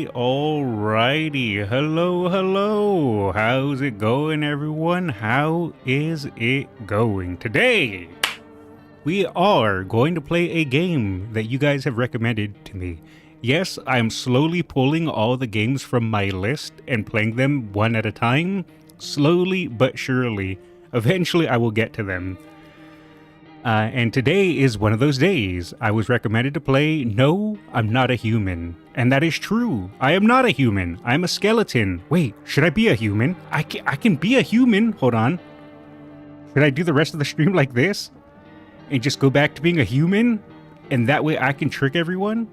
Alrighty. Hello. How's it going, everyone? How is it going? Today, we are going to play a game that you guys have recommended to me. Yes, I'm slowly pulling all the games from my list and playing them one at a time. Slowly but surely. Eventually, I will get to them. And today is one of those days. I was recommended to play No, I'm Not a Human. And that is true. I am not a human. I'm a skeleton. Wait, should I be a human? I can be a human. Hold on. Should I do the rest of the stream like this? And just go back to being a human? And that way I can trick everyone?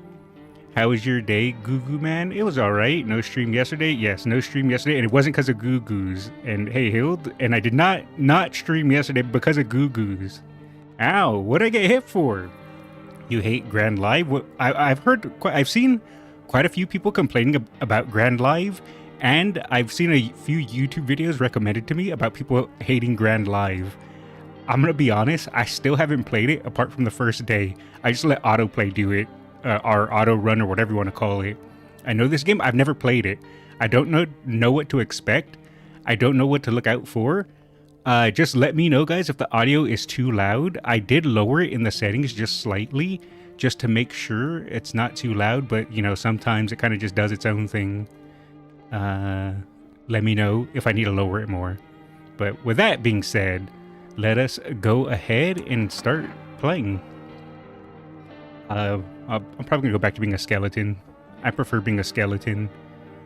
How was your day, Goo Goo Man? It was alright. No stream yesterday? Yes, no stream yesterday. And it wasn't because of Goo Goos. And hey, Hild. And I did not stream yesterday because of Goo Goos. Ow, what'd I get hit for? You hate Grand Live? I've seen quite a few people complaining about Grand Live, and I've seen a few YouTube videos recommended to me about people hating Grand Live. I'm gonna be honest, I still haven't played it apart from the first day. I just let autoplay do it, or auto run, or whatever you want to call it. I know this game, I've never played it. I don't know what to expect. I don't know what to look out for. Just let me know, guys, if the audio is too loud. I did lower it in the settings just slightly, just to make sure it's not too loud, but, you know, sometimes it kind of just does its own thing. Let me know if I need to lower it more. But with that being said, let us go ahead and start playing. I'm probably going to go back to being a skeleton. I prefer being a skeleton.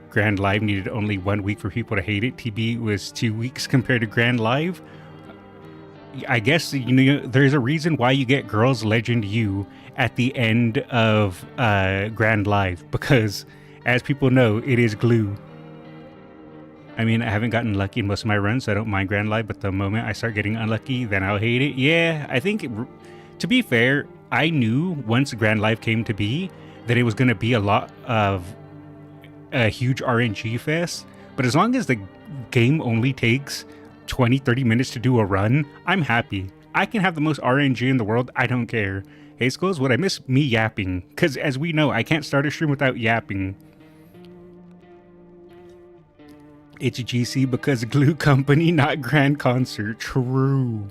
Grand Live needed only 1 week for people to hate it. TB was 2 weeks compared to Grand Live. I guess, you know, there's a reason why you get Girls Legend U at the end of Grand Live, because, as people know, it is glue. I mean, I haven't gotten lucky in most of my runs, so I don't mind Grand Live, but the moment I start getting unlucky, then I'll hate it. Yeah, I think, to be fair, I knew once Grand Live came to be that it was going to be a lot of a huge RNG fest, but as long as the game only takes 20-30 minutes to do a run, I'm happy. I can have the most RNG in the world, I don't care. Hey Skullz, would I miss me yapping? Because as we know, I can't start a stream without yapping. It's GC because Glue Company, not Grand Concert. True.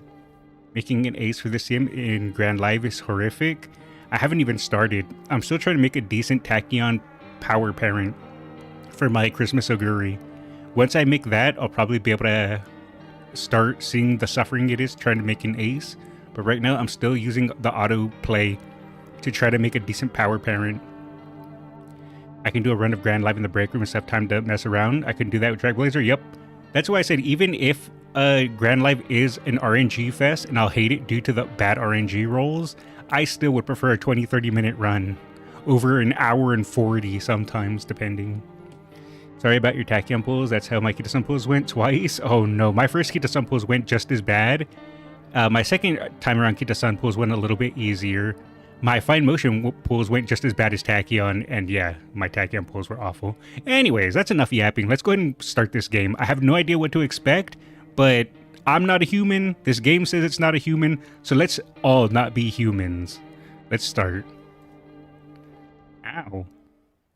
Making an ace for the sim in Grand Live is horrific. I haven't even started. I'm still trying to make a decent Tachyon power parent for my Christmas Oguri. Once I make that, I'll probably be able to start seeing the suffering it is trying to make an ace. But right now, I'm still using the auto play to try to make a decent power parent. I can do a run of Grand Live in the break room and have time to mess around. I can do that with Drag Blazer. Yep. That's why I said even if Grand Live is an RNG fest and I'll hate it due to the bad RNG rolls, I still would prefer a 20-30 minute run over an hour and 40 sometimes, depending. Sorry about your Tachyon pulls. That's how my Kita-san pulls went twice. Oh no, my first Kita-san pulls went just as bad. My second time around Kita-san pulls went a little bit easier. My fine motion pulls went just as bad as Tachyon, and yeah, my Tachyon pulls were awful. Anyways, that's enough yapping. Let's go ahead and start this game. I have no idea what to expect, but I'm not a human. This game says it's not a human. So let's all not be humans. Let's start. Ow.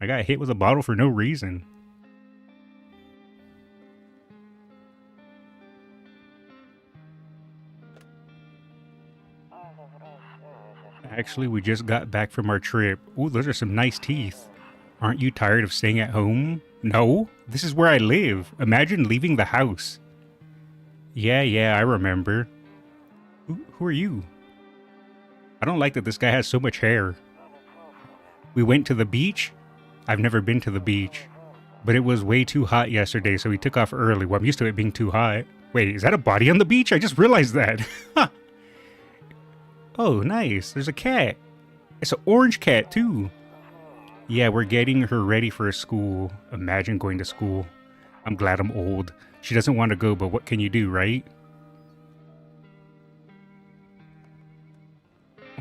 I got hit with a bottle for no reason. Actually, we just got back from our trip. Ooh, those are some nice teeth. Aren't you tired of staying at home? No, this is where I live. Imagine leaving the house. Yeah, I remember. Who are you? I don't like that this guy has so much hair. We went to the beach? I've never been to the beach. But it was way too hot yesterday, so we took off early. Well, I'm used to it being too hot. Wait, is that a body on the beach? I just realized that. Oh, nice. There's a cat. It's an orange cat, too. Yeah, we're getting her ready for school. Imagine going to school. I'm glad I'm old. She doesn't want to go, but what can you do, right?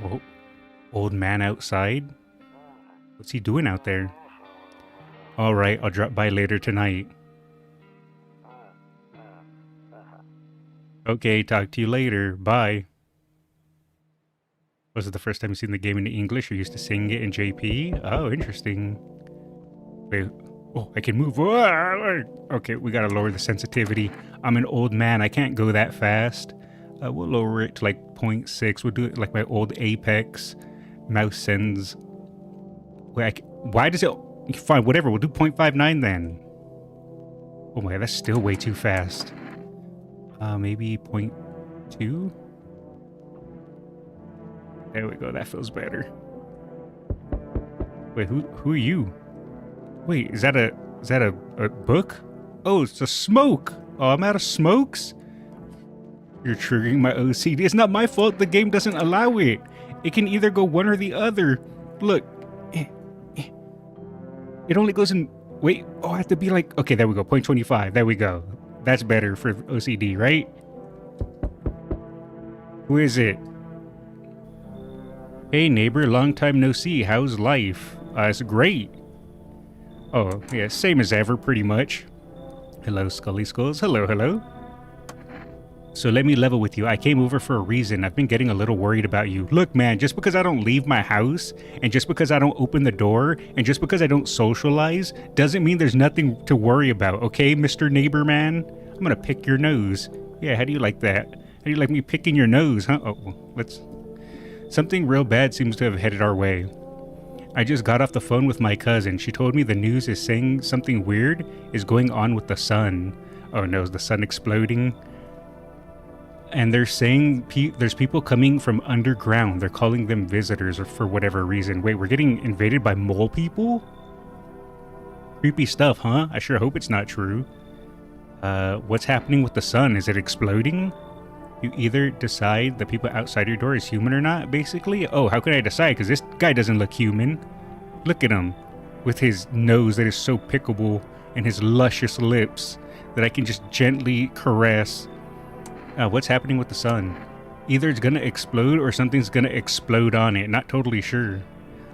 Oh, old man outside? What's he doing out there? Alright, I'll drop by later tonight. Okay, talk to you later. Bye. Was it the first time you've seen the game in English? You're used to seeing it in JP? Oh, interesting. Wait, oh, I can move. Okay, we gotta lower the sensitivity. I'm an old man. I can't go that fast. We'll lower it to like 0.6. We'll do it like my old Apex. Mouse sends. Wait, why does it... Fine, whatever. We'll do 0.59 then. Oh my god, that's still way too fast. Maybe 0.2? There we go, that feels better. Wait, who are you? Wait, is that a book? Oh, it's a smoke! Oh, I'm out of smokes? You're triggering my OCD. It's not my fault the game doesn't allow it. It can either go one or the other. Look. It only goes in... Wait, oh, I have to be like... Okay, there we go, 0.25. There we go. That's better for OCD, right? Who is it? Hey neighbor, long time no see. How's life? It's great. Oh, yeah, same as ever, pretty much. Hello, Skullz. Hello. So let me level with you. I came over for a reason. I've been getting a little worried about you. Look, man, just because I don't leave my house, and just because I don't open the door, and just because I don't socialize, doesn't mean there's nothing to worry about, okay, Mr. Neighbor Man? I'm gonna pick your nose. Yeah, how do you like that? How do you like me picking your nose, huh? Oh, let's... Something real bad seems to have headed our way. I just got off the phone with my cousin. She told me the news is saying something weird is going on with the sun. Oh no, is the sun exploding? And they're saying there's people coming from underground. They're calling them visitors or for whatever reason. Wait, we're getting invaded by mole people? Creepy stuff, huh? I sure hope it's not true. What's happening with the sun? Is it exploding? You either decide the people outside your door is human or not, basically. Oh, how can I decide? Because this guy doesn't look human. Look at him. With his nose that is so pickable and his luscious lips that I can just gently caress. What's happening with the sun? Either it's gonna explode or something's gonna explode on it. Not totally sure.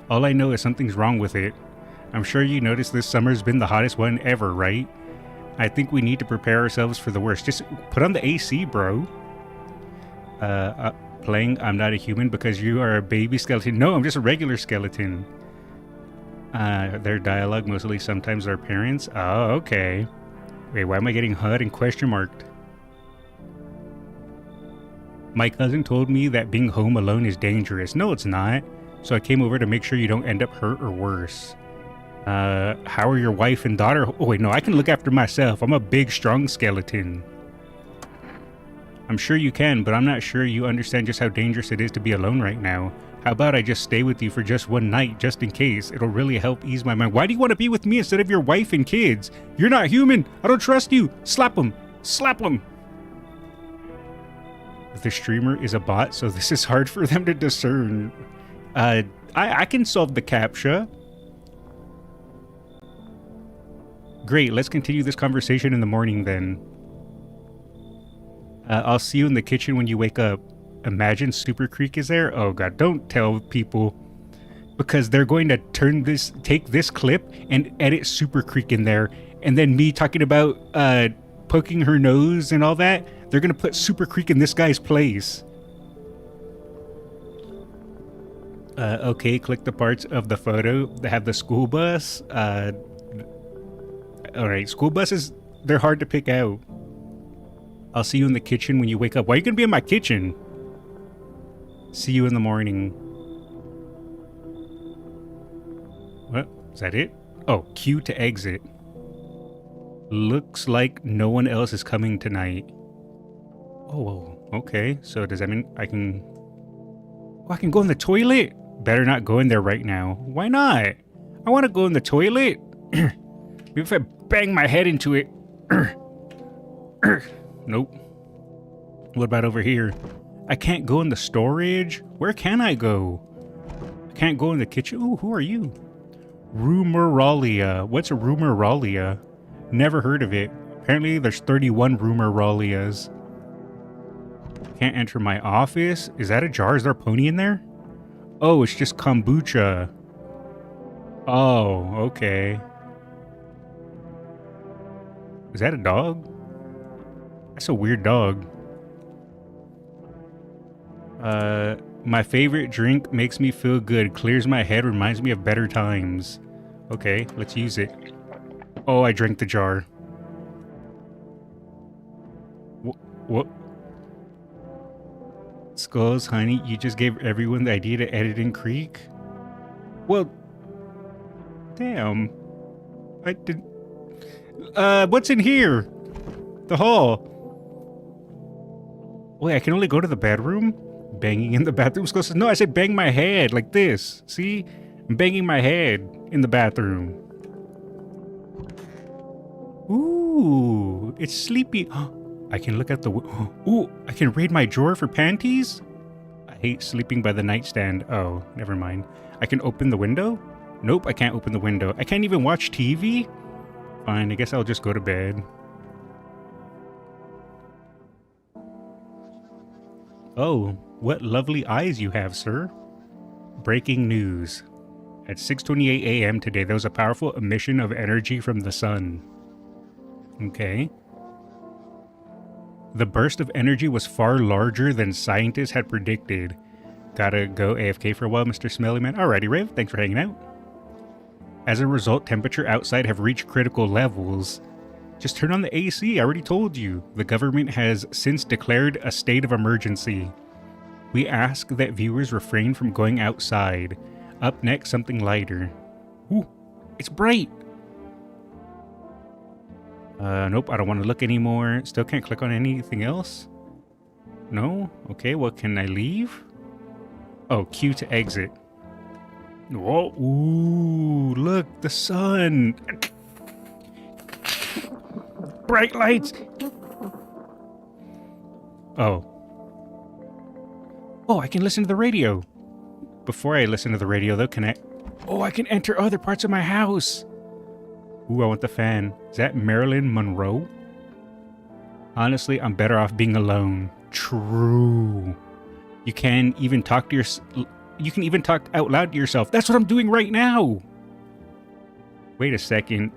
All I know is something's wrong with it. I'm sure you noticed this summer's been the hottest one ever, right? I think we need to prepare ourselves for the worst. Just put on the AC, bro. Playing I'm not a human because you are a baby skeleton. No, I'm just a regular skeleton. Their dialogue mostly sometimes our parents. Oh, okay. Wait, why am I getting HUD and question marked? My cousin told me that being home alone is dangerous. No, it's not. So I came over to make sure you don't end up hurt or worse. How are your wife and daughter? Oh, wait, no, I can look after myself. I'm a big, strong skeleton. I'm sure you can, but I'm not sure you understand just how dangerous it is to be alone right now. How about I just stay with you for just one night, just in case? It'll really help ease my mind. Why do you want to be with me instead of your wife and kids? You're not human. I don't trust you. Slap him. Slap him. The streamer is a bot, so this is hard for them to discern. I can solve the CAPTCHA. Great, let's continue this conversation in the morning then. I'll see you in the kitchen when you wake up. Imagine Super Creek is there? Oh god, don't tell people. Because they're going to take this clip and edit Super Creek in there. And then me talking about poking her nose and all that. They're gonna put Super Creek in this guy's place. Okay, click the parts of the photo that have the school bus. Alright, school buses, they're hard to pick out. I'll see you in the kitchen when you wake up. Why are you gonna be in my kitchen? See you in the morning. What? Is that it? Oh, Q to exit. Looks like no one else is coming tonight. Oh, okay. So does that mean I can... Oh, I can go in the toilet? Better not go in there right now. Why not? I want to go in the toilet. Maybe if I bang my head into it. Nope. What about over here? I can't go in the storage? Where can I go? I can't go in the kitchen? Ooh, who are you? Rumeralia. What's a Rumeralia? Never heard of it. Apparently there's 31 Rumeralias. Can't enter my office? Is that a jar? Is there a pony in there? Oh, it's just kombucha. Oh, okay. Is that a dog? That's a weird dog. My favorite drink makes me feel good, clears my head, reminds me of better times. Okay, let's use it. Oh, I drank the jar. What? Skullz, honey, you just gave everyone the idea to edit in Creek? Well, damn. I did. What's in here? The hall. Wait, I can only go to the bedroom? Banging in the bathroom? Skullz says, no, I said bang my head like this. See? I'm banging my head in the bathroom. Ooh, it's sleepy. I can look at the... Ooh, I can raid my drawer for panties? I hate sleeping by the nightstand. Oh, never mind. I can open the window? Nope, I can't open the window. I can't even watch TV? Fine, I guess I'll just go to bed. Oh, what lovely eyes you have, sir. Breaking news. At 6:28 a.m. today, there was a powerful emission of energy from the sun. Okay. The burst of energy was far larger than scientists had predicted. Gotta go AFK for a while, Mr. Smelly Man. Alrighty, Rave. Thanks for hanging out. As a result, temperature outside have reached critical levels. Just turn on the AC, I already told you. The government has since declared a state of emergency. We ask that viewers refrain from going outside. Up next, something lighter. Ooh, it's bright! Nope, I don't want to look anymore. Still can't click on anything else? No? Okay, well, can I leave? Oh, Q to exit. Whoa, ooh, look, the sun! Bright lights! Oh. Oh, I can listen to the radio. Before I listen to the radio, though, can I... Oh, I can enter other parts of my house! Ooh, I want the fan. Is that Marilyn Monroe? Honestly, I'm better off being alone. True. You can even talk to you can even talk out loud to yourself. That's what I'm doing right now! Wait a second.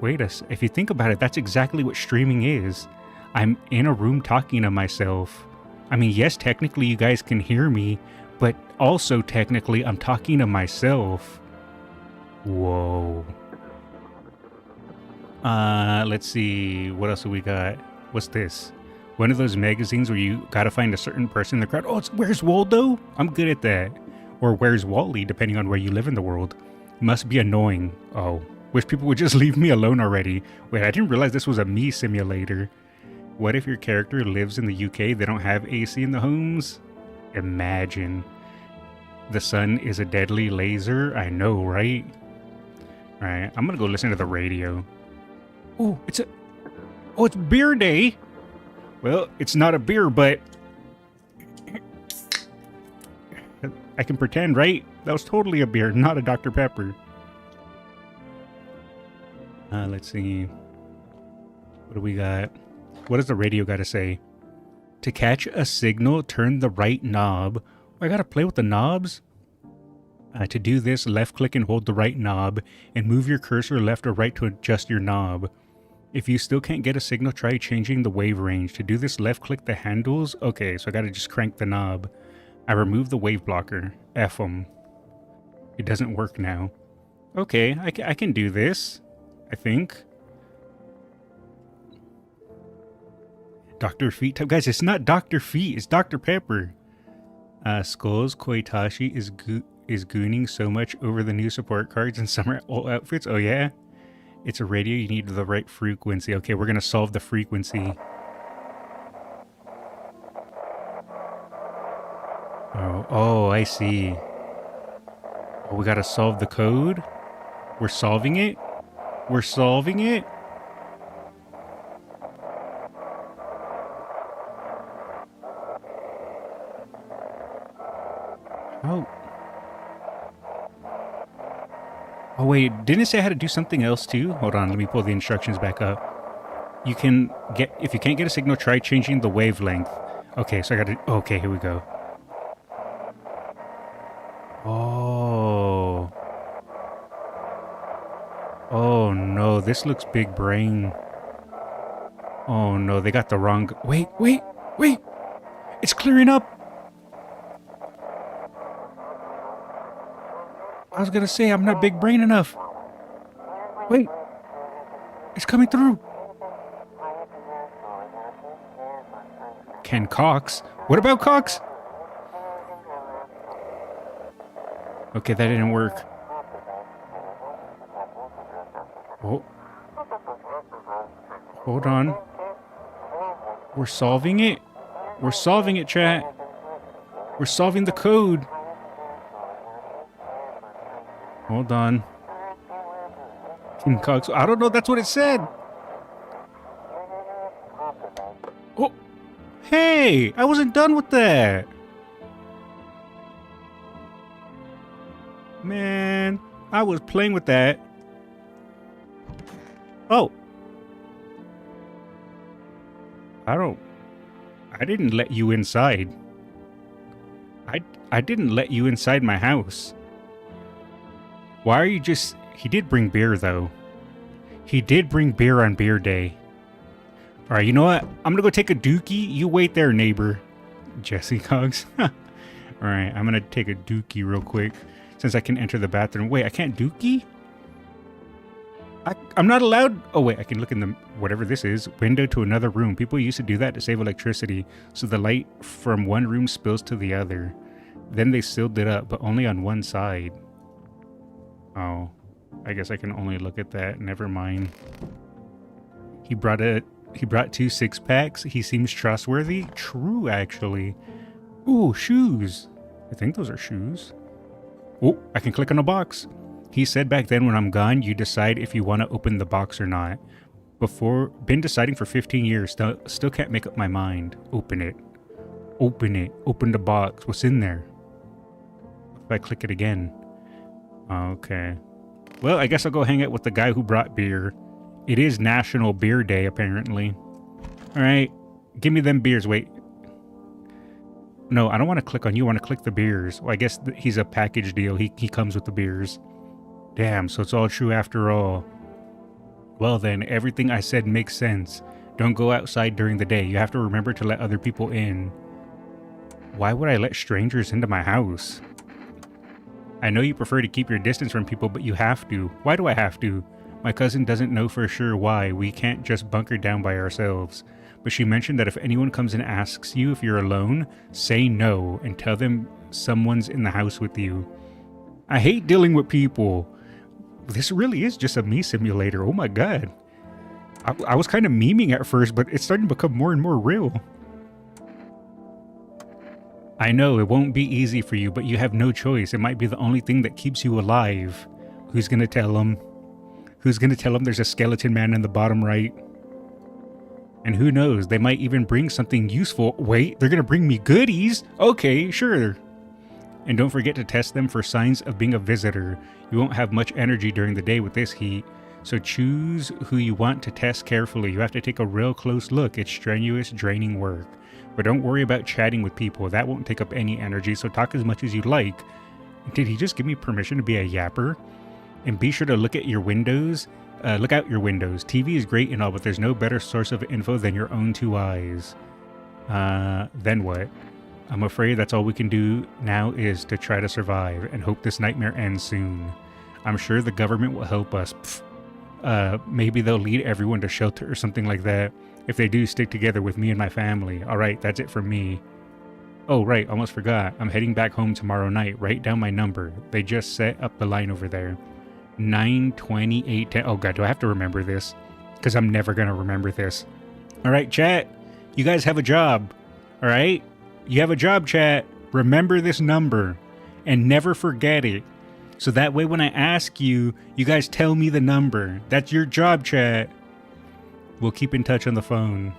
If you think about it, that's exactly what streaming is. I'm in a room talking to myself. I mean, yes, technically you guys can hear me, but also technically I'm talking to myself. Whoa. Let's see. What else do we got? What's this? One of those magazines where you gotta find a certain person in the crowd. Oh, it's Where's Waldo? I'm good at that. Or Where's Wally, depending on where you live in the world. Must be annoying. Oh. Wish people would just leave me alone already. Wait, I didn't realize this was a me simulator. What if your character lives in the UK? They don't have AC in the homes? Imagine. The sun is a deadly laser. I know, right? Alright, I'm gonna go listen to the radio. Oh, it's beer day! Well, it's not a beer, but... I can pretend, right? That was totally a beer, not a Dr. Pepper. Let's see. What do we got? What does the radio got to say? To catch a signal, turn the right knob. Oh, I gotta play with the knobs? To do this, left click and hold the right knob, and move your cursor left or right to adjust your knob. If you still can't get a signal, try changing the wave range. To do this, left click the handles. Okay, so I gotta just crank the knob. I removed the wave blocker. F them. It doesn't work now. Okay, I can do this, I think. Dr. Feet. Guys, it's not Dr. Feet, it's Dr. Pepper. Skullz Koitashi is gooning so much over the new support cards and summer outfits. Oh yeah? It's a radio, you need the right frequency. Okay, we're gonna solve the frequency. Oh, I see. Oh, we gotta solve the code? We're solving it? We're solving it? Oh. Oh wait, didn't it say I had to do something else too? Hold on, let me pull the instructions back up. You can get, if you can't get a signal, try changing the wavelength. Okay, so I gotta, okay, here we go. Oh. Oh no, this looks big brain. Oh no, they got the wrong, wait. It's clearing up. I was gonna say, I'm not big brain enough. Wait. It's coming through. Ken Cox? What about Cox? Okay, that didn't work. Oh. Hold on. We're solving it. We're solving it, chat. We're solving the code. Hold on. Ken Cox. I don't know, that's what it said. Oh. Hey, I wasn't done with that. Man, I was playing with that. Oh. I didn't let you inside. I didn't let you inside my house. Why are you just... He did bring beer, though. He did bring beer on beer day. Alright, you know what? I'm gonna go take a dookie. You wait there, neighbor. Jesse Cogs. Alright, I'm gonna take a dookie real quick. Since I can enter the bathroom. Wait, I can't dookie? I'm not allowed... Oh, wait, I can look in the... Whatever this is. Window to another room. People used to do that to save electricity. So the light from one room spills to the other. Then they sealed it up, but only on one side. Oh. I guess I can only look at that. Never mind. He brought 2 6-packs. He seems trustworthy. True, actually. Ooh, shoes. I think those are shoes. Oh, I can click on a box. He said back then when I'm gone, you decide if you want to open the box or not. Been deciding for 15 years, still can't make up my mind. Open it. Open it. Open the box. What's in there? If I click it again. Okay. Well, I guess I'll go hang out with the guy who brought beer. It is National Beer Day, apparently. Alright. Give me them beers. Wait. No, I don't want to click on you. I want to click the beers. Well, I guess he's a package deal. He comes with the beers. Damn, so it's all true after all. Well then, everything I said makes sense. Don't go outside during the day. You have to remember to let other people in. Why would I let strangers into my house? I know you prefer to keep your distance from people, but you have to. Why do I have to? My cousin doesn't know for sure why. We can't just bunker down by ourselves. But she mentioned that if anyone comes and asks you if you're alone, say no and tell them someone's in the house with you. I hate dealing with people. This really is just a me simulator. Oh my god. I was kind of memeing at first, but it's starting to become more and more real. I know it won't be easy for you, but you have no choice. It might be the only thing that keeps you alive. Who's gonna tell them? Who's gonna tell them there's a skeleton man in the bottom right? And who knows, they might even bring something useful. Wait, they're gonna bring me goodies? Okay, sure. And don't forget to test them for signs of being a visitor. You won't have much energy during the day with this heat. So choose who you want to test carefully. You have to take a real close look. It's strenuous, draining work. But don't worry about chatting with people. That won't take up any energy, so talk as much as you like. Did he just give me permission to be a yapper? And be sure to look at your windows Look out your windows. TV is great and all, but there's no better source of info than your own two eyes. Then what? I'm afraid that's all we can do now is to try to survive and hope this nightmare ends soon. I'm sure the government will help us. Maybe they'll lead everyone to shelter or something like that. If they do, stick together with me and my family. Alright, that's it from me. Oh, right, almost forgot. I'm heading back home tomorrow night. Write down my number. They just set up the line over there. 92810. Oh god, do I have to remember this? Because I'm never going to remember this. Alright, chat. You guys have a job. Alright? You have a job, chat. Remember this number. And never forget it. So that way when I ask you, you guys tell me the number. That's your job, chat. We'll keep in touch on the phone.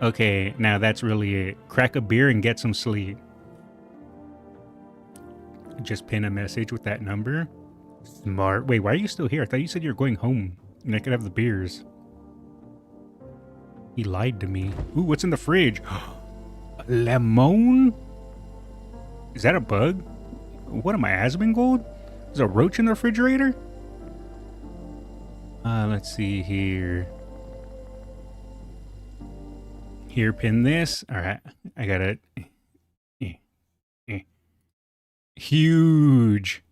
Okay, now that's really it. Crack a beer and get some sleep. Just pin a message with that number. Smart. Wait, why are you still here? I thought you said you were going home and I could have the beers. He lied to me. Ooh, what's in the fridge? Lemon? Is that a bug? What am I, Asmongold? There's a roach in the refrigerator? Let's see here. Here, pin this. Alright, I got it. Huge.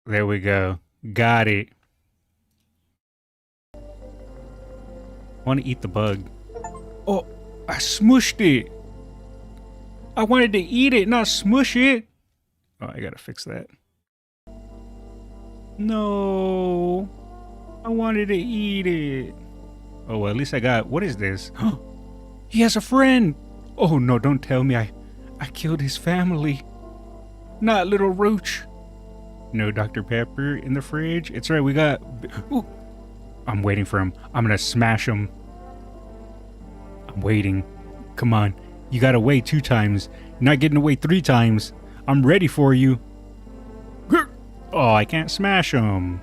There we go. Got it. Want to eat the bug. Oh, I smushed it. I wanted to eat it, not smush it. Oh, I gotta fix that. No. I wanted to eat it. Oh, well, at least I got... What is this? He has a friend. Oh, no, don't tell me I killed his family. Not little roach. No Dr. Pepper in the fridge. It's right, we got... Ooh. I'm waiting for him. I'm gonna smash him. I'm waiting. Come on. You gotta wait 2 times. You're not getting away 3 times. I'm ready for you. Oh, I can't smash him.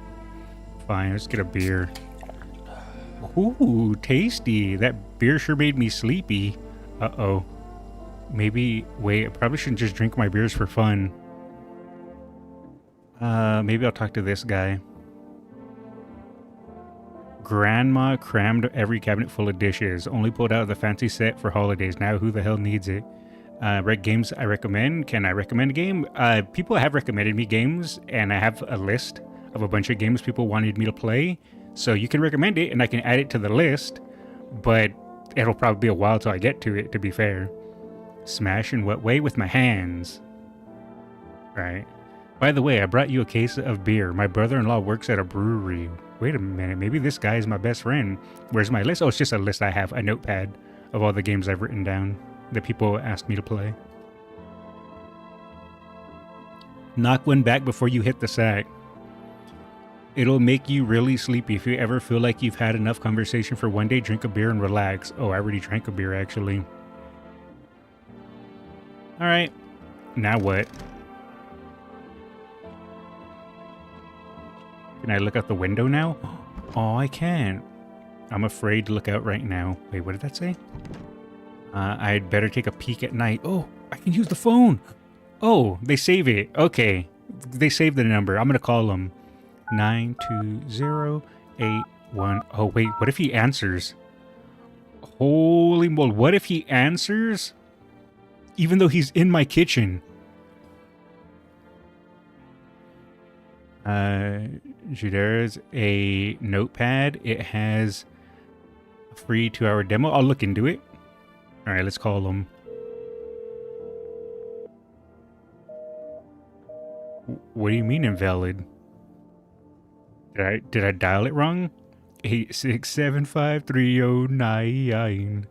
Fine, let's get a beer. Ooh, tasty. That beer sure made me sleepy. Uh-oh. Maybe... Wait, I probably shouldn't just drink my beers for fun. Maybe I'll talk to this guy. Grandma crammed every cabinet full of dishes. Only pulled out the fancy set for holidays. Now who the hell needs it? Games I recommend. Can I recommend a game? People have recommended me games, and I have a list of a bunch of games people wanted me to play. So you can recommend it, and I can add it to the list. But it'll probably be a while till I get to it, to be fair. Smash in what way? With my hands. Right. By the way, I brought you a case of beer. My brother-in-law works at a brewery. Wait a minute, maybe this guy is my best friend. Where's my list? Oh, it's just a list I have, a notepad of all the games I've written down that people asked me to play. Knock one back before you hit the sack. It'll make you really sleepy. If you ever feel like you've had enough conversation for one day, drink a beer and relax. Oh, I already drank a beer, actually. Alright, now what? Can I look out the window now? Oh, I can't. I'm afraid to look out right now. Wait, what did that say? I'd better take a peek at night. Oh, I can use the phone. Oh, they save it. Okay. They saved the number. I'm going to call them. 92081. Oh, wait. What if he answers? Holy moly. What if he answers? Even though he's in my kitchen. There's a notepad. It has a free 2-hour demo. I'll look into it. Alright, let's call them. What do you mean invalid? Did I dial it wrong? 8675309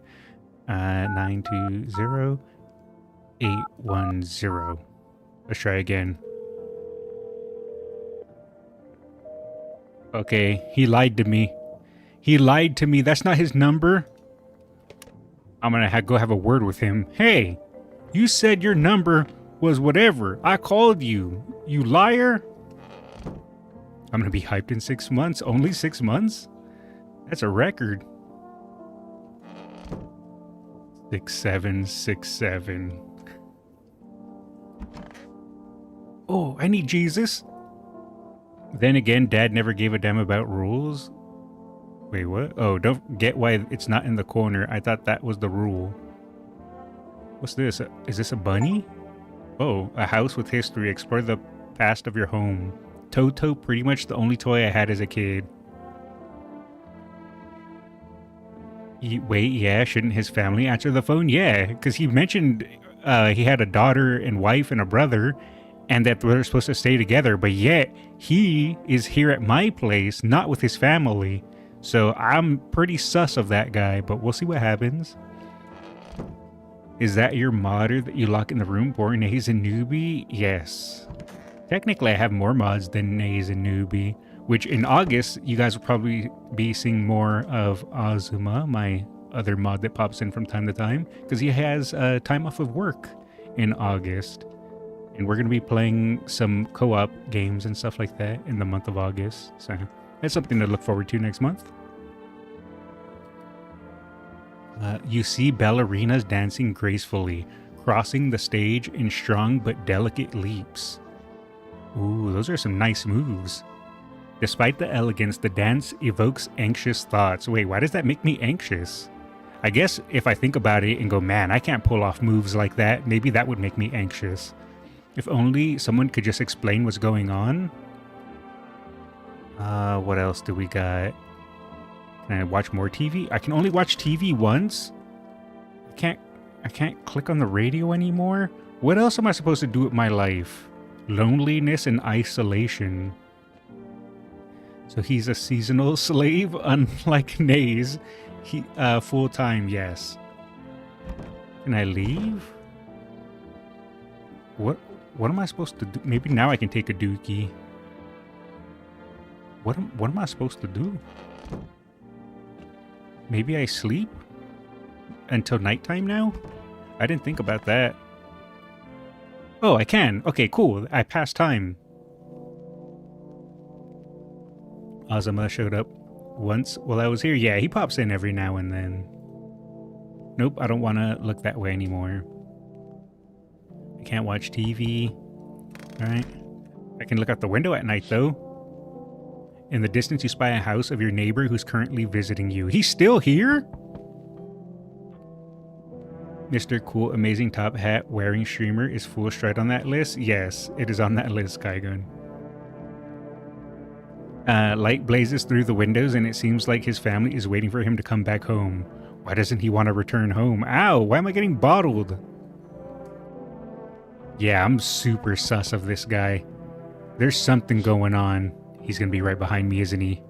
920810. Let's try again. Okay, he lied to me. He lied to me. That's not his number. I'm gonna go have a word with him. Hey, you said your number was whatever. I called you. You liar. I'm gonna be hyped in 6 months. Only 6 months? That's a record. 6767. Oh, I need Jesus. Then again, Dad never gave a damn about rules. Wait, what? Oh, don't get why it's not in the corner. I thought that was the rule. What's this? Is this a bunny? Oh, a house with history. Explore the past of your home. Toto, pretty much the only toy I had as a kid. Wait, yeah, shouldn't his family answer the phone? Yeah, because he mentioned he had a daughter and wife and a brother, and that they're supposed to stay together, but yet he is here at my place, not with his family. So I'm pretty sus of that guy, but we'll see what happens. Is that your modder that you lock in the room? Born Naze and Newbie? Yes. Technically, I have more mods than Naze and Newbie, which in August, you guys will probably be seeing more of Azuma, my other mod that pops in from time to time, because he has time off of work in August. And we're going to be playing some co-op games and stuff like that in the month of August. So that's something to look forward to next month. You see ballerinas dancing gracefully, crossing the stage in strong but delicate leaps. Ooh, those are some nice moves. Despite the elegance, the dance evokes anxious thoughts. Wait, why does that make me anxious? I guess if I think about it and go, man, I can't pull off moves like that, maybe that would make me anxious. If only someone could just explain what's going on. What else do we got? Can I watch more TV? I can only watch TV once? I can't click on the radio anymore? What else am I supposed to do with my life? Loneliness and isolation. So he's a seasonal slave, unlike Naze. He full-time, yes. Can I leave? What am I supposed to do? Maybe now I can take a dookie. What am I supposed to do? Maybe I sleep until nighttime now? I didn't think about that. Oh, I can. Okay, cool. I passed time. Azuma showed up once while I was here. Yeah, he pops in every now and then. Nope, I don't want to look that way anymore. I can't watch TV. Alright. I can look out the window at night, though. In the distance, you spy a house of your neighbor who's currently visiting you. He's still here? Mr. Cool Amazing Top Hat Wearing Streamer is full stride on that list? Yes, it is on that list, Kaigun. Light blazes through the windows and it seems like his family is waiting for him to come back home. Why doesn't he want to return home? Ow, why am I getting bottled? Yeah, I'm super sus of this guy. There's something going on. He's gonna be right behind me, isn't he?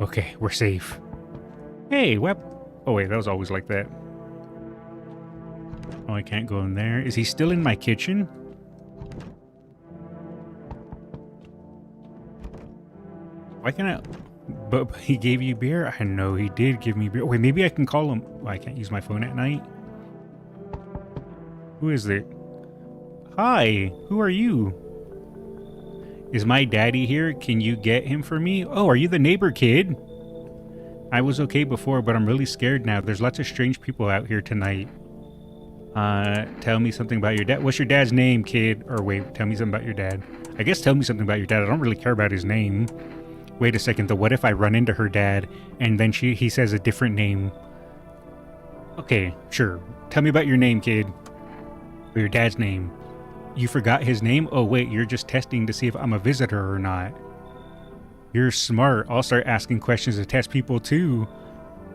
Okay, we're safe. Hey, what? Oh wait, that was always like that. Oh, I can't go in there. Is he still in my kitchen? Why can't I? But he gave you beer? I know he did give me beer. Wait, maybe I can call him. Oh, I can't use my phone at night. Who is it? Hi, who are you? Is my daddy here? Can you get him for me? Oh, are you the neighbor kid? I was okay before, but I'm really scared now. There's lots of strange people out here tonight. Tell me something about your dad. What's your dad's name, kid? Or wait, tell me something about your dad. I guess tell me something about your dad. I don't really care about his name. Wait a second, though. What if I run into her dad and then he says a different name? Okay, sure. Tell me about your name, kid. Or your dad's name. You forgot his name? Oh, wait, you're just testing to see if I'm a visitor or not. You're smart. I'll start asking questions to test people, too.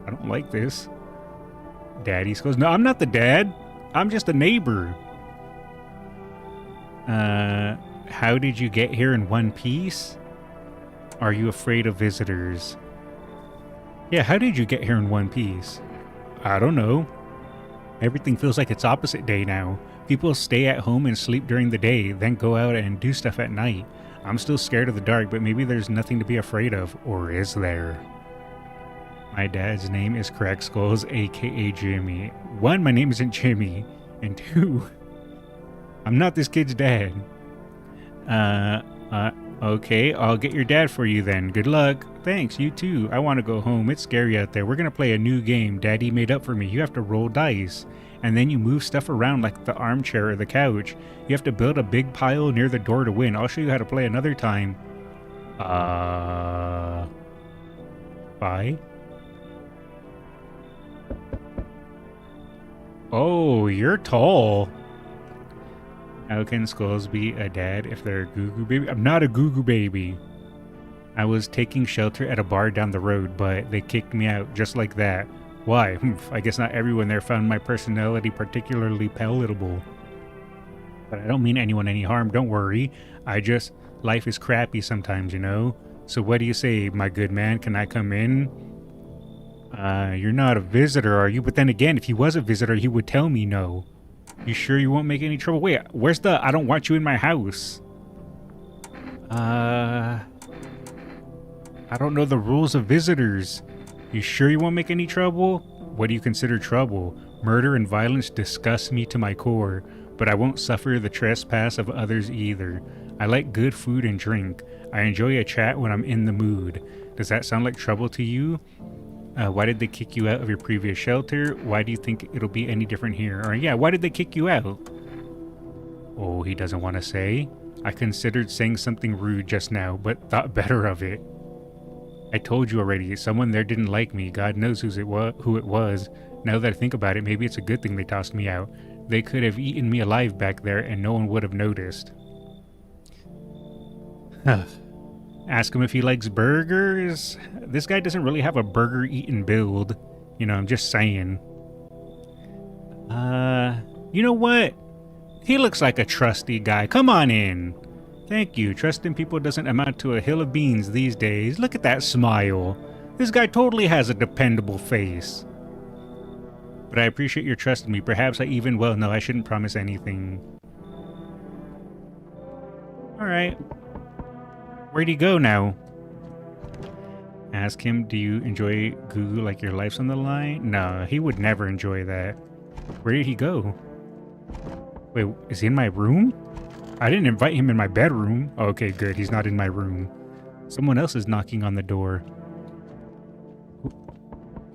I don't like this. Daddy goes, no, I'm not the dad. I'm just a neighbor. How did you get here in one piece? Are you afraid of visitors? Yeah, how did you get here in one piece? I don't know. Everything feels like it's opposite day now. People stay at home and sleep during the day, then go out and do stuff at night. I'm still scared of the dark, but maybe there's nothing to be afraid of. Or is there? My dad's name is Krakskullz, aka Jimmy. 1, my name isn't Jimmy. And 2, I'm not this kid's dad. Okay, I'll get your dad for you then. Good luck. Thanks, you too. I want to go home. It's scary out there. We're going to play a new game Daddy made up for me. You have to roll dice. And then you move stuff around like the armchair or the couch. You have to build a big pile near the door to win. I'll show you how to play another time. Bye? Oh, you're tall. How can Skullz be a dad if they're a goo-goo baby? I'm not a goo-goo baby. I was taking shelter at a bar down the road, but they kicked me out just like that. Why? I guess not everyone there found my personality particularly palatable. But I don't mean anyone any harm, don't worry. Life is crappy sometimes, you know? So what do you say, my good man? Can I come in? You're not a visitor, are you? But then again, if he was a visitor, he would tell me no. You sure you won't make any trouble? Wait, where's the I don't want you in my house? I don't know the rules of visitors. You sure you won't make any trouble? What do you consider trouble? Murder and violence disgust me to my core, but I won't suffer the trespass of others either. I like good food and drink. I enjoy a chat when I'm in the mood. Does that sound like trouble to you? Why did they kick you out of your previous shelter? Why do you think it'll be any different here? Or yeah, why did they kick you out? Oh, he doesn't want to say. I considered saying something rude just now, but thought better of it. I told you already, someone there didn't like me. God knows who it was. Now that I think about it, maybe it's a good thing they tossed me out. They could have eaten me alive back there and no one would have noticed. Ask him if he likes burgers. This guy doesn't really have a burger eating build. You know, I'm just saying. You know what? He looks like a trusty guy. Come on in. Thank you. Trusting people doesn't amount to a hill of beans these days. Look at that smile. This guy totally has a dependable face. But I appreciate your trust in me. Perhaps well, no, I shouldn't promise anything. Alright. Where'd he go now? Ask him, do you enjoy goo like your life's on the line? No, he would never enjoy that. Where did he go? Wait, is he in my room? I didn't invite him in my bedroom. Oh, okay, good. He's not in my room. Someone else is knocking on the door.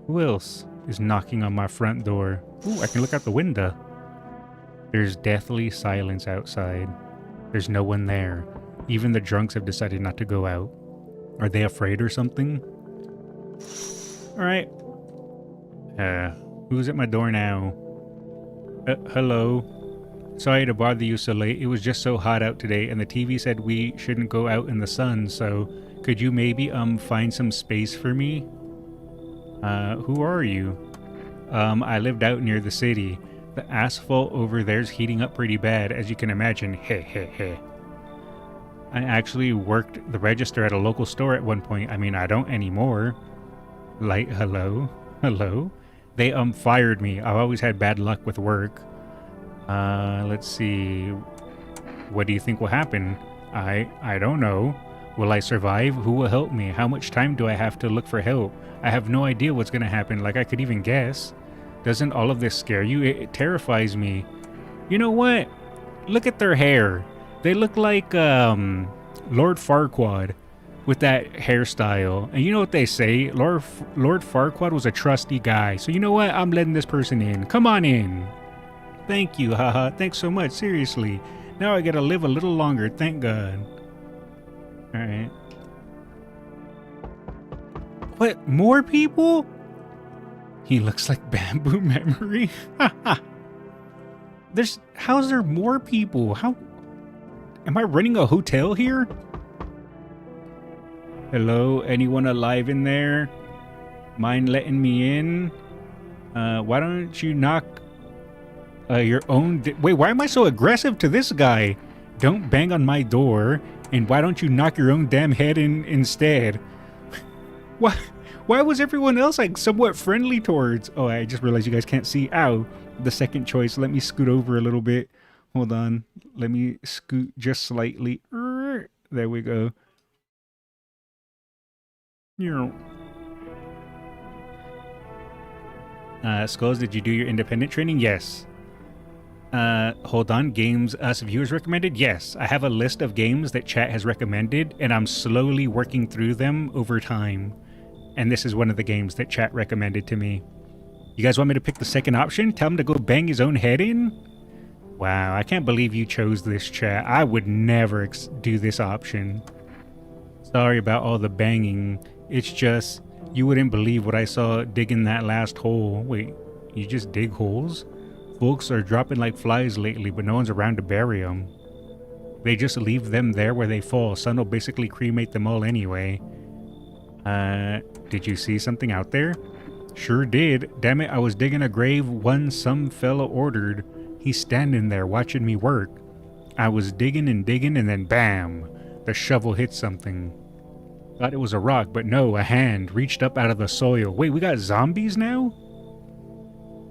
Who else is knocking on my front door? Ooh, I can look out the window. There's deathly silence outside. There's no one there. Even the drunks have decided not to go out. Are they afraid or something? Alright. Who's at my door now? Hello. Sorry to bother you so late. It was just so hot out today and the TV said we shouldn't go out in the sun, so could you maybe find some space for me? Who are you? I lived out near the city. The asphalt over there's heating up pretty bad, as you can imagine. Heh heh heh. I actually worked the register at a local store at one point. I mean, I don't anymore. Like, hello? Hello? They fired me. I've always had bad luck with work. Let's see. What do you think will happen? I don't know. Will I survive? Who will help me? How much time do I have to look for help? I have no idea what's gonna happen. Like, I could even guess. Doesn't all of this scare you? It terrifies me. You know what? Look at their hair. They look like, Lord Farquaad with that hairstyle. And you know what they say? Lord Farquaad was a trusty guy. So you know what? I'm letting this person in. Come on in. Thank you, haha. Thanks so much. Seriously. Now I gotta live a little longer. Thank God. Alright. What? More people? He looks like Bamboo Memory. How's there more people? How? Am I running a hotel here? Hello? Anyone alive in there? Mind letting me in? Why don't you knock your own... Wait, why am I so aggressive to this guy? Don't bang on my door. And why don't you knock your own damn head in instead? Why was everyone else like somewhat friendly towards... Oh, I just realized you guys can't see. Ow. The second choice. Let me scoot over a little bit. Hold on. Let me scoot just slightly. There we go. Skullz, did you do your independent training? Yes. Hold on. Games us viewers recommended? Yes, I have a list of games that chat has recommended, and I'm slowly working through them over time. And this is one of the games that chat recommended to me. You guys want me to pick the second option? Tell him to go bang his own head in? Wow, I can't believe you chose this, chat. I would never do this option. Sorry about all the banging. It's just, you wouldn't believe what I saw digging that last hole. Wait, you just dig holes? Folks are dropping like flies lately, but no one's around to bury them. They just leave them there where they fall. Sun will basically cremate them all anyway. Did you see something out there? Sure did. Damn it, I was digging a grave one some fella ordered. He's standing there watching me work. I was digging and then bam! The shovel hit something. Thought it was a rock, but no, a hand reached up out of the soil. Wait, we got zombies now?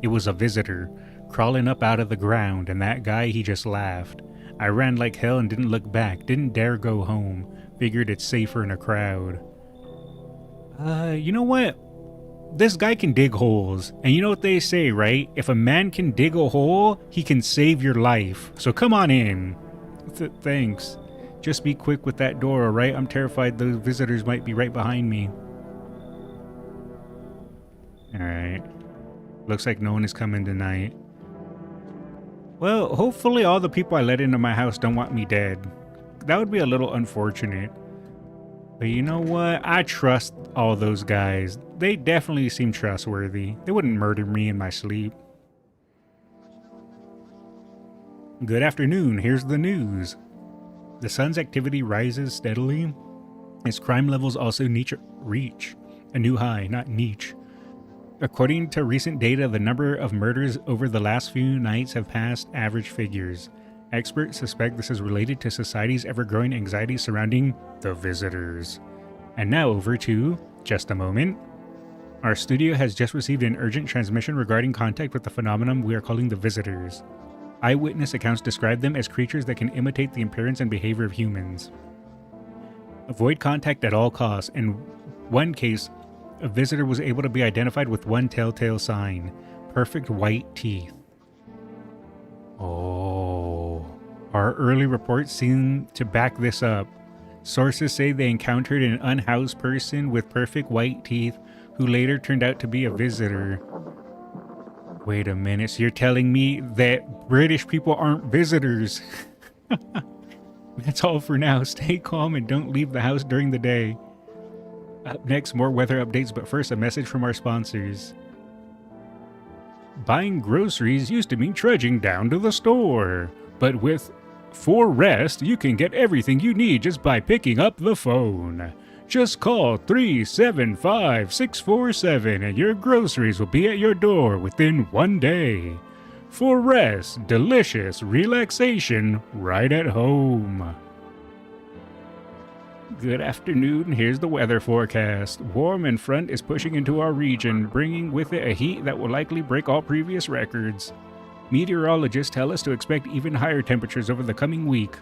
It was a visitor, crawling up out of the ground, and that guy, he just laughed. I ran like hell and didn't look back, didn't dare go home. Figured it's safer in a crowd. You know what? This guy can dig holes, and you know what they say, right? If a man can dig a hole, he can save your life. So come on in. Thanks. Just be quick with that door, alright? I'm terrified those visitors might be right behind me. Alright. Looks like no one is coming tonight. Well, hopefully all the people I let into my house don't want me dead. That would be a little unfortunate. But you know what? I trust all those guys. They definitely seem trustworthy. They wouldn't murder me in my sleep. Good afternoon. Here's the news. The sun's activity rises steadily. Its crime levels also reach a new high, not niche. According to recent data, the number of murders over the last few nights have passed average figures. Experts suspect this is related to society's ever-growing anxiety surrounding the visitors. And now over to Just a Moment. Our studio has just received an urgent transmission regarding contact with the phenomenon we are calling the visitors. Eyewitness accounts describe them as creatures that can imitate the appearance and behavior of humans. Avoid contact at all costs. In one case, a visitor was able to be identified with one telltale sign: perfect white teeth. Oh, our early reports seem to back this up. Sources say they encountered an unhoused person with perfect white teeth who later turned out to be a visitor. Wait a minute, so you're telling me that British people aren't visitors? That's all for now. Stay calm and don't leave the house during the day. Up next, more weather updates, but first a message from our sponsors. Buying groceries used to mean trudging down to the store, but with For Rest, you can get everything you need just by picking up the phone. Just call 375-647 and your groceries will be at your door within 1 day. For Rest, delicious relaxation right at home. Good afternoon, here's the weather forecast. Warm and front is pushing into our region, bringing with it a heat that will likely break all previous records. Meteorologists tell us to expect even higher temperatures over the coming week.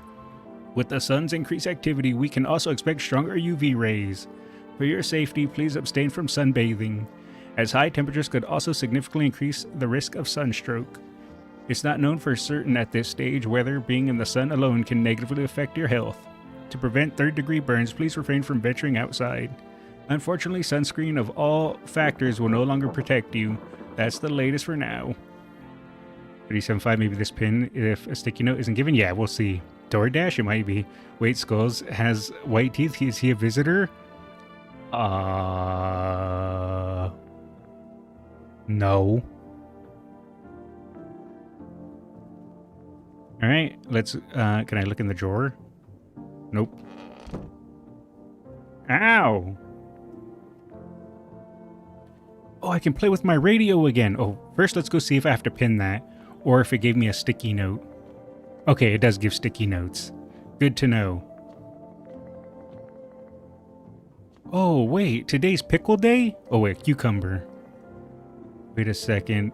With the sun's increased activity, we can also expect stronger UV rays. For your safety, please abstain from sunbathing, as high temperatures could also significantly increase the risk of sunstroke. It's not known for certain at this stage whether being in the sun alone can negatively affect your health. To prevent third-degree burns, please refrain from venturing outside. Unfortunately, sunscreen of all factors will no longer protect you. That's the latest for now. 375, maybe this pin, if a sticky note isn't given? Yeah, we'll see. DoorDash? It might be. Wait, Skullz has white teeth? Is he a visitor? No. Alright, let's, can I look in the drawer? Nope. Ow! Oh, I can play with my radio again. Oh, first let's go see if I have to pin that, or if it gave me a sticky note. Okay, it does give sticky notes. Good to know. Oh, wait, today's pickle day? Oh, wait, cucumber. Wait a second.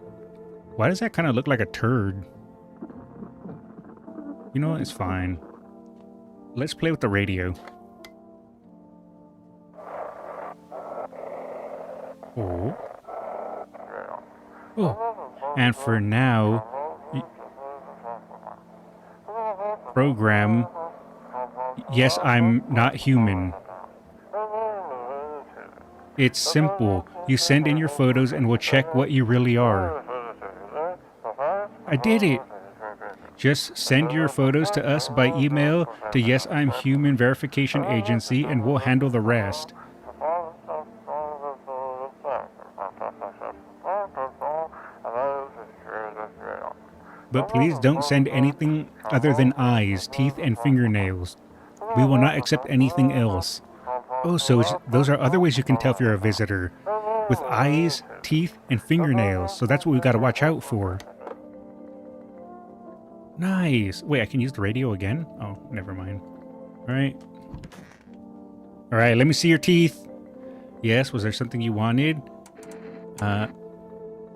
Why does that kind of look like a turd? You know what? It's fine. Let's play with the radio. Oh. Oh. And for now... program. Yes, I'm not human. It's simple. You send in your photos and we'll check what you really are. I did it. Just send your photos to us by email to Yes I'm Human Verification Agency and we'll handle the rest. But please don't send anything other than eyes, teeth, and fingernails. We will not accept anything else. Oh, so those are other ways you can tell if you're a visitor. With eyes, teeth, and fingernails. So that's what we gotta watch out for. Nice. Wait, I can use the radio again? Oh, never mind. Alright. Alright, let me see your teeth. Yes, was there something you wanted? I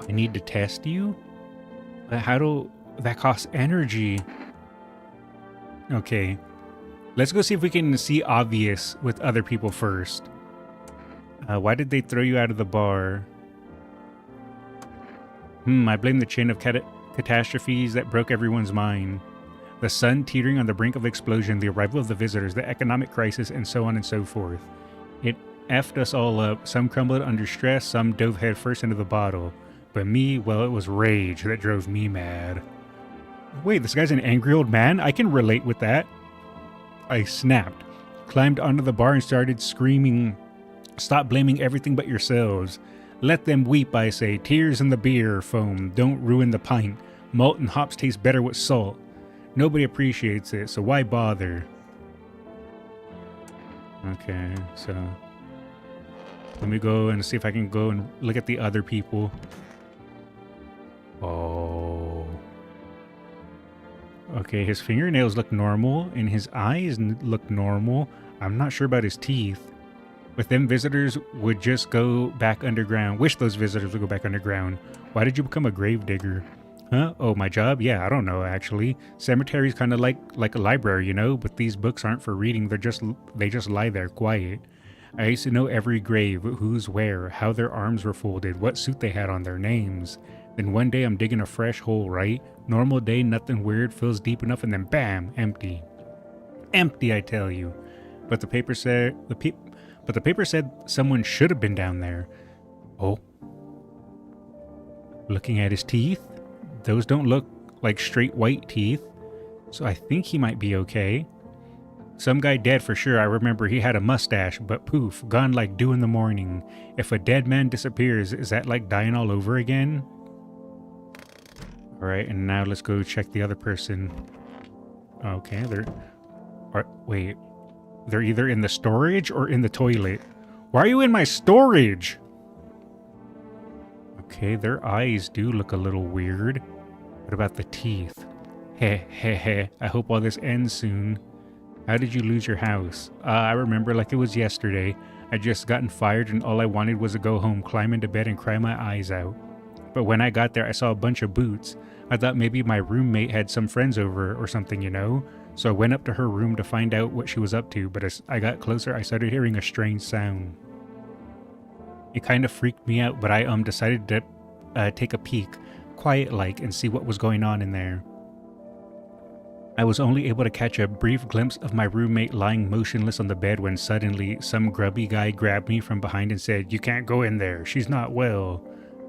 need to test you? How do... That costs energy. Okay. Let's go see if we can see obvious with other people first. Why did they throw you out of the bar? I blame the chain of catastrophes that broke everyone's mind. The sun teetering on the brink of explosion, the arrival of the visitors, the economic crisis, and so on and so forth. It effed us all up. Some crumbled under stress, some dove headfirst into the bottle. But me, well, it was rage that drove me mad. Wait, this guy's an angry old man? I can relate with that. I snapped, climbed onto the bar and started screaming, "Stop blaming everything but yourselves. Let them weep, I say. Tears in the beer, foam. Don't ruin the pint. Malt and hops taste better with salt. Nobody appreciates it, so why bother?" Okay, so let me go and see if I can go and look at the other people. Oh. Okay, his fingernails look normal, and his eyes look normal. I'm not sure about his teeth. With them, visitors would just go back underground. Wish those visitors would go back underground. Why did you become a gravedigger? Huh? Oh, my job? Yeah, I don't know, actually. Cemetery's kind of like a library, you know? But these books aren't for reading. They just lie there quiet. I used to know every grave, who's where, how their arms were folded, what suit they had on, their names. Then one day I'm digging a fresh hole, right? Normal day, nothing weird, fills deep enough, and then bam, empty. Empty, I tell you. But the paper said someone should have been down there. Oh. Looking at his teeth, those don't look like straight white teeth. So I think he might be okay. Some guy dead for sure. I remember he had a mustache, but poof, gone like dew in the morning. If a dead man disappears, is that like dying all over again? Alright, and now let's go check the other person. Okay, wait. They're either in the storage or in the toilet. Why are you in my storage? Okay, their eyes do look a little weird. What about the teeth? Heh, heh, heh. I hope all this ends soon. How did you lose your house? I remember like it was yesterday. I'd just gotten fired and all I wanted was to go home, climb into bed, and cry my eyes out. But when I got there, I saw a bunch of boots. I thought maybe my roommate had some friends over or something, you know? So I went up to her room to find out what she was up to, but as I got closer, I started hearing a strange sound. It kind of freaked me out, but I decided to take a peek, quiet-like, and see what was going on in there. I was only able to catch a brief glimpse of my roommate lying motionless on the bed when suddenly some grubby guy grabbed me from behind and said, "You can't go in there, she's not well.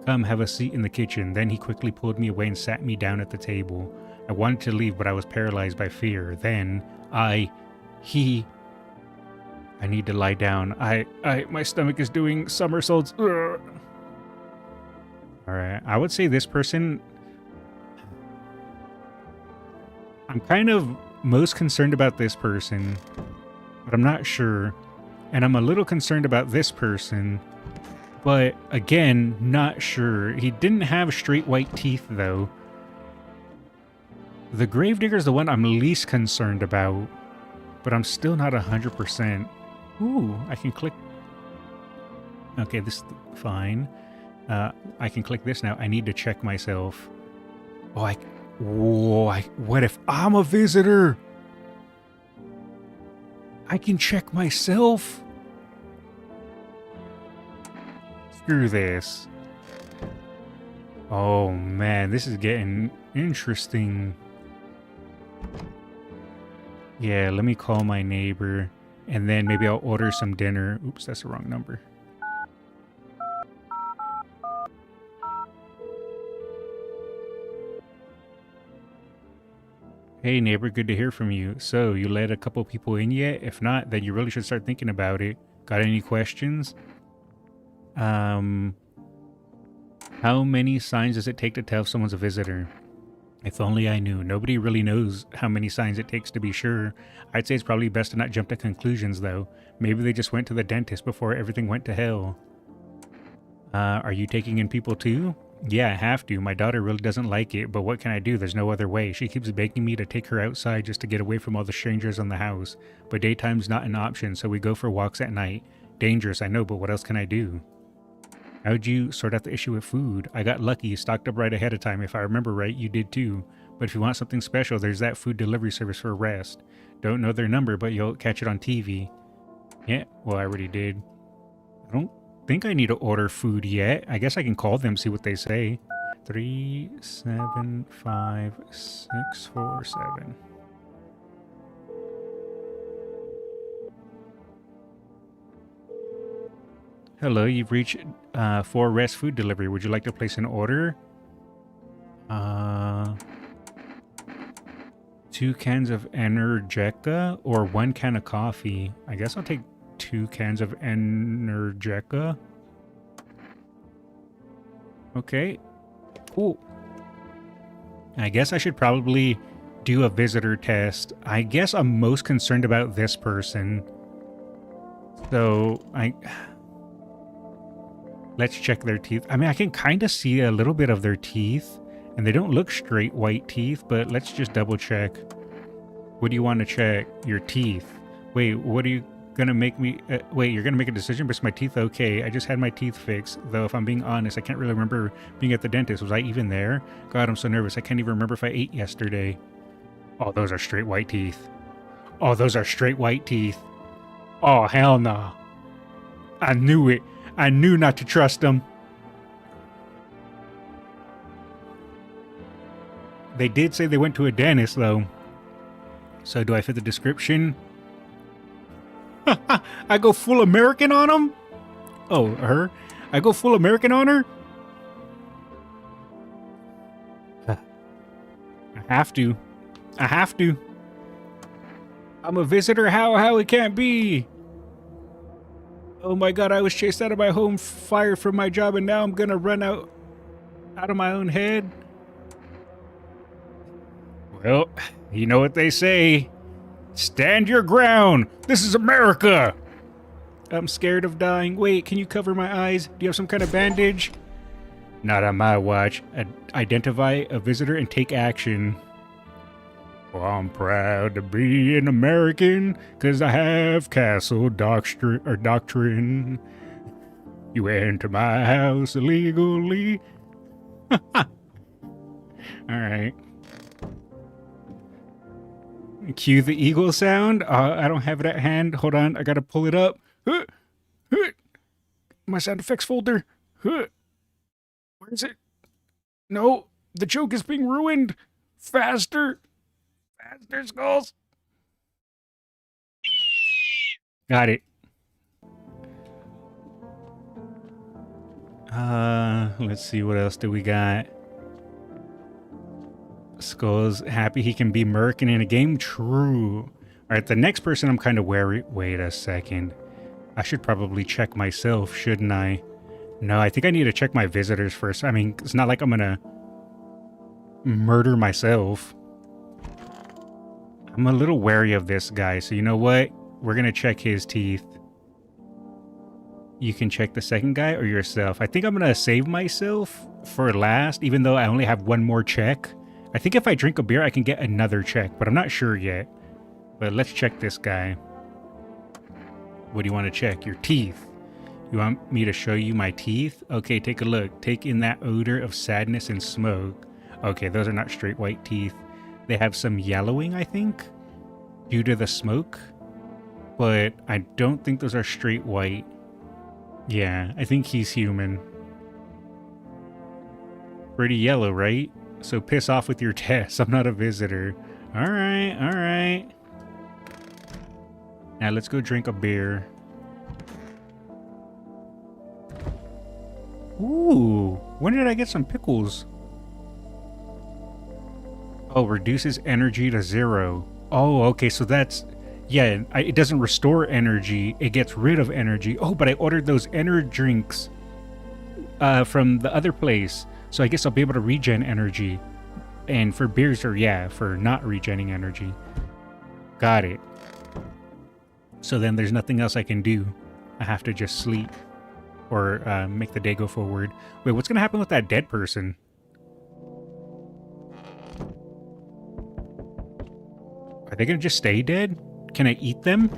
Come have a seat in the kitchen." Then he quickly pulled me away and sat me down at the table. I wanted to leave, but I was paralyzed by fear. Then I need to lie down. My stomach is doing somersaults. Ugh. Alright, I would say this person, I'm kind of most concerned about this person, but I'm not sure. And I'm a little concerned about this person, but again, not sure. He didn't have straight white teeth though. The gravedigger is the one I'm least concerned about, but I'm still not 100%. Ooh, I can click. Okay, this is fine. I can click this now. I need to check myself. What if I'm a visitor? I can check myself? Screw this. Oh man, this is getting interesting. Yeah, let me call my neighbor, and then maybe I'll order some dinner. Oops, that's the wrong number. Hey neighbor, good to hear from you. So, you let a couple people in yet? If not, then you really should start thinking about it. Got any questions? How many signs does it take to tell if someone's a visitor? If only I knew. Nobody really knows how many signs it takes to be sure. I'd say it's probably best to not jump to conclusions, though. Maybe they just went to the dentist before everything went to hell. Are you taking in people too? Yeah, I have to. My daughter really doesn't like it, but what can I do? There's no other way. She keeps begging me to take her outside just to get away from all the strangers in the house. But daytime's not an option, so we go for walks at night. Dangerous, I know, but what else can I do? How'd you sort out the issue with food? I got lucky, stocked up right ahead of time. If I remember right, you did too. But if you want something special, there's that food delivery service for rest. Don't know their number, but you'll catch it on TV. Yeah, well, I already did. I don't think I need to order food yet. I guess I can call them, see what they say. 375-647. Hello, you've reached for rest food delivery. Would you like to place an order? 2 cans of Energeca or 1 can of coffee. I guess I'll take 2 cans of Energeca. Okay. Cool. I guess I should probably do a visitor test. I guess I'm most concerned about this person. So, let's check their teeth. I mean, I can kind of see a little bit of their teeth, and they don't look straight white teeth, but let's just double check. What do you want to check? Your teeth. Wait, what are you gonna make me... wait, you're gonna make a decision? But it's my teeth okay. I just had my teeth fixed, though if I'm being honest, I can't really remember being at the dentist. Was I even there? God, I'm so nervous. I can't even remember if I ate yesterday. Oh, those are straight white teeth. Oh, those are straight white teeth. Oh, hell no. I knew it. I knew not to trust them. They did say they went to a dentist, though. So do I fit the description? I go full American on them? Oh, her? I go full American on her? I have to. I have to. I'm a visitor. How it can't be? Oh my god, I was chased out of my home, fired from my job, and now I'm gonna run out of my own head? Well, you know what they say. Stand your ground! This is America! I'm scared of dying. Wait, can you cover my eyes? Do you have some kind of bandage? Not on my watch. Identify a visitor and take action. Well, I'm proud to be an American, 'cause I have castle doctrine. You enter my house illegally. Alright. Cue the eagle sound. I don't have it at hand. Hold on, I gotta pull it up. My sound effects folder. Where is it? No, the joke is being ruined. Faster. Faster, Skullz. Got it. Let's see, what else do we got? Skullz happy he can be Merkin in a game? True. Alright, the next person I'm kind of wary. Wait a second. I should probably check myself, shouldn't I? No, I think I need to check my visitors first. I mean, it's not like I'm gonna murder myself. I'm a little wary of this guy, so you know what? We're gonna check his teeth. You can check the second guy or yourself. I think I'm gonna save myself for last, even though I only have one more check. I think if I drink a beer, I can get another check, but I'm not sure yet. But let's check this guy. What do you want to check? Your teeth. You want me to show you my teeth? Okay, take a look. Take in that odor of sadness and smoke. Okay, those are not straight white teeth. They have some yellowing, I think, due to the smoke. But I don't think those are straight white. Yeah, I think he's human. Pretty yellow, right? So piss off with your test. I'm not a visitor. Alright, alright. Now let's go drink a beer. Ooh, when did I get some pickles? Oh, reduces energy to 0. Oh, okay, so that's... Yeah, it doesn't restore energy. It gets rid of energy. Oh, but I ordered those energy drinks from the other place. So I guess I'll be able to regen energy. And for beers, or yeah, for not regenning energy. Got it. So then there's nothing else I can do. I have to just sleep. Or make the day go forward. Wait, what's going to happen with that dead person? Are they going to just stay dead? Can I eat them?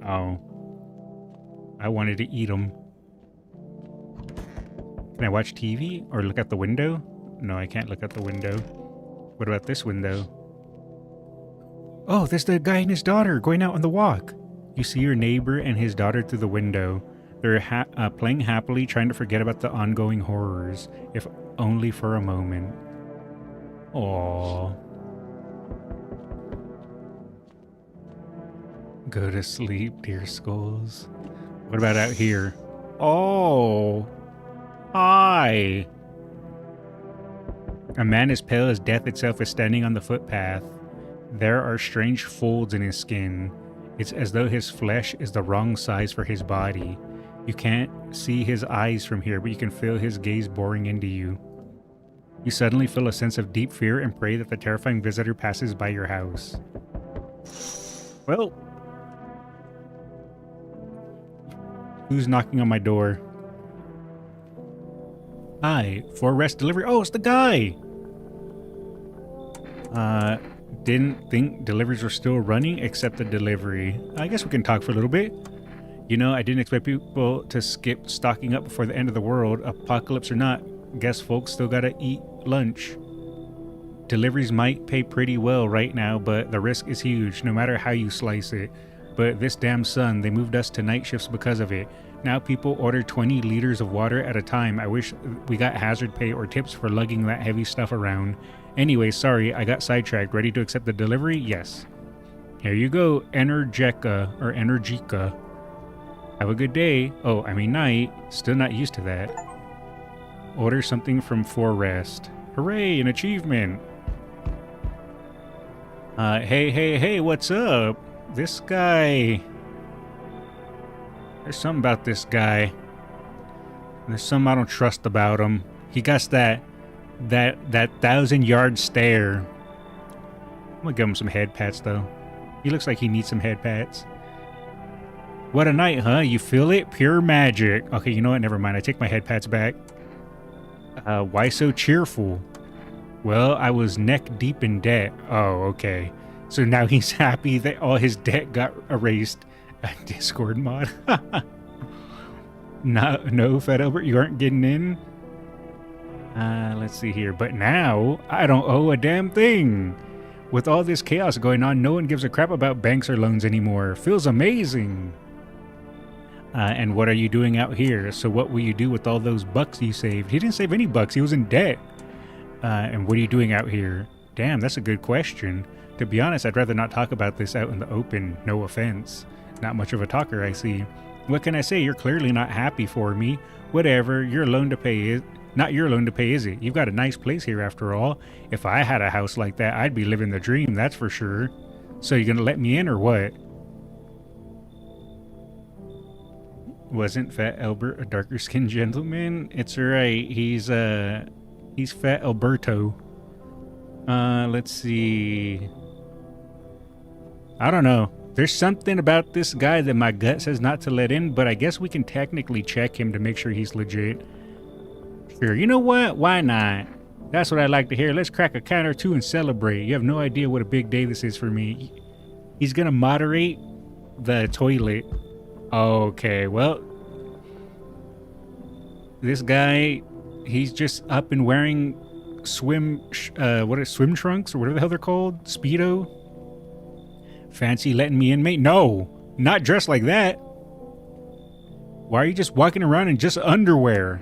Oh. I wanted to eat them. Can I watch TV? Or look out the window? No, I can't look out the window. What about this window? Oh, there's the guy and his daughter going out on the walk. You see your neighbor and his daughter through the window. They're playing happily, trying to forget about the ongoing horrors, if only for a moment. Aww. Go to sleep, dear Skullz. What about out here? Oh! Hi! A man as pale as death itself is standing on the footpath. There are strange folds in his skin. It's as though his flesh is the wrong size for his body. You can't see his eyes from here, but you can feel his gaze boring into you. You suddenly feel a sense of deep fear and pray that the terrifying visitor passes by your house. Well... Who's knocking on my door? Hi, for rest delivery. Oh, it's the guy! Didn't think deliveries were still running, except the delivery. I guess we can talk for a little bit. You know, I didn't expect people to skip stocking up before the end of the world. Apocalypse or not, guess folks still gotta eat lunch. Deliveries might pay pretty well right now, but the risk is huge, no matter how you slice it. But this damn sun, they moved us to night shifts because of it. Now people order 20 liters of water at a time. I wish we got hazard pay or tips for lugging that heavy stuff around. Anyway, sorry, I got sidetracked. Ready to accept the delivery? Yes. Here you go, Energica, or Energica. Have a good day. Oh, I mean night. Still not used to that. Order something from For Rest. Hooray, an achievement. Hey, what's up? This guy... There's something about this guy. There's something I don't trust about him. He got that 1,000-yard stare. I'm gonna give him some head pats, though. He looks like he needs some head pats. What a night, huh? You feel it? Pure magic. Okay, you know what? Never mind. I take my head pats back. Why so cheerful? Well, I was neck deep in debt. Oh, okay. So now he's happy that all his debt got erased. Discord mod. No, Fat Albert, you aren't getting in. Let's see here. But now, I don't owe a damn thing. With all this chaos going on, no one gives a crap about banks or loans anymore. Feels amazing. And what are you doing out here? So what will you do with all those bucks you saved? He didn't save any bucks. He was in debt. And what are you doing out here? Damn, that's a good question. To be honest, I'd rather not talk about this out in the open. No offense. Not much of a talker, I see. What can I say? You're clearly not happy for me. Whatever. Your loan to pay is... Not your loan to pay, is it? You've got a nice place here after all. If I had a house like that, I'd be living the dream, that's for sure. So you gonna let me in or what? Wasn't Fat Albert a darker skinned gentleman? It's alright. He's Fat Alberto. Let's see. I don't know. There's something about this guy that my gut says not to let in, but I guess we can technically check him to make sure he's legit. Sure, you know what? Why not? That's what I like to hear. Let's crack a can or two and celebrate. You have no idea what a big day this is for me. He's gonna moderate the toilet. Okay, well, this guy, he's just up and wearing swim trunks or whatever the hell they're called? Speedo? Fancy letting me in, mate? No, not dressed like that. Why are you just walking around in just underwear?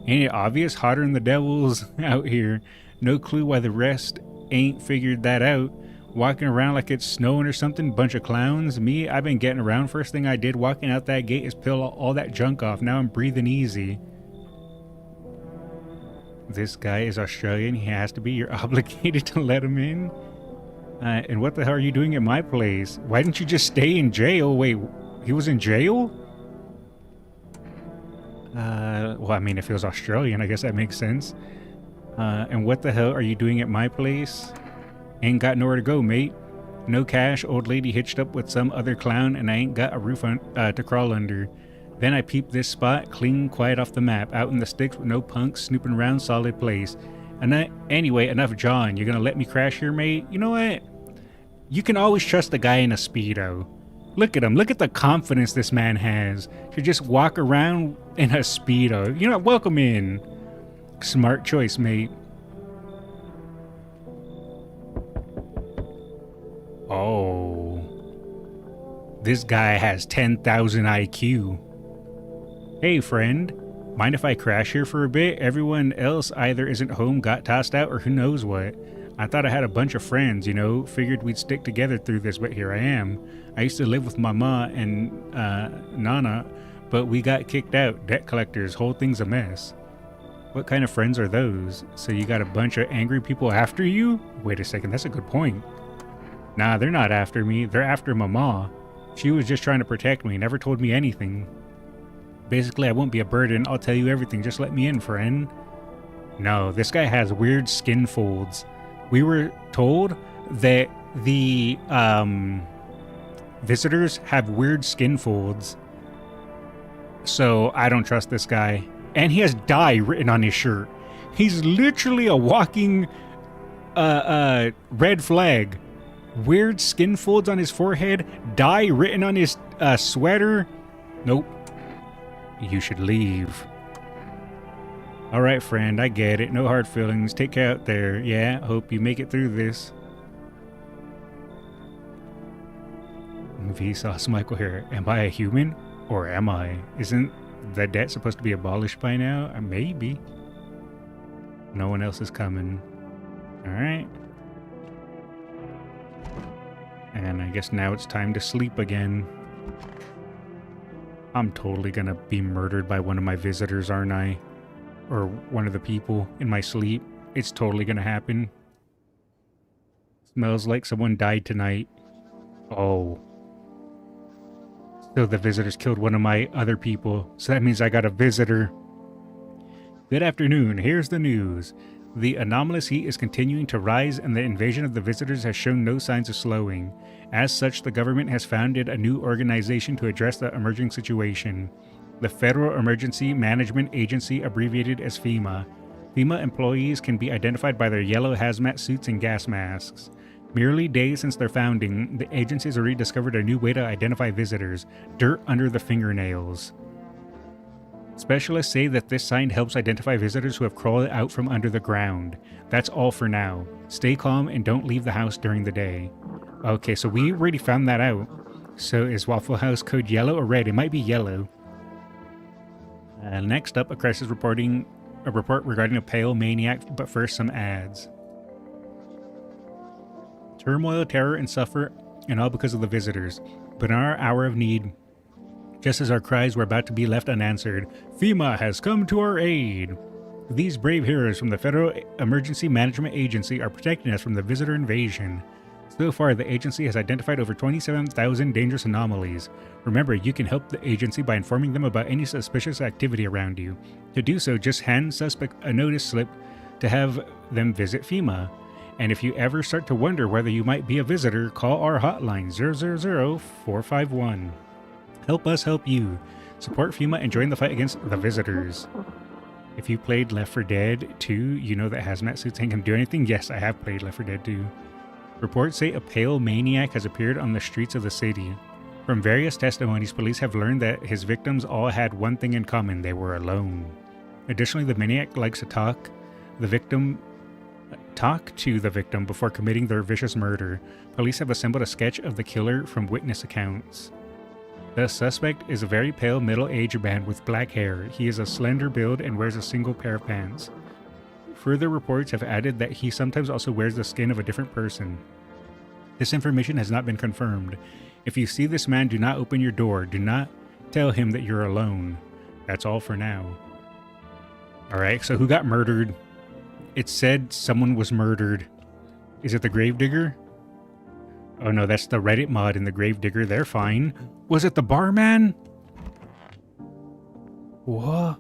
Ain't it obvious? Hotter than the devils out here. No clue why the rest ain't figured that out. walking around like it's snowing or something. Bunch of clowns. Me, I've been getting around. First thing I did walking out that gate is peel all that junk off. Now I'm breathing easy. This guy is Australian. He has to be. You're obligated to let him in. And what the hell are you doing at my place? Why didn't you just stay in jail? Wait, he was in jail? Well, I mean, if he was Australian, I guess that makes sense. And what the hell are you doing at my place? Ain't got nowhere to go, mate. No cash, old lady hitched up with some other clown, and I ain't got a roof to crawl under. Then I peeped this spot, clean, quiet off the map, out in the sticks with no punks, snooping around, solid place. And anyway, enough John. You're gonna let me crash here, mate? You know what? You can always trust a guy in a Speedo. Look at him. Look at the confidence this man has to just walk around in a Speedo. You know, welcome in. Smart choice, mate. Oh. This guy has 10,000 IQ. Hey, friend. Mind if I crash here for a bit? Everyone else either isn't home, got tossed out, or who knows what. I thought I had a bunch of friends, you know, figured we'd stick together through this, but here I am. I used to live with my ma and Nana, but we got kicked out. Debt collectors, whole thing's a mess. What kind of friends are those? So you got a bunch of angry people after you? Wait a second, that's a good point. Nah, they're not after me. They're after my ma. She was just trying to protect me, never told me anything. Basically, I won't be a burden. I'll tell you everything. Just let me in, friend. No, this guy has weird skin folds. We were told that the visitors have weird skin folds. So I don't trust this guy. And he has die written on his shirt. He's literally a walking red flag. Weird skin folds on his forehead. Die written on his sweater. Nope. You should leave. Alright, friend, I get it. No hard feelings. Take care out there. Yeah, hope you make it through this. Vsauce Michael here. Am I a human? Or am I? Isn't the debt supposed to be abolished by now? Maybe. No one else is coming. Alright. And I guess now it's time to sleep again. I'm totally gonna be murdered by one of my visitors, aren't I? Or one of the people in my sleep. It's totally gonna happen. Smells like someone died tonight. Oh. So the visitors killed one of my other people. So that means I got a visitor. Good afternoon. Here's the news. The anomalous heat is continuing to rise and the invasion of the visitors has shown no signs of slowing. As such, the government has founded a new organization to address the emerging situation. The Federal Emergency Management Agency, abbreviated as FEMA. FEMA employees can be identified by their yellow hazmat suits and gas masks. Merely days since their founding, the agency has already discovered a new way to identify visitors: dirt under the fingernails. Specialists say that this sign helps identify visitors who have crawled out from under the ground. That's all for now. Stay calm and don't leave the house during the day. Okay, so we already found that out. So is Waffle House code yellow or red? It might be yellow. Next up, a crisis report regarding a pale maniac, but first some ads. Turmoil, terror, and suffer, and all because of the visitors. But in our hour of need, just as our cries were about to be left unanswered, FEMA has come to our aid. These brave heroes from the Federal Emergency Management Agency are protecting us from the visitor invasion. So far, the agency has identified over 27,000 dangerous anomalies. Remember, you can help the agency by informing them about any suspicious activity around you. To do so, just hand suspect a notice slip to have them visit FEMA. And if you ever start to wonder whether you might be a visitor, call our hotline 000-451. Help us help you. Support FEMA and join the fight against the visitors. If you played Left 4 Dead 2, you know that hazmat suits ain't gonna do anything. Yes, I have played Left 4 Dead 2. Reports say a pale maniac has appeared on the streets of the city. From various testimonies, police have learned that his victims all had one thing in common: they were alone. Additionally, the maniac likes to talk to the victim before committing their vicious murder. Police have assembled a sketch of the killer from witness accounts. The suspect is a very pale middle-aged man with black hair. He is a slender build and wears a single pair of pants. Further reports have added that he sometimes also wears the skin of a different person. This information has not been confirmed. If you see this man, do not open your door. Do not tell him that you're alone. That's all for now. Alright, so who got murdered? It said someone was murdered. Is it the Gravedigger? Oh no, that's the Reddit mod and the Gravedigger. They're fine. Was it the barman? What?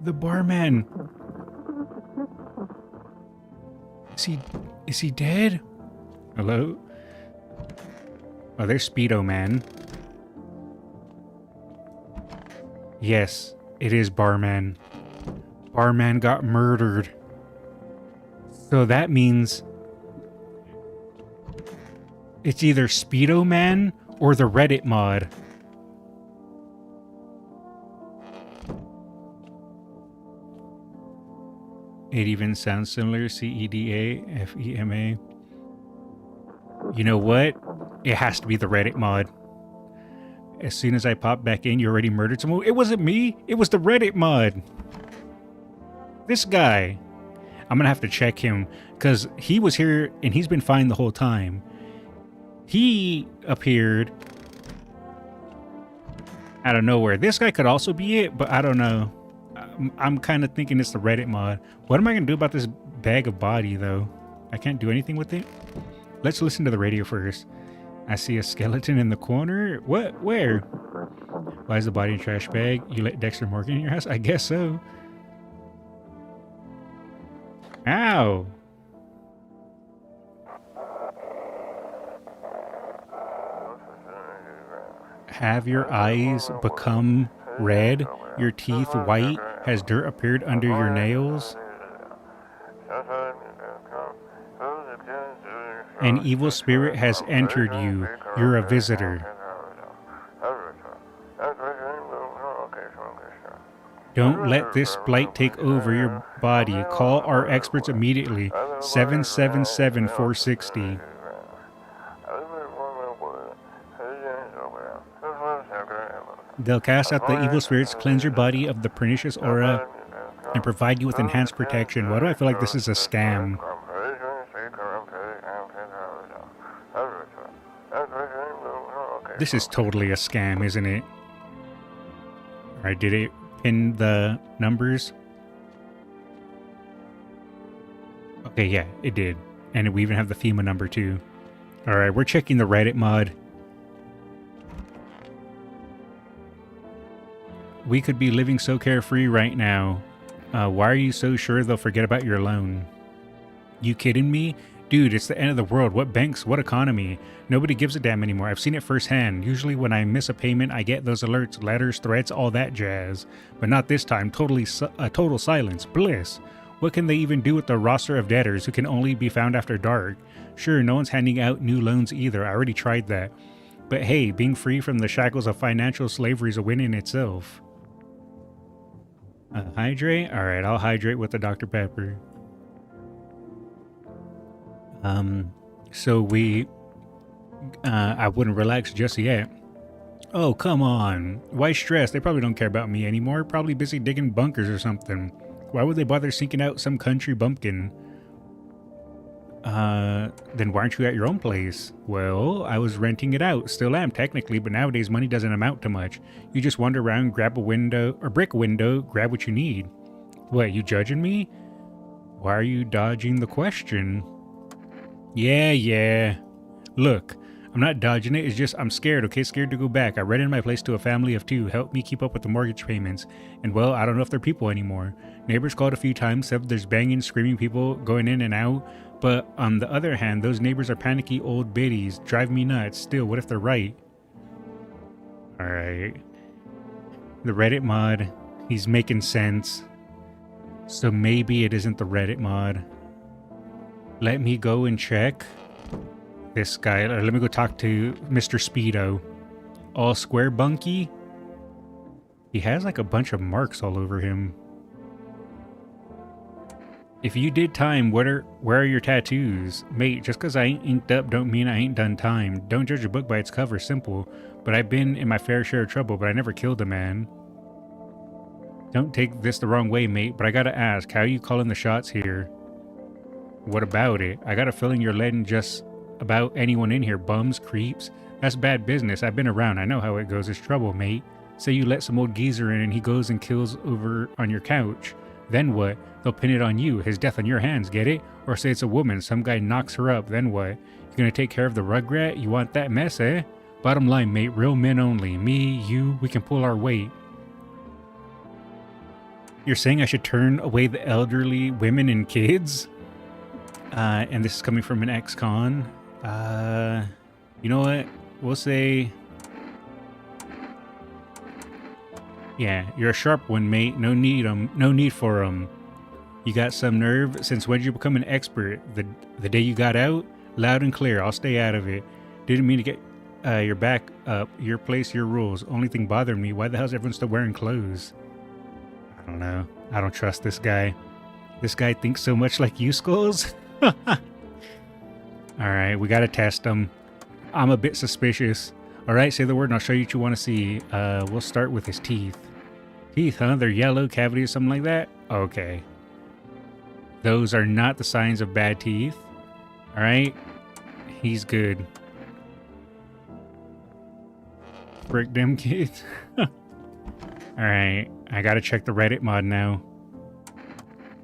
The barman. Is he dead? Hello? Oh, there's Speedo Man. Yes, it is Barman. Barman got murdered. So that means it's either Speedo Man or the Reddit mod. It even sounds similar. CEDA, FEMA. You know what? It has to be the Reddit mod. As soon as I pop back in, you already murdered someone. It wasn't me. It was the Reddit mod. This guy. I'm going to have to check him because he was here and he's been fine the whole time. He appeared out of nowhere. This guy could also be it, but I don't know. I'm kind of thinking it's the Reddit mod. What am I going to do about this bag of body, though? I can't do anything with it? Let's listen to the radio first. I see a skeleton in the corner. What? Where? Why is the body in a trash bag? You let Dexter Morgan in your house? I guess so. Ow! Have your eyes become red? Your teeth white? Has dirt appeared under your nails? An evil spirit has entered you. You're a visitor. Don't let this blight take over your body. Call our experts immediately. 777-460. They'll cast out the evil spirits, cleanse your body of the pernicious aura, and provide you with enhanced protection. Why do I feel like this is a scam? This is totally a scam, isn't it? Alright, did it pin the numbers? Okay, yeah, it did. And we even have the FEMA number too. Alright, we're checking the Reddit mod. We could be living so carefree right now. Why are you so sure they'll forget about your loan? You kidding me? Dude, it's the end of the world. What banks? What economy? Nobody gives a damn anymore. I've seen it firsthand. Usually when I miss a payment, I get those alerts, letters, threats, all that jazz. But not this time. Total silence. Bliss. What can they even do with the roster of debtors who can only be found after dark? Sure, no one's handing out new loans either. I already tried that. But hey, being free from the shackles of financial slavery is a win in itself. Hydrate? Alright, I'll hydrate with the Dr. Pepper. So we... I wouldn't relax just yet. Oh, come on. Why stress? They probably don't care about me anymore. Probably busy digging bunkers or something. Why would they bother sinking out some country bumpkin? Then why aren't you at your own place? Well, I was renting it out. Still am, technically, but nowadays money doesn't amount to much. You just wander around, grab a window, or brick window, grab what you need. What, you judging me? Why are you dodging the question? Yeah. Look, I'm not dodging it, it's just I'm scared, okay? Scared to go back. I rented my place to a family of 2. Help me keep up with the mortgage payments. And well, I don't know if they're people anymore. Neighbors called a few times, said there's banging, screaming people going in and out. But on the other hand, those neighbors are panicky old biddies. Drive me nuts. Still, what if they're right? Alright. The Reddit mod, he's making sense. So maybe it isn't the Reddit mod. Let me go and check this guy. Let me go talk to Mr. Speedo. All square bunky? He has like a bunch of marks all over him. If you did time, where are your tattoos? Mate, just because I ain't inked up don't mean I ain't done time. Don't judge a book by its cover, simple. But I've been in my fair share of trouble, but I never killed a man. Don't take this the wrong way, mate, but I gotta ask, how are you calling the shots here? What about it? I got a feeling you're letting just about anyone in here. Bums, creeps. That's bad business. I've been around. I know how it goes. It's trouble, mate. Say you let some old geezer in and he goes and kills over on your couch. Then what? They'll pin it on you. His death on your hands, get it? Or say it's a woman. Some guy knocks her up. Then what? You're gonna take care of the rugrat? You want that mess, eh? Bottom line, mate. Real men only. Me, you, we can pull our weight. You're saying I should turn away the elderly, women, and kids? And this is coming from an ex-con. You know what? We'll say... Yeah, you're a sharp one, mate. No need for 'em. You got some nerve. Since when did you become an expert? The day you got out? Loud and clear. I'll stay out of it. Didn't mean to get your back up. Your place, your rules. Only thing bothering me, why the hell's everyone still wearing clothes? I don't know. I don't trust this guy. This guy thinks so much like you, Skullz. Alright, we gotta test him. I'm a bit suspicious. Alright, say the word and I'll show you what you want to see. We'll start with his teeth. Teeth, huh? They're yellow, cavity or something like that? Okay. Those are not the signs of bad teeth. Alright? He's good. Frick them kids. Alright, I gotta check the Reddit mod now.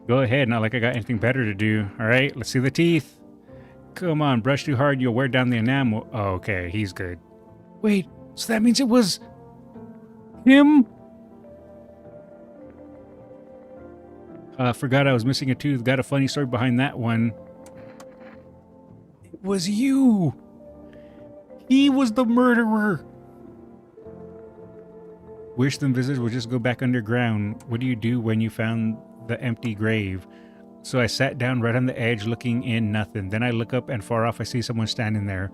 Go ahead, not like I got anything better to do. Alright, let's see the teeth. Come on, brush too hard, you'll wear down the enamel. Oh, okay, he's good. Wait, so that means it was... him? Forgot I was missing a tooth. Got a funny story behind that one. It was you! He was the murderer! Wish them visitors would just go back underground. What do you do when you found the empty grave? So I sat down right on the edge looking in, nothing. Then I look up and far off I see someone standing there.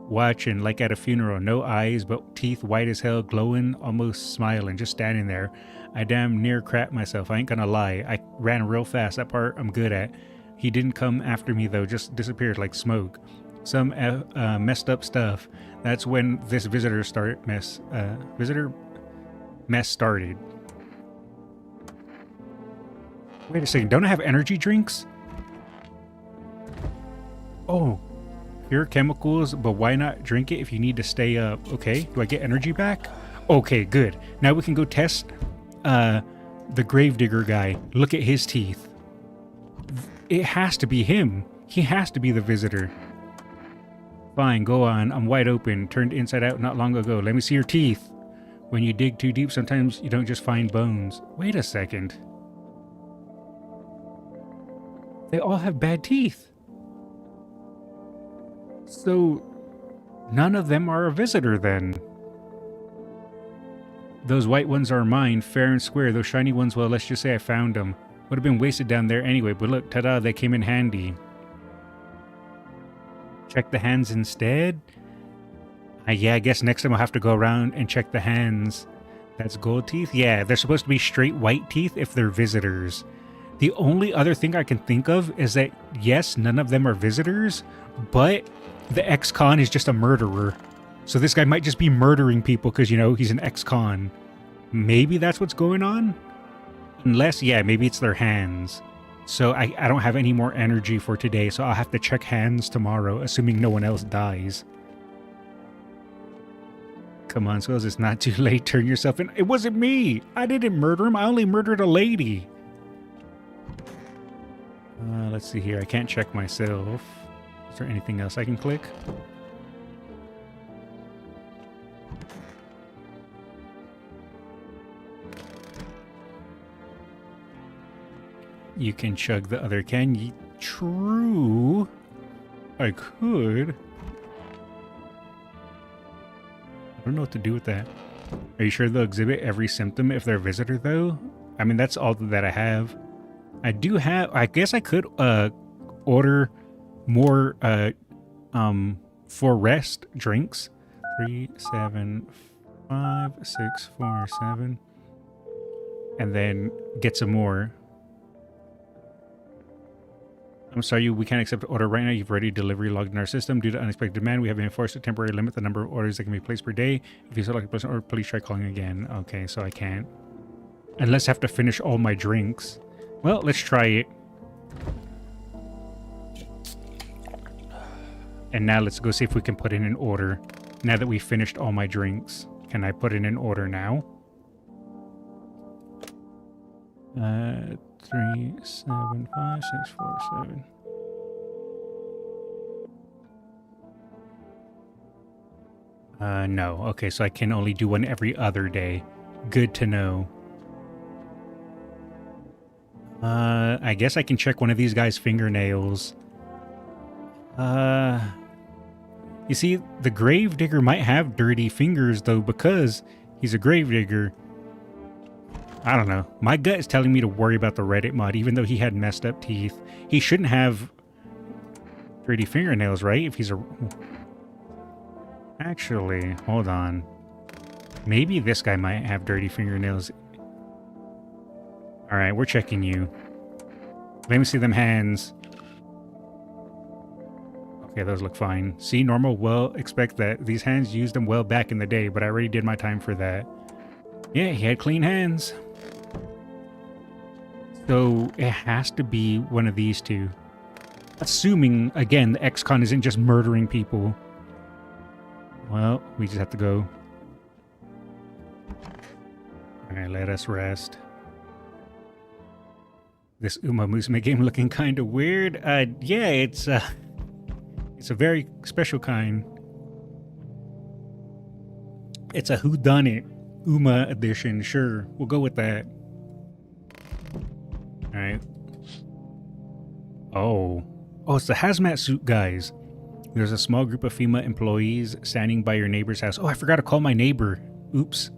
Watching like at a funeral. No eyes, but teeth white as hell, glowing, almost smiling, just standing there. I damn near crapped myself. I ain't gonna lie. I ran real fast. That part I'm good at. He didn't come after me though, just disappeared like smoke. Some messed up stuff. That's when this visitor mess started. Wait a second, don't I have energy drinks? Oh, pure chemicals, but why not drink it if you need to stay up? Okay, do I get energy back? Okay, good. Now we can go test the gravedigger guy. Look at his teeth. It has to be him. He has to be the visitor. Fine, go on. I'm wide open. Turned inside out not long ago. Let me see your teeth. When you dig too deep, sometimes you don't just find bones. Wait a second. They all have bad teeth. So, none of them are a visitor then. Those white ones are mine, fair and square. Those shiny ones, well, let's just say I found them. Would have been wasted down there anyway, but look, ta-da, they came in handy. Check the hands instead? Yeah, I guess next time I'll have to go around and check the hands. That's gold teeth? Yeah, they're supposed to be straight white teeth if they're visitors. The only other thing I can think of is that, yes, none of them are visitors, but the ex-con is just a murderer. So this guy might just be murdering people because, you know, he's an ex-con. Maybe that's what's going on? Unless, yeah, maybe it's their hands. So I don't have any more energy for today, so I'll have to check hands tomorrow, assuming no one else dies. Come on, Skullz, it's not too late. Turn yourself in. It wasn't me! I didn't murder him. I only murdered a lady. Let's see here. I can't check myself. Is there anything else I can click? You can chug the other can. True. I could. I don't know what to do with that. Are you sure they'll exhibit every symptom if they're a visitor, though? I mean, that's all that I have. I do have... I guess I could order more for rest drinks. 3, 7, 5, 6, 4, 7. And then get some more. I'm sorry, we can't accept the order right now. You've already delivery logged in our system. Due to unexpected demand, we have enforced a temporary limit the number of orders that can be placed per day. If you select a person order, please try calling again. Okay, so I can't. Unless I have to finish all my drinks. Well, let's try it. And now let's go see if we can put in an order. Now that we've finished all my drinks. Can I put in an order now? 3, 7, 5, 6, 4, 7. No. Okay, so I can only do one every other day. Good to know. I guess I can check one of these guys' fingernails. You see, the gravedigger might have dirty fingers, though, because he's a gravedigger. I don't know. My gut is telling me to worry about the Reddit mod, even though he had messed up teeth. He shouldn't have dirty fingernails, right? If he's a... Actually, hold on. Maybe this guy might have dirty fingernails. Alright, we're checking you. Let me see them hands. Okay, those look fine. See, normal, well, expect that. These hands used them well back in the day, but I already did my time for that. Yeah, he had clean hands. So, it has to be one of these two. Assuming, again, the ex-con isn't just murdering people. Well, we just have to go. Alright, let us rest. This Uma Musume game looking kind of weird. Yeah, it's a very special kind. It's a whodunit Uma edition. Sure, we'll go with that. Alright. Oh, it's the hazmat suit guys. There's a small group of FEMA employees standing by your neighbor's house. Oh, I forgot to call my neighbor. Oops.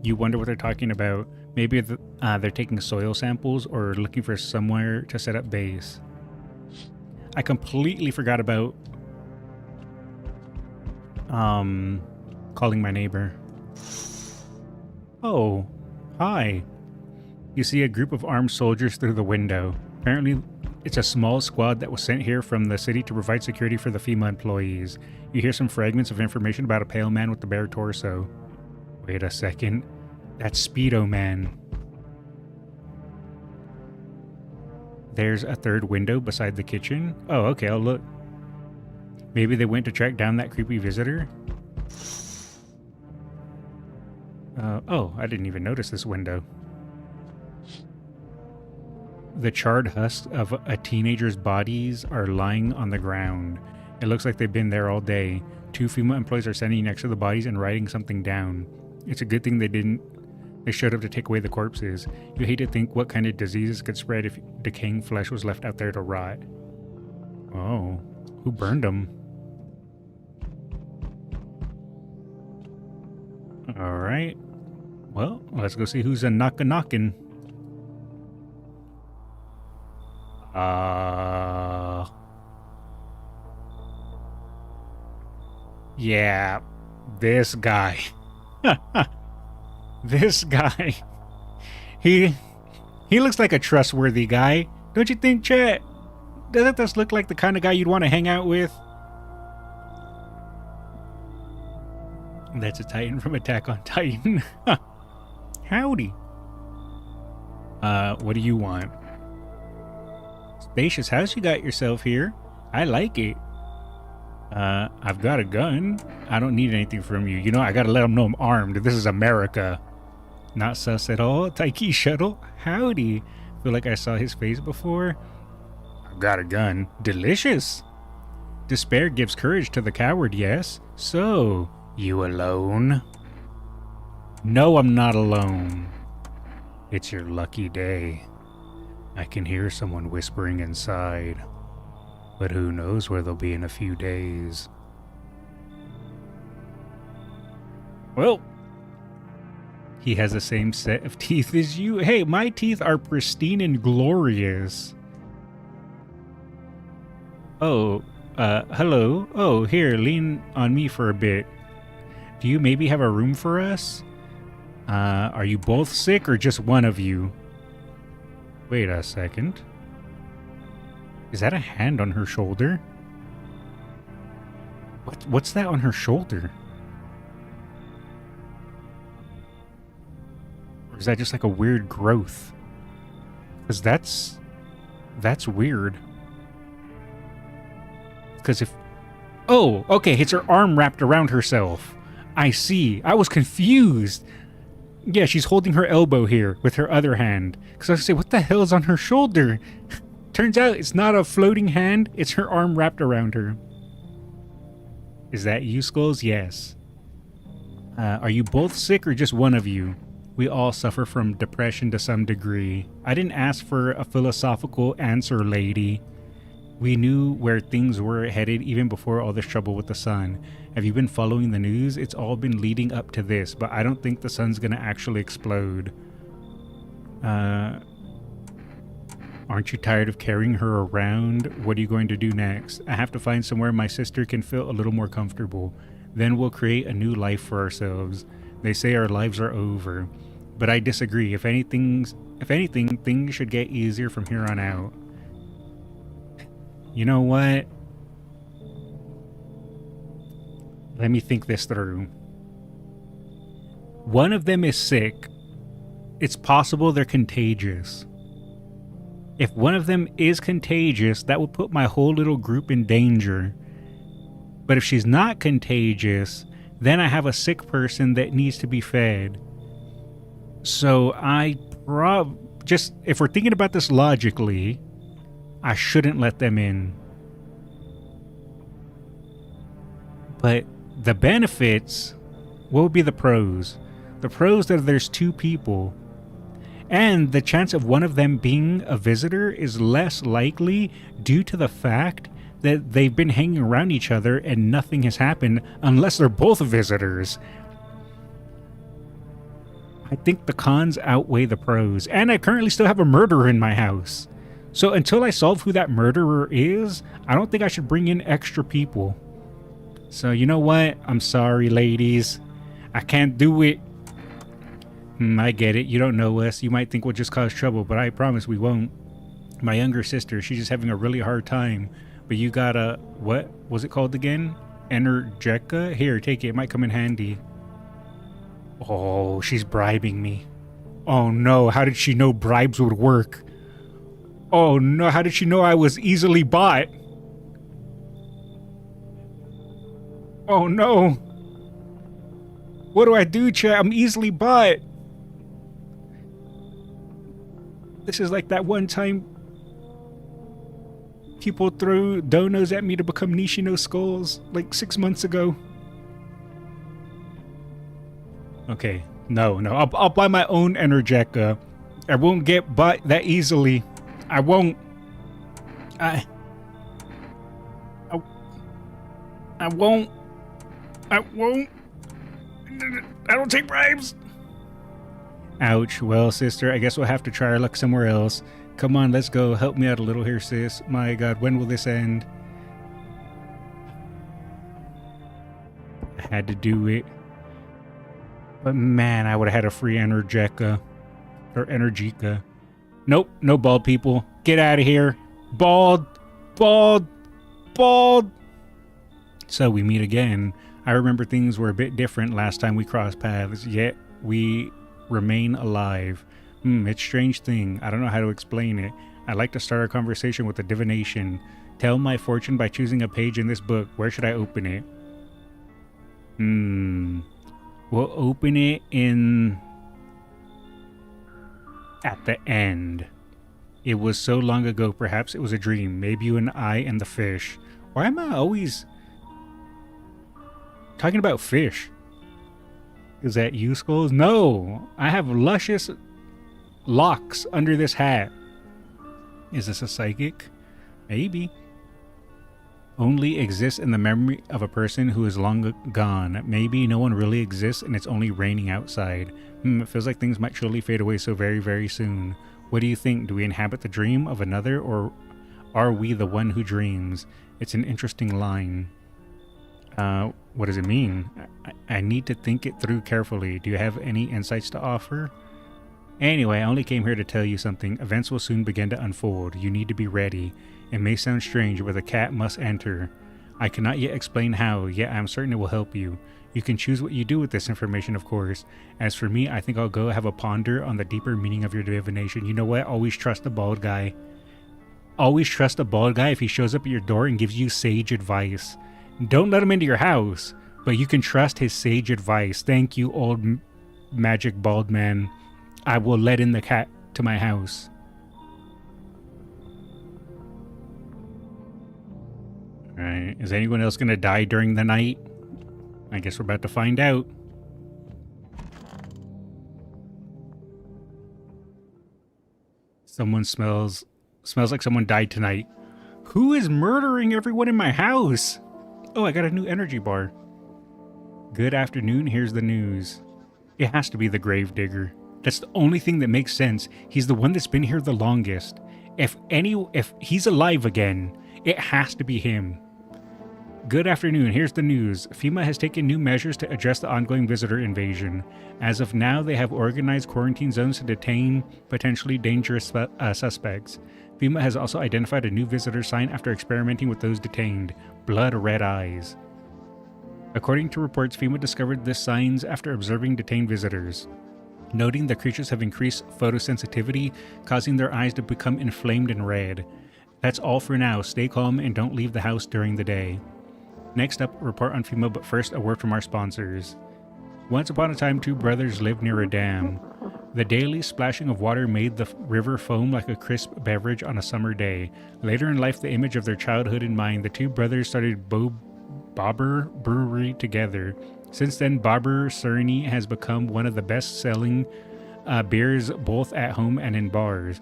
You wonder what they're talking about. Maybe they're taking soil samples or looking for somewhere to set up base. I completely forgot about calling my neighbor. Oh, hi. You see a group of armed soldiers through the window. Apparently, it's a small squad that was sent here from the city to provide security for the FEMA employees. You hear some fragments of information about a pale man with a bare torso. Wait a second. That's Speedo Man. There's a third window beside the kitchen. Oh, okay, I'll look. Maybe they went to track down that creepy visitor? Oh, I didn't even notice this window. The charred husks of a teenager's bodies are lying on the ground. It looks like they've been there all day. 2 FEMA employees are standing next to the bodies and writing something down. It's a good thing they showed up to take away the corpses. You hate to think what kind of diseases could spread if decaying flesh was left out there to rot. Oh, who burned them? Alright. Well, let's go see who's a knockin'. Yeah, this guy. This guy. He looks like a trustworthy guy. Don't you think, chat? Doesn't this look like the kind of guy you'd want to hang out with? That's a Titan from Attack on Titan. Howdy. What do you want? Spacious house you got yourself here. I like it. I've got a gun. I don't need anything from you. You know, I gotta let them know I'm armed. This is America. Not sus at all. Taiki Shuttle. Howdy. Feel like I saw his face before. I've got a gun. Delicious. Despair gives courage to the coward, yes? So, you alone? No, I'm not alone. It's your lucky day. I can hear someone whispering inside. But who knows where they'll be in a few days. Well, he has the same set of teeth as you. Hey, my teeth are pristine and glorious. Oh, hello. Oh, here, lean on me for a bit. Do you maybe have a room for us? Are you both sick or just one of you? Wait a second. Is that a hand on her shoulder? What's that on her shoulder? Or is that just like a weird growth? Because that's weird. Because if... Oh, okay, it's her arm wrapped around herself. I see. I was confused. Yeah, she's holding her elbow here with her other hand. Because I was say, what the hell is on her shoulder? Turns out it's not a floating hand, it's her arm wrapped around her. Is that you, Skullz? Yes. Are you both sick or just one of you? We all suffer from depression to some degree. I didn't ask for a philosophical answer, lady. We knew where things were headed even before all this trouble with the sun. Have you been following the news? It's all been leading up to this, but I don't think the sun's gonna actually explode. Aren't you tired of carrying her around? What are you going to do next? I have to find somewhere my sister can feel a little more comfortable. Then we'll create a new life for ourselves. They say our lives are over. But I disagree. If anything, things should get easier from here on out. You know what? Let me think this through. One of them is sick. It's possible they're contagious. If one of them is contagious, that would put my whole little group in danger. But if she's not contagious, then I have a sick person that needs to be fed. So if we're thinking about this logically, I shouldn't let them in. But the benefits, what would be the pros? The pros that there's two people. And the chance of one of them being a visitor is less likely due to the fact that they've been hanging around each other and nothing has happened unless they're both visitors. I think the cons outweigh the pros. And I currently still have a murderer in my house. So until I solve who that murderer is, I don't think I should bring in extra people. So you know what? I'm sorry, ladies. I can't do it. I get it. You don't know us. You might think we'll just cause trouble, but I promise we won't. My younger sister, she's just having a really hard time. But you got a, what was it called again? Energetica? Here, take it. It might come in handy. Oh, she's bribing me. Oh no, how did she know bribes would work? Oh no, how did she know I was easily bought? Oh no. What do I do, chat? I'm easily bought. This is like that one time people threw donos at me to become Nishino Skullz like 6 months ago. Okay, no, I'll buy my own Energetica. I won't get bought that easily. I won't. I won't. I won't. I don't take bribes. Ouch. Well, sister, I guess we'll have to try our luck somewhere else. Come on, let's go. Help me out a little here, sis. My God, when will this end? I had to do it. But man, I would have had a free Energetica. Or Energica. Nope, no bald people. Get out of here. Bald. Bald. Bald. So we meet again. I remember things were a bit different last time we crossed paths, yet we remain alive. It's a strange thing. I don't know how to explain it. I'd like to start our conversation with a divination. Tell my fortune by choosing a page in this book. Where should I open it? We'll open it at the end. It was so long ago, perhaps it was a dream. Maybe you and I and the fish. Why am I always talking about fish? Is that you, Skullz? No! I have luscious locks under this hat. Is this a psychic? Maybe. Only exists in the memory of a person who is long gone. Maybe no one really exists and it's only raining outside. It feels like things might surely fade away so very, very soon. What do you think? Do we inhabit the dream of another, or are we the one who dreams? It's an interesting line. What does it mean? I need to think it through carefully. Do you have any insights to offer? Anyway, I only came here to tell you something. Events will soon begin to unfold. You need to be ready. It may sound strange, but the cat must enter. I cannot yet explain how, yet I am certain it will help you. You can choose what you do with this information, of course. As for me, I think I'll go have a ponder on the deeper meaning of your divination. You know what? Always trust a bald guy. Always trust a bald guy if he shows up at your door and gives you sage advice. Don't let him into your house, but you can trust his sage advice. Thank you, old magic bald man. I will let in the cat to my house. Alright, is anyone else gonna die during the night? I guess we're about to find out. Someone smells like someone died tonight. Who is murdering everyone in my house? Oh, I got a new energy bar. Good afternoon, here's the news. It has to be the gravedigger. That's the only thing that makes sense. He's the one that's been here the longest. If he's alive again, it has to be him. Good afternoon, here's the news. FEMA has taken new measures to address the ongoing visitor invasion. As of now, they have organized quarantine zones to detain potentially dangerous suspects. FEMA has also identified a new visitor sign after experimenting with those detained. Blood red eyes. According to reports, FEMA discovered this signs after observing detained visitors, noting the creatures have increased photosensitivity, causing their eyes to become inflamed and red. That's all for now. Stay calm and don't leave the house during the day. Next up, report on FEMA, but first a word from our sponsors. Once upon a time, two brothers lived near a dam. The daily splashing of water made the river foam like a crisp beverage on a summer day. Later in life, the image of their childhood in mind, the two brothers started Bobber Brewery together. Since then, Bobber Cerny has become one of the best-selling beers both at home and in bars.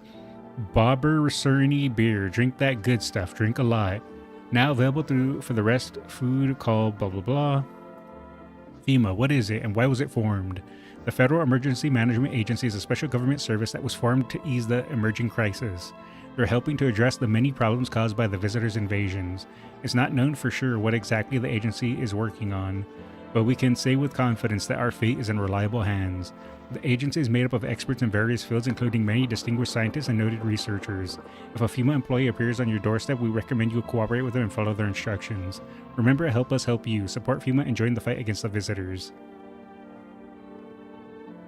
Bobber Cerny beer. Drink that good stuff. Drink a lot. Now available for the rest food called blah blah blah. FEMA, what is it and why was it formed? The Federal Emergency Management Agency is a special government service that was formed to ease the emerging crisis. They're helping to address the many problems caused by the visitors' invasions. It's not known for sure what exactly the agency is working on, but we can say with confidence that our fate is in reliable hands. The agency is made up of experts in various fields, including many distinguished scientists and noted researchers. If a FEMA employee appears on your doorstep, we recommend you cooperate with them and follow their instructions. Remember, help us help you. Support FEMA and join the fight against the visitors.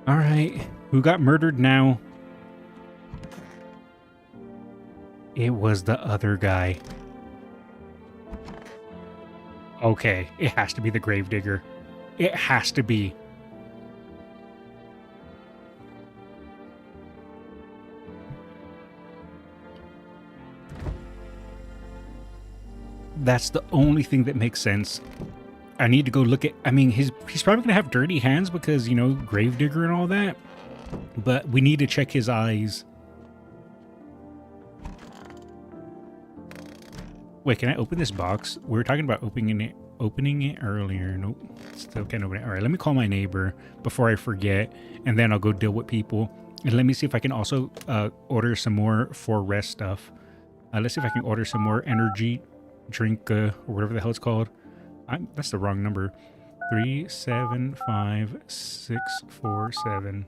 Alright, who got murdered now? It was the other guy. Okay, it has to be the gravedigger. It has to be. That's the only thing that makes sense. I need to go look at, I mean, he's probably gonna have dirty hands because, you know, gravedigger and all that. But we need to check his eyes. Wait, can I open this box? We were talking about opening it earlier. Nope, still can't open it. All right, let me call my neighbor before I forget, and then I'll go deal with people. And let me see if I can also order some more for rest stuff. Let's see if I can order some more energy drink or whatever the hell it's called. That's the wrong number. 375647.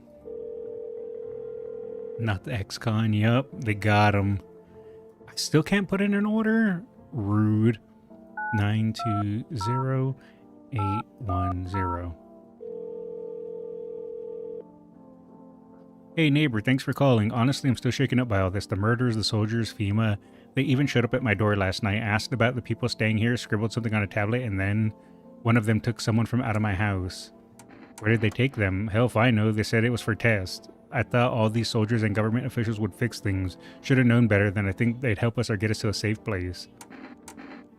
Not the ex-con. Yup, they got him. I still can't put in an order. Rude. 920810. Hey neighbor, thanks for calling. Honestly, I'm still shaken up by all this. The murderers, the soldiers, FEMA. They even showed up at my door last night, asked about the people staying here, scribbled something on a tablet, and then one of them took someone from out of my house. Where did they take them? Hell if I know. They said it was for tests. I thought all these soldiers and government officials would fix things. Should have known better. Then I think they'd help us or get us to a safe place.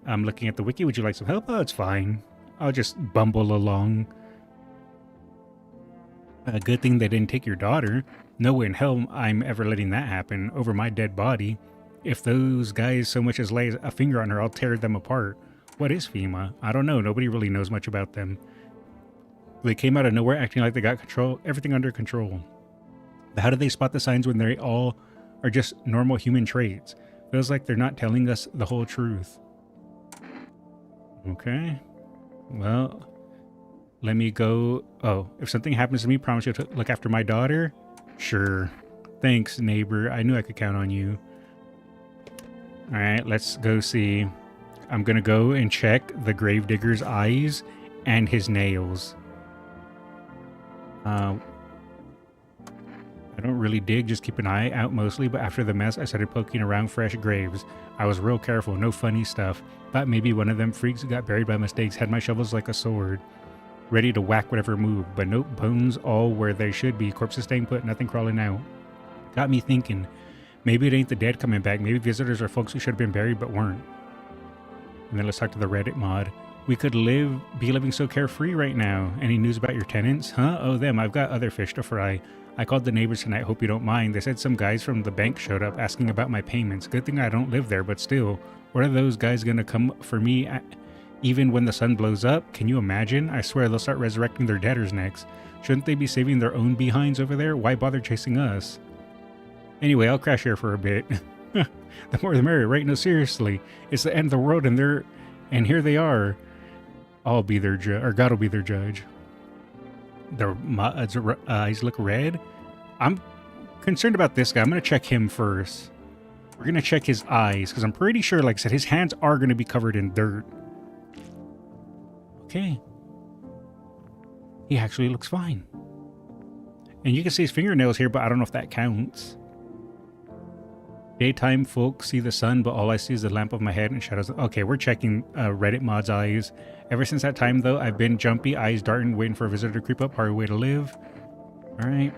I'm looking at the wiki. Would you like some help? Oh, it's fine. I'll just bumble along. A good thing they didn't take your daughter. No way in hell I'm ever letting that happen over my dead body. If those guys so much as lay a finger on her, I'll tear them apart. What is FEMA? I don't know. Nobody really knows much about them. They came out of nowhere acting like they got everything under control. How do they spot the signs when they all are just normal human traits? Feels like they're not telling us the whole truth. Okay. Well, let me go. Oh, if something happens to me, promise you'll look after my daughter? Sure. Thanks, neighbor. I knew I could count on you. Alright, let's go see. I'm gonna go and check the gravedigger's eyes and his nails. I don't really dig, just keep an eye out mostly, but after the mess, I started poking around fresh graves. I was real careful, no funny stuff. Thought maybe one of them freaks who got buried by mistakes had my shovels like a sword, ready to whack whatever moved, but nope, bones all where they should be, corpses staying put, nothing crawling out. Got me thinking, maybe it ain't the dead coming back, maybe visitors are folks who should have been buried but weren't. And then let's talk to the Reddit mod. We could be living so carefree right now. Any news about your tenants? Huh? Oh, them. I've got other fish to fry. I called the neighbors tonight. Hope you don't mind. They said some guys from the bank showed up asking about my payments. Good thing I don't live there, but still. What are those guys going to come for me even when the sun blows up? Can you imagine? I swear they'll start resurrecting their debtors next. Shouldn't they be saving their own behinds over there? Why bother chasing us? Anyway, I'll crash here for a bit. The more the merrier, right? No, seriously. It's the end of the world and here they are. I'll be their judge, or God will be their judge. Their eyes look red. I'm concerned about this guy. I'm going to check him first. We're going to check his eyes, because I'm pretty sure, like I said, his hands are going to be covered in dirt. Okay. He actually looks fine. And you can see his fingernails here, but I don't know if that counts. Daytime folks see the sun, but all I see is the lamp of my head and shadows. Okay, we're checking Reddit mod's eyes. Ever since that time, though, I've been jumpy, eyes darting, waiting for a visitor to creep up. Hard way to live. All right.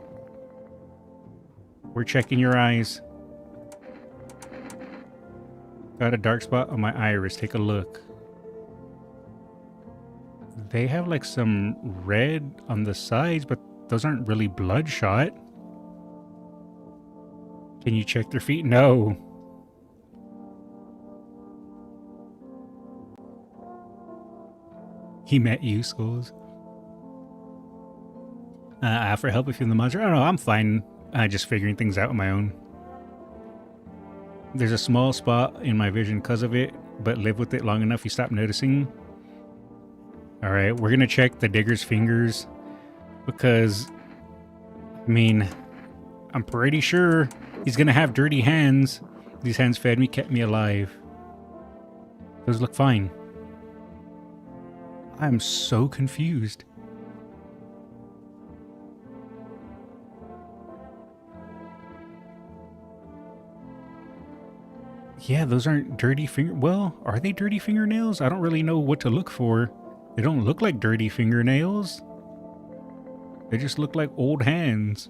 We're checking your eyes. Got a dark spot on my iris. Take a look. They have like some red on the sides, but those aren't really bloodshot. Can you check their feet? No. He met you, Skullz. I offer help if you're in the monster. I don't know, I'm fine. Just figuring things out on my own. There's a small spot in my vision because of it, but live with it long enough you stop noticing. Alright, we're gonna check the digger's fingers because, I mean, I'm pretty sure he's gonna have dirty hands. These hands fed me, kept me alive. Those look fine. I'm so confused. Yeah, those aren't dirty well, are they dirty fingernails? I don't really know what to look for. They don't look like dirty fingernails. They just look like old hands.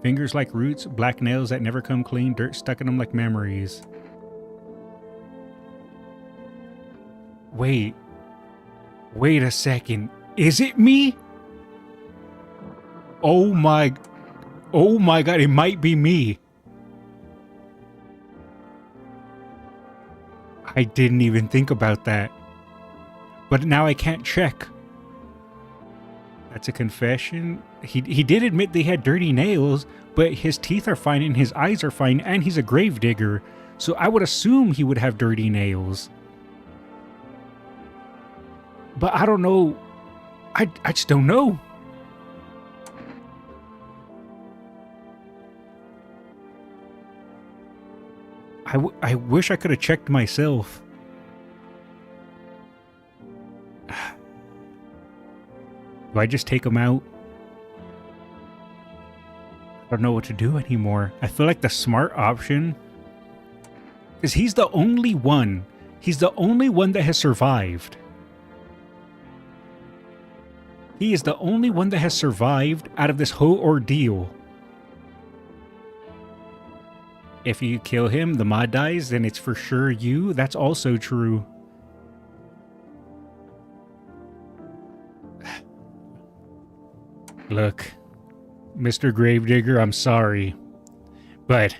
Fingers like roots, black nails that never come clean, dirt stuck in them like memories. Wait a second. Is it me? Oh my God, it might be me. I didn't even think about that. But now I can't check. That's a confession. He did admit they had dirty nails, but his teeth are fine and his eyes are fine, and he's a gravedigger. So I would assume he would have dirty nails. But I don't know. I just don't know. I wish I could have checked myself. Do I just take him out? I don't know what to do anymore. I feel like the smart option, because he's the only one. He's the only one that has survived. He is the only one that has survived out of this whole ordeal. If you kill him, the mod dies, then it's for sure you. That's also true. Look, Mr. Gravedigger, I'm sorry, but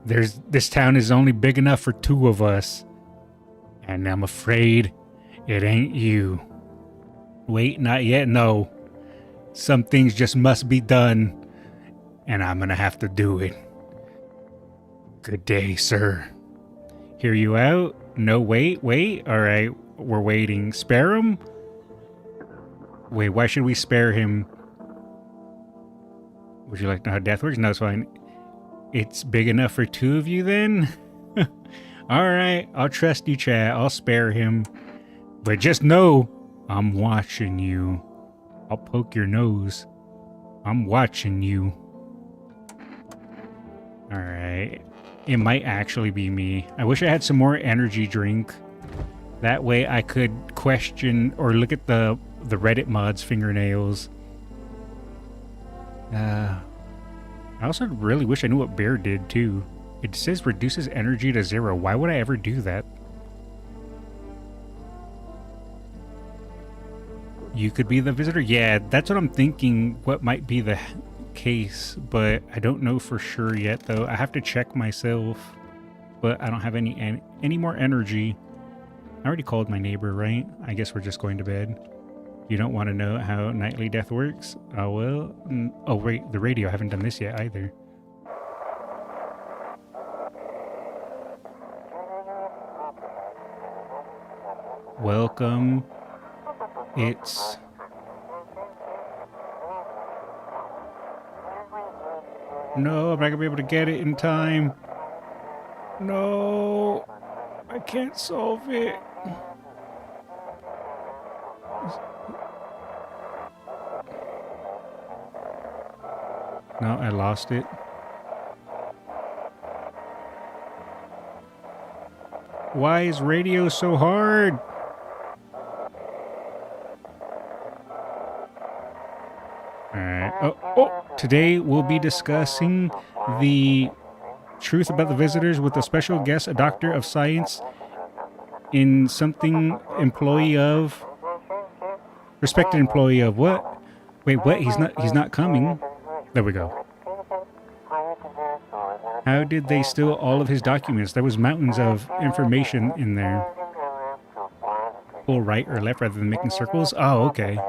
this town is only big enough for two of us, and I'm afraid it ain't you. Wait, not yet, no. Some things just must be done, and I'm gonna have to do it. Good day, sir. Hear you out? No, wait. Alright, we're waiting. Spare him? Wait, why should we spare him? Would you like to know how death works? No, it's fine. It's big enough for two of you then? Alright, I'll trust you, chat. I'll spare him. But just know, I'm watching you. I'll poke your nose. I'm watching you. Alright. It might actually be me. I wish I had some more energy drink. That way I could question or look at the Reddit mod's fingernails. I also really wish I knew what bear did too. It says reduces energy to 0. Why would I ever do that? You could be the visitor? Yeah, that's what I'm thinking. What might be the case, but I don't know for sure yet though. I have to check myself, but I don't have any more energy. I already called my neighbor, right? I guess we're just going to bed. You don't want to know how nightly death works? Oh well. Oh wait, the radio. I haven't done this yet either. Welcome. It's no, I'm not gonna be able to get it in time. No, I can't solve it. No, I lost it. Why is radio so hard? Alright. Oh, today we'll be discussing the truth about the visitors with a special guest, a doctor of science in something employee of... Respected employee of what? Wait, what? He's not coming. There we go. How did they steal all of his documents? There was mountains of information in there. Pull right or left rather than making circles? Oh, okay.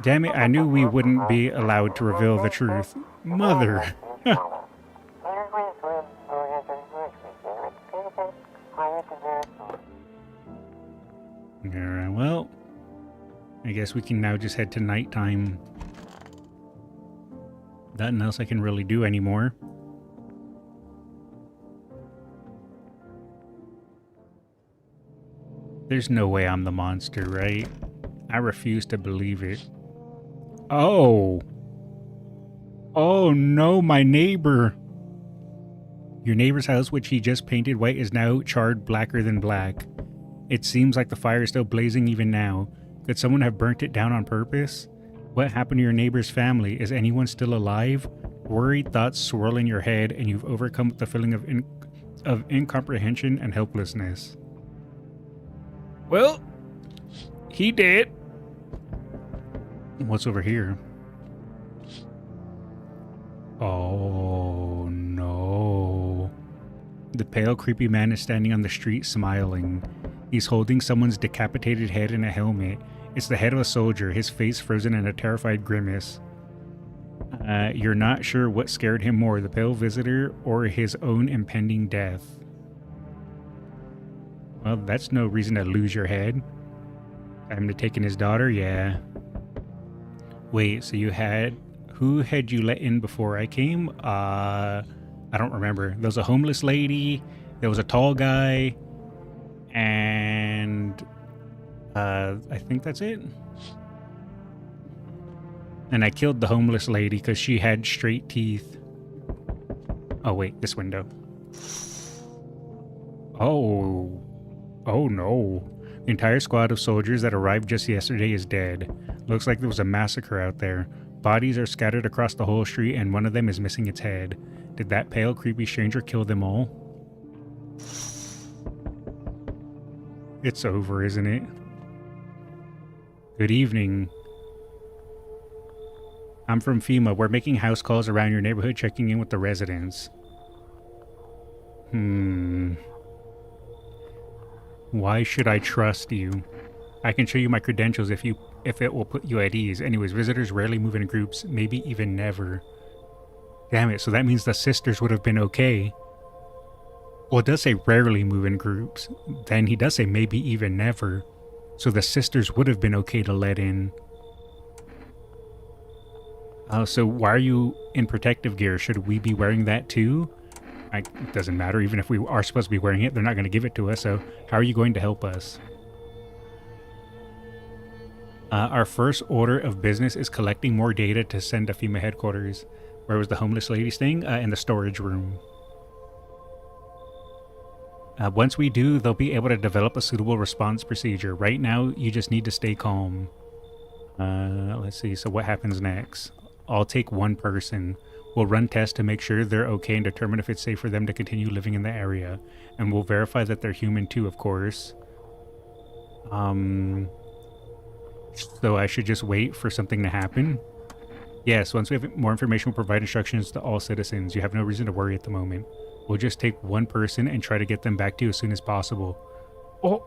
Damn it, I knew we wouldn't be allowed to reveal the truth. Mother! Alright, well, I guess we can now just head to nighttime. Nothing else I can really do anymore. There's no way I'm the monster, right? I refuse to believe it. Oh! Oh no, my neighbor! Your neighbor's house, which he just painted white, is now charred blacker than black. It seems like the fire is still blazing even now. Could someone have burnt it down on purpose? What happened to your neighbor's family? Is anyone still alive? Worried thoughts swirl in your head, and you've overcome the feeling of incomprehension and helplessness. Well, he did. What's over here? Oh no. The pale, creepy man is standing on the street smiling. He's holding someone's decapitated head in a helmet. It's the head of a soldier, his face frozen in a terrified grimace. You're not sure what scared him more, the pale visitor or his own impending death. Well, that's no reason to lose your head. Time to take in his daughter? Yeah. Wait, so you had... Who had you let in before I came? I don't remember. There was a homeless lady, there was a tall guy, and... I think that's it. And I killed the homeless lady because she had straight teeth. Oh wait, this window. Oh. Oh no. The entire squad of soldiers that arrived just yesterday is dead. Looks like there was a massacre out there. Bodies are scattered across the whole street and one of them is missing its head. Did that pale, creepy stranger kill them all? It's over, isn't it? Good evening. I'm from FEMA. We're making house calls around your neighborhood, checking in with the residents. Why should I trust you? I can show you my credentials if it will put you at ease. Anyways, visitors rarely move in groups, maybe even never. Damn it, so that means the sisters would have been okay. Well, it does say rarely move in groups. Then he does say maybe even never. So the sisters would have been okay to let in. So why are you in protective gear? Should we be wearing that too? It doesn't matter. Even if we are supposed to be wearing it, they're not going to give it to us. So how are you going to help us? Our first order of business is collecting more data to send to FEMA headquarters. Where was the homeless lady staying? In the storage room. Once we do, they'll be able to develop a suitable response procedure. Right now, you just need to stay calm. Let's see. So what happens next? I'll take one person. We'll run tests to make sure they're okay and determine if it's safe for them to continue living in the area. And we'll verify that they're human too, of course. So I should just wait for something to happen? Yes, once we have more information, we'll provide instructions to all citizens. You have no reason to worry at the moment. We'll just take one person and try to get them back to you as soon as possible. Oh!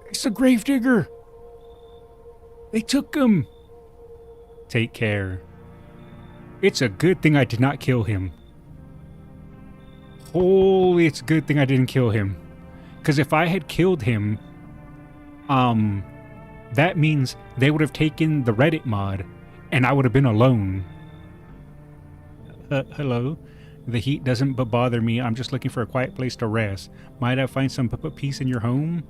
It's a gravedigger! They took him! Take care. It's a good thing I did not kill him. Holy, it's a good thing I didn't kill him. Because if I had killed him, that means they would have taken the Reddit mod, and I would have been alone. Hello? The heat doesn't bother me. I'm just looking for a quiet place to rest. Might I find some peace in your home?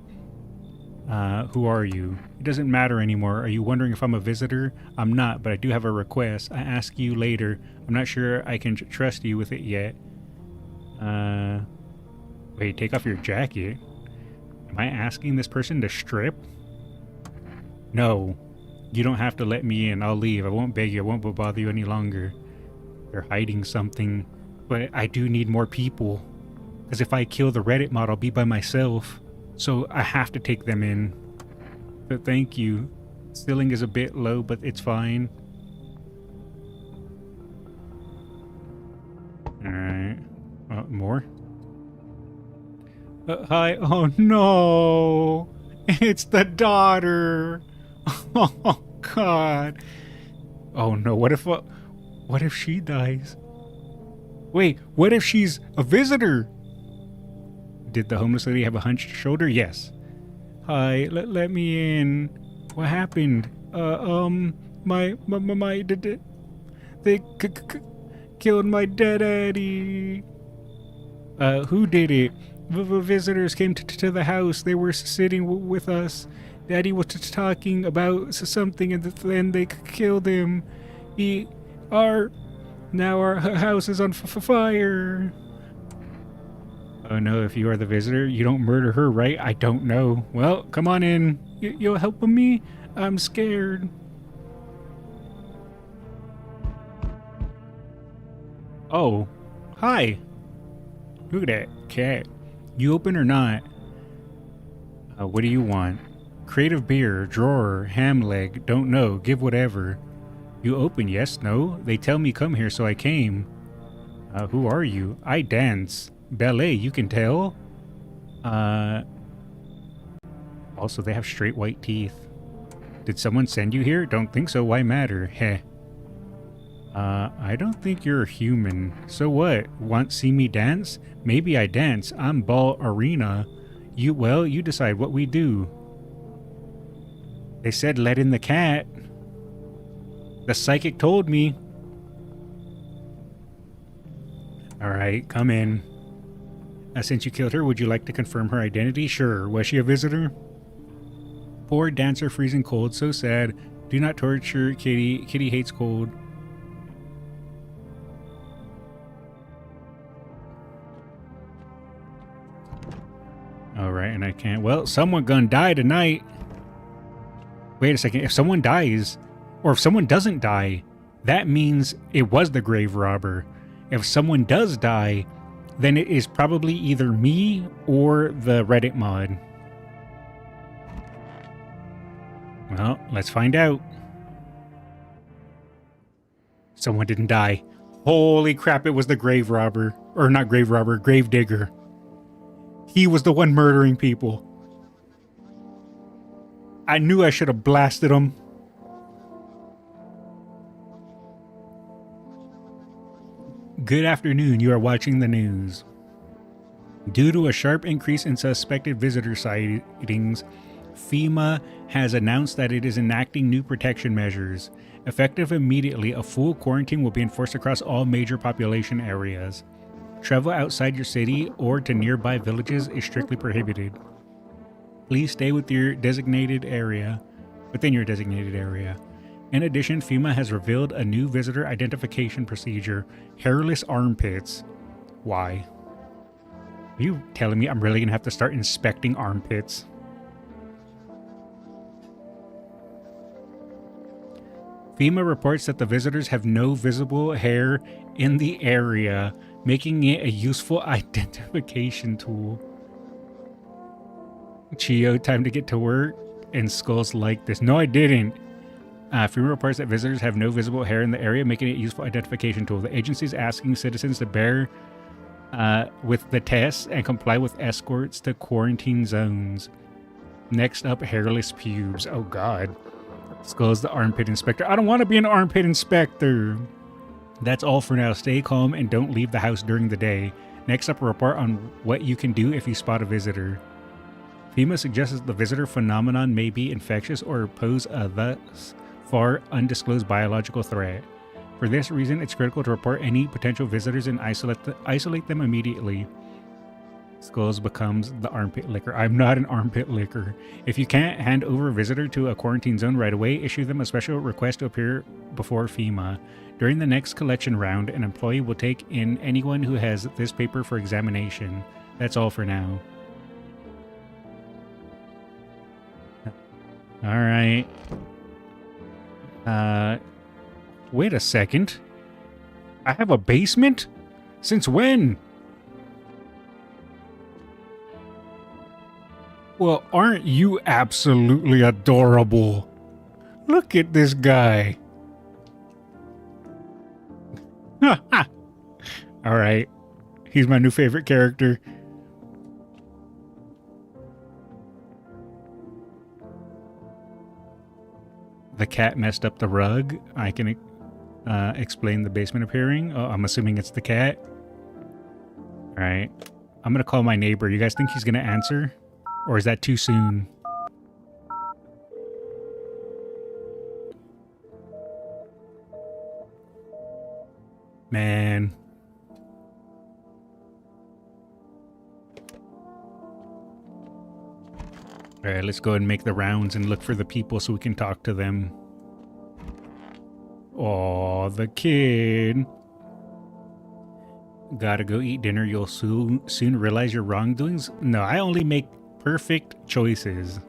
Who are you? It doesn't matter anymore. Are you wondering if I'm a visitor? I'm not, but I do have a request. I ask you later. I'm not sure I can trust you with it yet. Wait, take off your jacket. Am I asking this person to strip? No. You don't have to let me in. I'll leave. I won't beg you. I won't bother you any longer. They're hiding something. But I do need more people. Because if I kill the Reddit mod, I'll be by myself. So I have to take them in. But thank you. Ceiling is a bit low, but it's fine. Alright. More? Hi. Oh no! It's the daughter! Oh god. Oh no, what if she dies? Wait, what if she's a visitor? Did the homeless lady have a hunched shoulder? Yes. Hi, let me in. What happened? They killed my daddy. Who did it? Visitors came to the house. They were sitting with us. Daddy was talking about something, and then they killed him. Now our house is on fire. Oh no, if you are the visitor, you don't murder her, right? I don't know. Well, come on in. You'll help me? I'm scared. Oh, hi. Look at that cat. You open or not? What do you want? Creative beer, drawer, ham leg, don't know, give whatever. You open, yes, no? They tell me come here, so I came. Who are you? I dance. Ballet, you can tell? Also, they have straight white teeth. Did someone send you here? Don't think so, why matter? Heh. I don't think you're human. So what? Want see me dance? Maybe I dance. I'm Ball Arena. You decide what we do. They said let in the cat. The psychic told me. Alright, come in. Since you killed her, would you like to confirm her identity? Sure. Was she a visitor? Poor dancer freezing cold. So sad. Do not torture Kitty. Kitty hates cold. Alright, and I can't. Well, someone gonna die tonight. Wait a second. If someone dies, or if someone doesn't die, that means it was the grave robber. If someone does die, then it is probably either me or the Reddit mod. Well, let's find out. Someone didn't die. Holy crap, it was the grave robber. Or not grave robber, grave digger. He was the one murdering people. I knew I should have blasted him. Good afternoon, you are watching the news. Due to a sharp increase in suspected visitor sightings, FEMA has announced that it is enacting new protection measures. Effective immediately, a full quarantine will be enforced across all major population areas. Travel outside your city or to nearby villages is strictly prohibited. Please stay with your designated area, within your designated area. In addition, FEMA has revealed a new visitor identification procedure, hairless armpits. Why? Are you telling me I'm really going to have to start inspecting armpits? FEMA reports that the visitors have no visible hair in the area, making it a useful identification tool. Chio, time to get to work. And Skullz like this. No, I didn't. FEMA reports that visitors have no visible hair in the area, making it a useful identification tool. The agency is asking citizens to bear with the tests and comply with escorts to quarantine zones. Next up, hairless pubes. Oh, God. Skullz, the armpit inspector. I don't want to be an armpit inspector. That's all for now. Stay calm and don't leave the house during the day. Next up, a report on what you can do if you spot a visitor. FEMA suggests that the visitor phenomenon may be infectious or pose a thus far undisclosed biological threat. For this reason, it's critical to report any potential visitors and isolate them immediately. Skullz becomes the armpit licker. I'm not an armpit licker. If you can't hand over a visitor to a quarantine zone right away, issue them a special request to appear before FEMA. During the next collection round, an employee will take in anyone who has this paper for examination. That's all for now. Alright. Wait a second. I have a basement? Since when? Well, aren't you absolutely adorable? Look at this guy. Alright. He's my new favorite character. The cat messed up the rug. I can explain the basement appearing. Oh, I'm assuming it's the cat. Alright. I'm gonna call my neighbor. You guys think he's gonna answer? Or is that too soon? Man. Alright, let's go ahead and make the rounds and look for the people so we can talk to them. Aw, the kid. Gotta go eat dinner. You'll soon realize your wrongdoings. No, I only make perfect choices.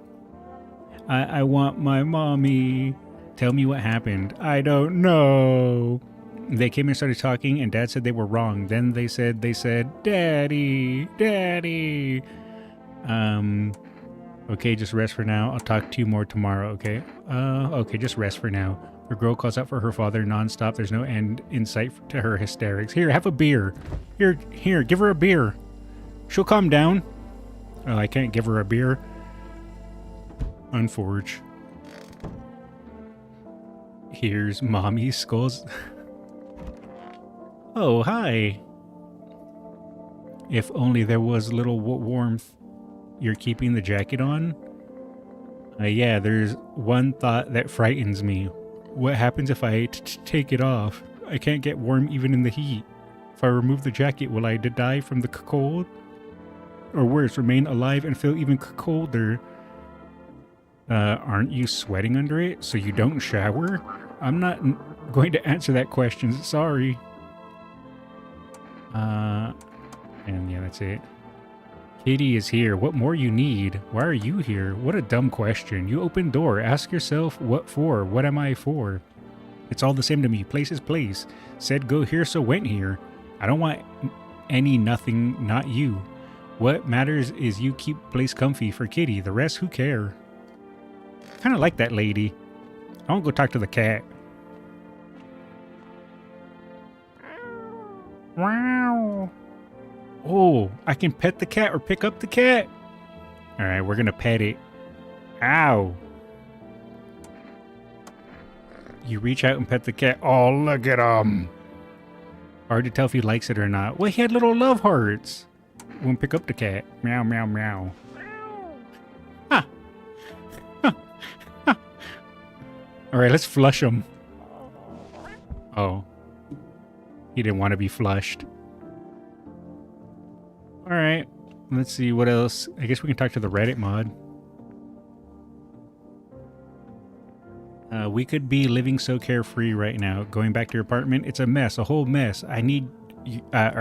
I want my mommy. Tell me what happened. I don't know. They came and started talking, and Dad said they were wrong. Then they said, Daddy, Daddy. Okay, just rest for now. I'll talk to you more tomorrow, okay? Okay, just rest for now. The girl calls out for her father nonstop. There's no end in sight to her hysterics. Here, have a beer. Here, give her a beer. She'll calm down. Oh, I can't give her a beer. Unforge. Here's Mommy Skullz. Oh, hi. If only there was a little warmth. You're keeping the jacket on? Yeah, there's one thought that frightens me. What happens if I take it off? I can't get warm even in the heat. If I remove the jacket, will I die from the cold? Or worse, remain alive and feel even colder? Aren't you sweating under it, so you don't shower? I'm not going to answer that question, sorry. And yeah, that's it. Katie is here. What more you need? Why are you here? What a dumb question. You open door. Ask yourself, what for? What am I for? It's all the same to me. Place is place. Said go here, so went here. I don't want any nothing, not you. What matters is you keep place comfy for Kitty. The rest, who care? I kind of like that lady. I want to go talk to the cat. Wow. Oh, I can pet the cat or pick up the cat. All right, we're going to pet it. Ow. You reach out and pet the cat. Oh, look at him. Hard to tell if he likes it or not. Well, he had little love hearts. We'll pick up the cat. Meow, meow, meow. Ha. Ha. Ha. All right, let's flush him. Oh. He didn't want to be flushed. Alright, let's see what else. I guess we can talk to the Reddit mod. We could be living so carefree right now. Going back to your apartment, it's a mess, a whole mess. I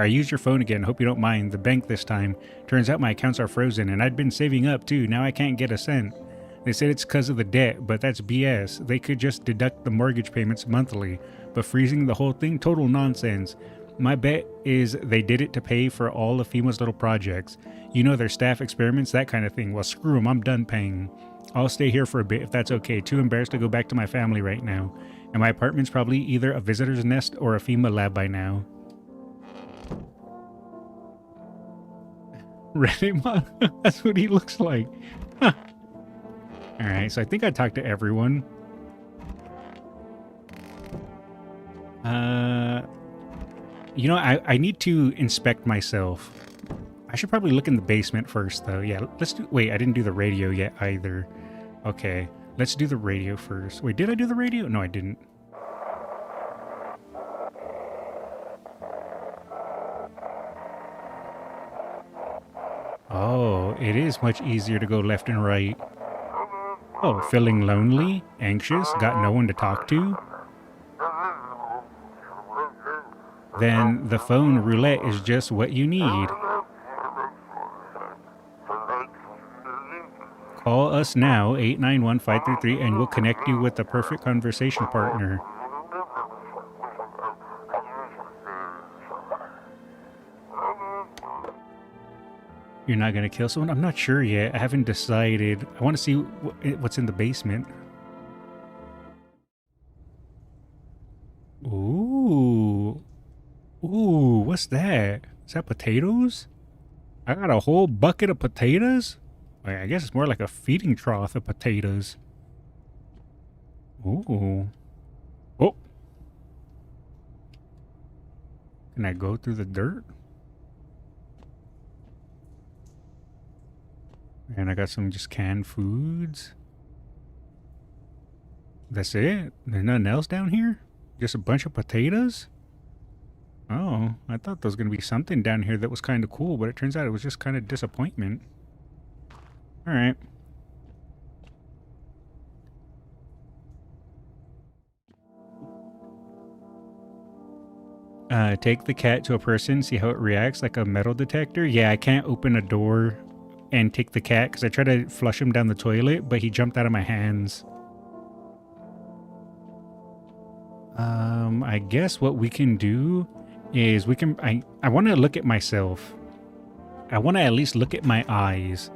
used your phone again. Hope you don't mind. The bank this time. Turns out my accounts are frozen, and I'd been saving up too. Now I can't get a cent. They said it's because of the debt, but that's BS. They could just deduct the mortgage payments monthly, but freezing the whole thing, total nonsense. My bet is they did it to pay for all of FEMA's little projects. You know, their staff experiments, that kind of thing. Well, screw them. I'm done paying. I'll stay here for a bit if that's okay. Too embarrassed to go back to my family right now. And my apartment's probably either a visitor's nest or a FEMA lab by now. Reddit mod? That's what he looks like. Huh. Alright, so I think I talked to everyone. You know, I need to inspect myself. I should probably look in the basement first, though. Yeah, let's do... Wait, I didn't do the radio yet, either. Okay, let's do the radio first. Wait, did I do the radio? No, I didn't. Oh, it is much easier to go left and right. Oh, feeling lonely, anxious, got no one to talk to? Then the phone roulette is just what you need. Call us now, 891-533, and we'll connect you with the perfect conversation partner. You're not going to kill someone? I'm not sure yet. I haven't decided. I want to see what's in the basement. Ooh. Ooh, what's that? Is that potatoes? I got a whole bucket of potatoes? I guess it's more like a feeding trough of potatoes. Ooh. Oh. Can I go through the dirt? And I got some just canned foods. That's it? There's nothing else down here? Just a bunch of potatoes? Oh, I thought there was going to be something down here that was kind of cool, but it turns out it was just kind of disappointment. Alright. Take the cat to a person, see how it reacts, like a metal detector. Yeah, I can't open a door and take the cat because I tried to flush him down the toilet, but he jumped out of my hands. I guess what we can do is we can... I want to look at myself. I want to at least look at my eyes.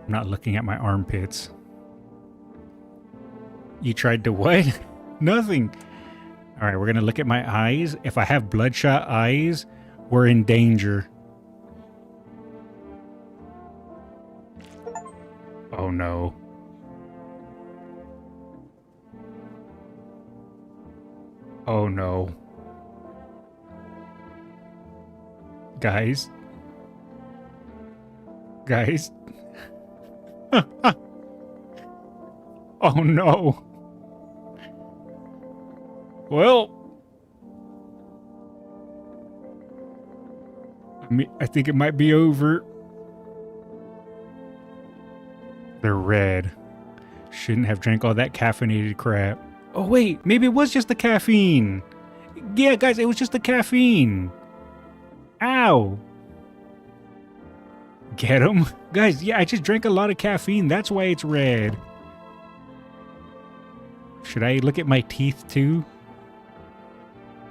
I'm not looking at my armpits. You tried to what? Nothing. All right, we're going to look at my eyes. If I have bloodshot eyes, we're in danger. Oh no. Oh no. Guys. Guys. Oh no. Well. I think it might be over. They're red. Shouldn't have drank all that caffeinated crap. Oh wait, maybe it was just the caffeine. Yeah, guys, it was just the caffeine. Ow. Get him? Guys, yeah, I just drank a lot of caffeine. That's why it's red. Should I look at my teeth too?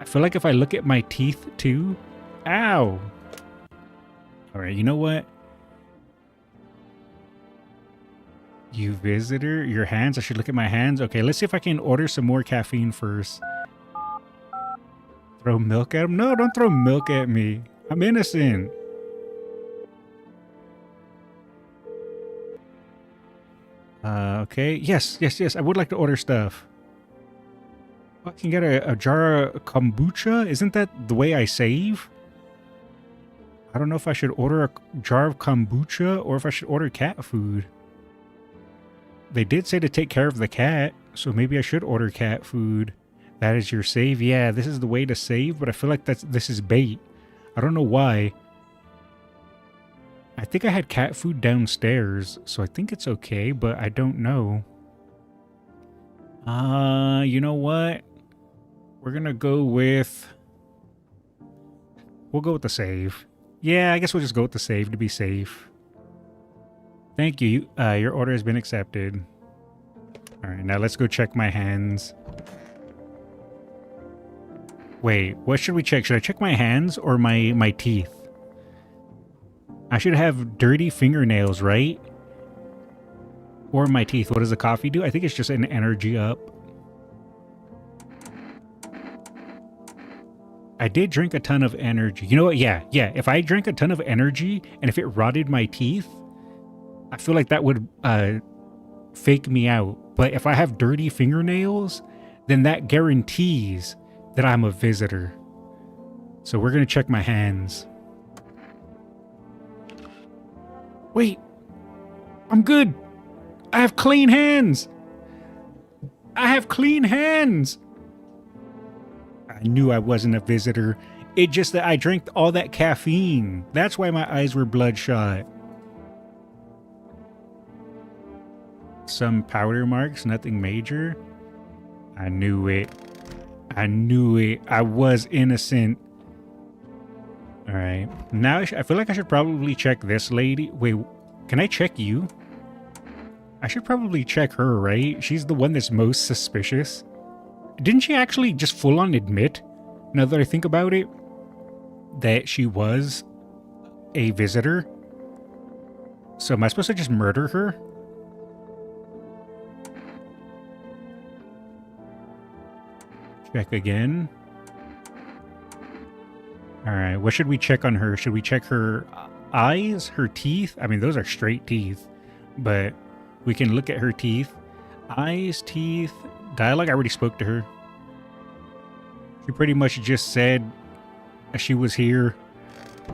I feel like if I look at my teeth too... Ow. Alright, you know what? You visitor, your hands. I should look at my hands. Okay, let's see if I can order some more caffeine first. Throw milk at him? No, don't throw milk at me. I'm innocent. Okay. Yes. I would like to order stuff. I can get a jar of kombucha. Isn't that the way I save? I don't know if I should order a jar of kombucha or if I should order cat food. They did say to take care of the cat, so maybe I should order cat food. That is your save? Yeah, this is the way to save, but I feel like this is bait. I don't know why. I think I had cat food downstairs, so I think it's okay, but I don't know. You know what? We're gonna go with... We'll go with the save. Yeah, I guess we'll just go with the save to be safe. Thank you. Your order has been accepted. Alright, now let's go check my hands. Wait, what should we check? Should I check my hands or my teeth? I should have dirty fingernails, right? Or my teeth. What does the coffee do? I think it's just an energy up. I did drink a ton of energy. You know what? Yeah. If I drank a ton of energy and if it rotted my teeth, I feel like that would fake me out. But if I have dirty fingernails, then that guarantees that I'm a visitor. So we're going to check my hands. Wait. I'm good. I have clean hands. I have clean hands. I knew I wasn't a visitor. It's just that I drank all that caffeine. That's why my eyes were bloodshot. Some powder marks, nothing major. I knew it. I knew it. I was innocent. Alright. Now I feel like I should probably check this lady. Wait, can I check you? I should probably check her, right? She's the one that's most suspicious. Didn't she actually just full on admit, now that I think about it, that she was a visitor? So am I supposed to just murder her? Check again. Alright, what should we check on her? Should we check her eyes, her teeth? I mean, those are straight teeth, but we can look at her teeth. Eyes, teeth, dialogue. I already spoke to her. She pretty much just said she was here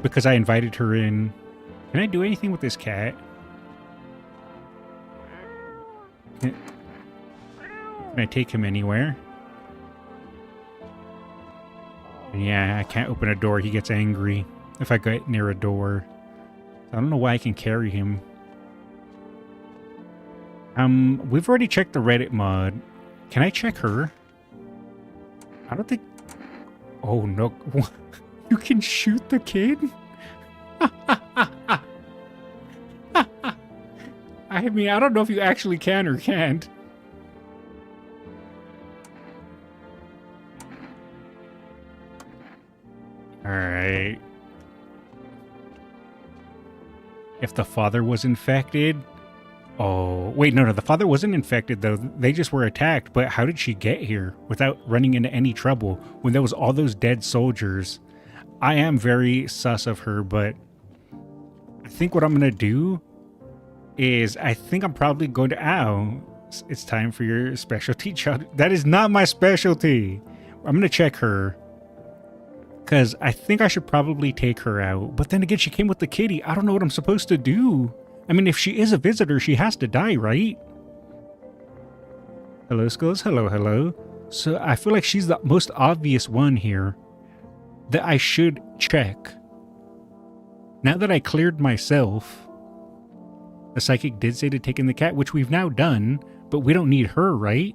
because I invited her in. Can I do anything with this cat? Can I take him anywhere? Yeah, I can't open a door. He gets angry if I get near a door. I don't know why I can carry him. We've already checked the Reddit mod. Can I check her? I don't think... Oh, no. You can shoot the kid? I mean, I don't know if you actually can or can't. Alright. If the father was infected... Oh, wait, no, the father wasn't infected, though. They just were attacked. But how did she get here without running into any trouble when there was all those dead soldiers? I am very sus of her, but I think what I'm going to do is I think I'm probably going to... Ow, it's time for your specialty child. That is not my specialty. I'm going to check her because I think I should probably take her out. But then again, she came with the kitty. I don't know what I'm supposed to do. I mean, if she is a visitor, she has to die, right? Hello, Skullz. Hello, hello. So I feel like she's the most obvious one here that I should check. Now that I cleared myself, the psychic did say to take in the cat, which we've now done, but we don't need her, right?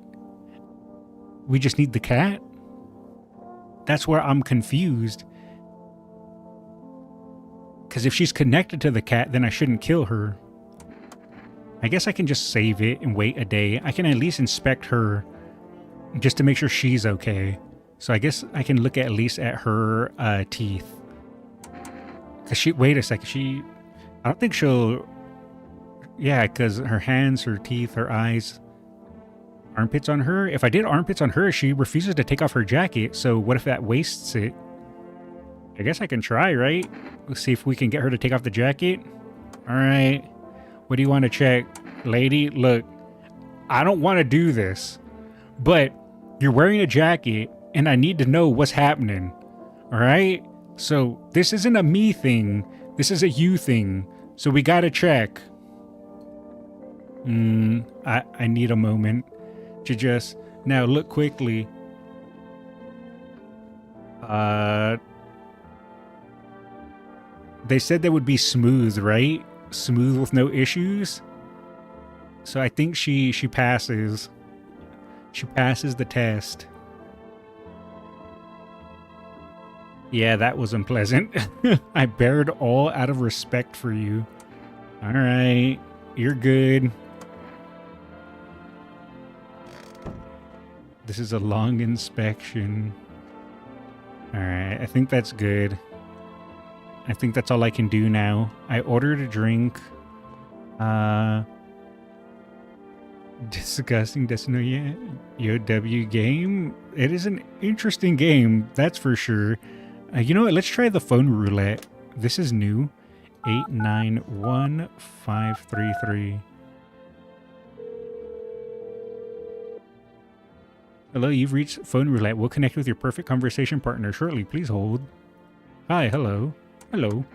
We just need the cat? That's where I'm confused. Because if she's connected to the cat, then I shouldn't kill her. I guess I can just save it and wait a day. I can at least inspect her just to make sure she's okay. So I guess I can look at least at her teeth. Because she... Wait a second. I don't think she'll... Yeah, because her hands, her teeth, her eyes... Armpits on her? If I did armpits on her, she refuses to take off her jacket. So what if that wastes it? I guess I can try, right? Let's see if we can get her to take off the jacket. All right. What do you want to check? Lady, look, I don't want to do this, but you're wearing a jacket and I need to know what's happening. All right? So this isn't a me thing. This is a you thing. So we got to check. I need a moment to just... Now look quickly. They said they would be smooth, right? Smooth with no issues. So I think she passes. She passes the test. Yeah, that was unpleasant. I bared all out of respect for you. Alright, you're good. This is a long inspection. Alright, I think that's good. I think that's all I can do now. I ordered a drink. Disgusting Destiny UW game. It is an interesting game, that's for sure. You know what? Let's try the phone roulette. This is new. 891533. Hello, you've reached phone roulette. We'll connect with your perfect conversation partner shortly. Please hold. Hi, hello. Hello.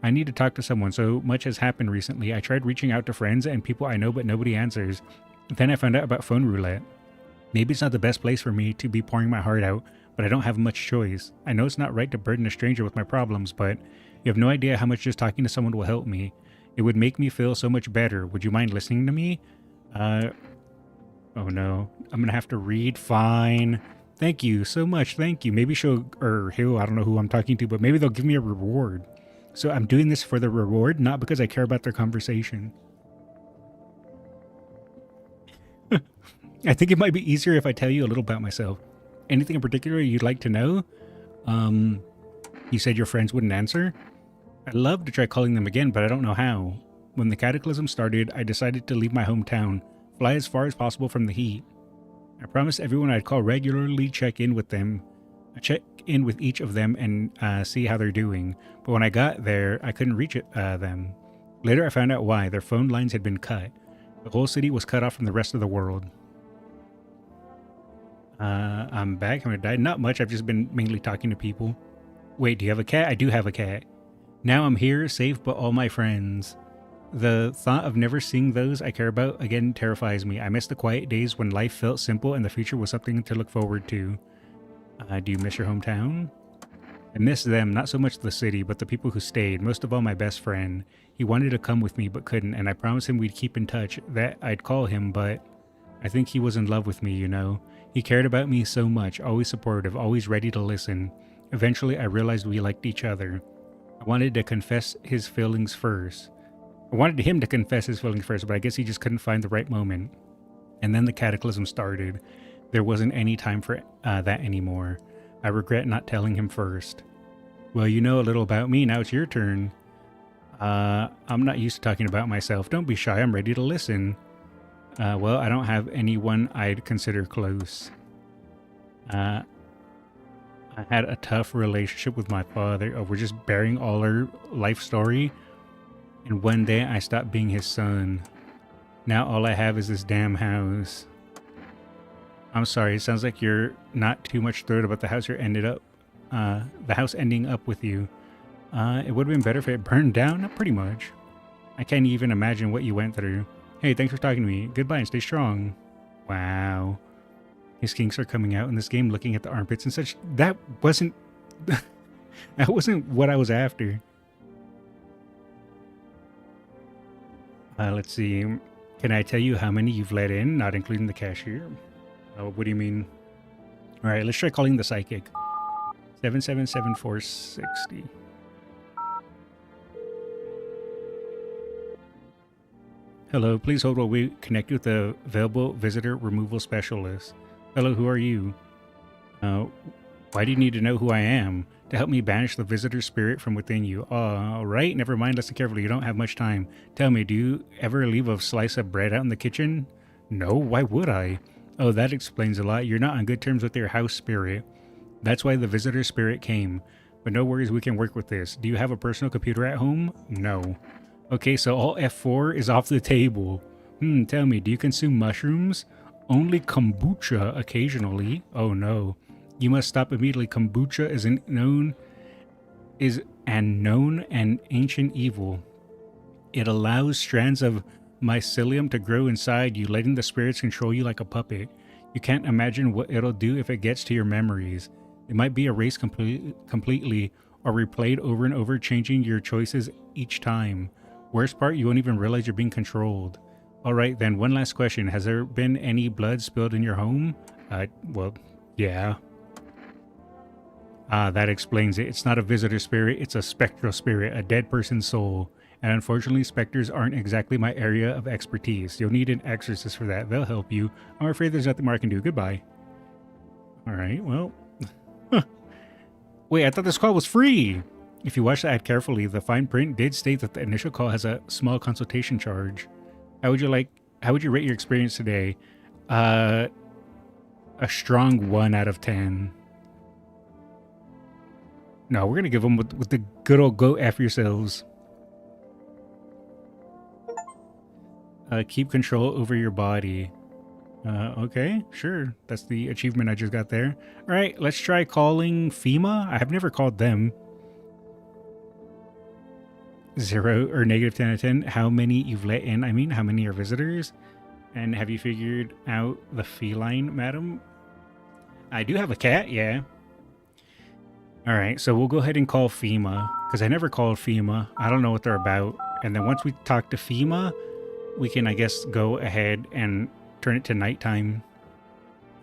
I need to talk to someone. So much has happened recently. I tried reaching out to friends and people I know, but nobody answers. Then I found out about phone roulette. Maybe it's not the best place for me to be pouring my heart out, but I don't have much choice. I know it's not right to burden a stranger with my problems, but you have no idea how much just talking to someone will help me. It would make me feel so much better. Would you mind listening to me? Oh no. I'm gonna have to read. Fine. Thank you so much. Thank you. Maybe she'll, or he'll, I don't know who I'm talking to, but maybe they'll give me a reward. So I'm doing this for the reward, not because I care about their conversation. I think it might be easier if I tell you a little about myself. Anything in particular you'd like to know? You said your friends wouldn't answer? I'd love to try calling them again, but I don't know how. When the cataclysm started, I decided to leave my hometown, fly as far as possible from the heat. I promised everyone I'd call regularly, check in with them. I check in with each of them and see how they're doing. But when I got there, I couldn't reach them. Later, I found out why. Their phone lines had been cut. The whole city was cut off from the rest of the world. I'm back. I'm gonna die. Not much. I've just been mainly talking to people. Wait, do you have a cat? I do have a cat. Now I'm here, safe, but all my friends. The thought of never seeing those I care about again terrifies me. I miss the quiet days when life felt simple and the future was something to look forward to. Do you miss your hometown? I miss them, not so much the city, but the people who stayed. Most of all, my best friend. He wanted to come with me, but couldn't, and I promised him we'd keep in touch, that I'd call him, but I think he was in love with me, you know. He cared about me so much, always supportive, always ready to listen. Eventually, I realized we liked each other. I wanted to confess his feelings first. I wanted him to confess his feelings first, but I guess he just couldn't find the right moment. And then the cataclysm started. There wasn't any time for that anymore. I regret not telling him first. Well, you know a little about me, now it's your turn. I'm not used to talking about myself. Don't be shy, I'm ready to listen. Well, I don't have anyone I'd consider close. I had a tough relationship with my father. We're just bearing all our life story. And one day I stopped being his son. Now all I have is this damn house. I'm sorry, it sounds like you're not too much thrilled about the house the house ending up with you. It would have been better if it burned down, not pretty much. I can't even imagine what you went through. Hey, thanks for talking to me. Goodbye and stay strong. Wow. His kinks are coming out in this game, looking at the armpits and such. That wasn't... that wasn't what I was after. Let's see. Can I tell you how many you've let in, not including the cashier? What do you mean? Alright, let's try calling the psychic. 777460. Hello, please hold while we connect with the available visitor removal specialist. Hello, who are you? Why do you need to know who I am? To help me banish the visitor spirit from within you. Alright, never mind, listen carefully, you don't have much time. Tell me, do you ever leave a slice of bread out in the kitchen? No, why would I? Oh, that explains a lot. You're not on good terms with your house spirit. That's why the visitor spirit came. But no worries, we can work with this. Do you have a personal computer at home? No. Okay, so all F4 is off the table. Tell me, do you consume mushrooms? Only kombucha occasionally. Oh no. You must stop immediately. Kombucha is an known and ancient evil. It allows strands of mycelium to grow inside you, letting the spirits control you like a puppet. You can't imagine what it'll do if it gets to your memories. It might be erased completely or replayed over and over, changing your choices each time. Worst part, you won't even realize you're being controlled. All right, then. One last question. Has there been any blood spilled in your home? Well, yeah. Ah, that explains it. It's not a visitor spirit, it's a spectral spirit, a dead person's soul. And unfortunately, specters aren't exactly my area of expertise. You'll need an exorcist for that. They'll help you. I'm afraid there's nothing more I can do. Goodbye. Alright, well. Wait, I thought this call was free! If you watch the ad carefully, the fine print did state that the initial call has a small consultation charge. How would you rate your experience today? A strong 1 out of 10. No, we're gonna give them with the good old go F yourselves. Keep control over your body. Okay, sure. That's the achievement I just got there. Alright, let's try calling FEMA. I have never called them. 0 or negative 10 out of 10. How many you've let in? I mean, how many are visitors? And have you figured out the feline, madam? I do have a cat, yeah. Alright, so we'll go ahead and call FEMA, because I never called FEMA. I don't know what they're about. And then once we talk to FEMA, we can, I guess, go ahead and turn it to nighttime.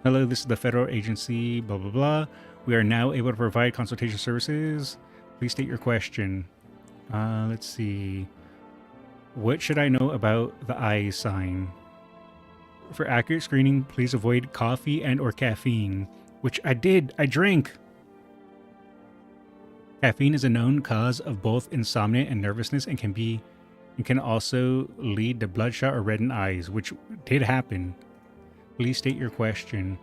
Hello, this is the federal agency, blah, blah, blah. We are now able to provide consultation services. Please state your question. Let's see. What should I know about the eye sign? For accurate screening, please avoid coffee and or caffeine, which I did. I drank. Caffeine is a known cause of both insomnia and nervousness and can also lead to bloodshot or reddened eyes, which did happen. Please state your question.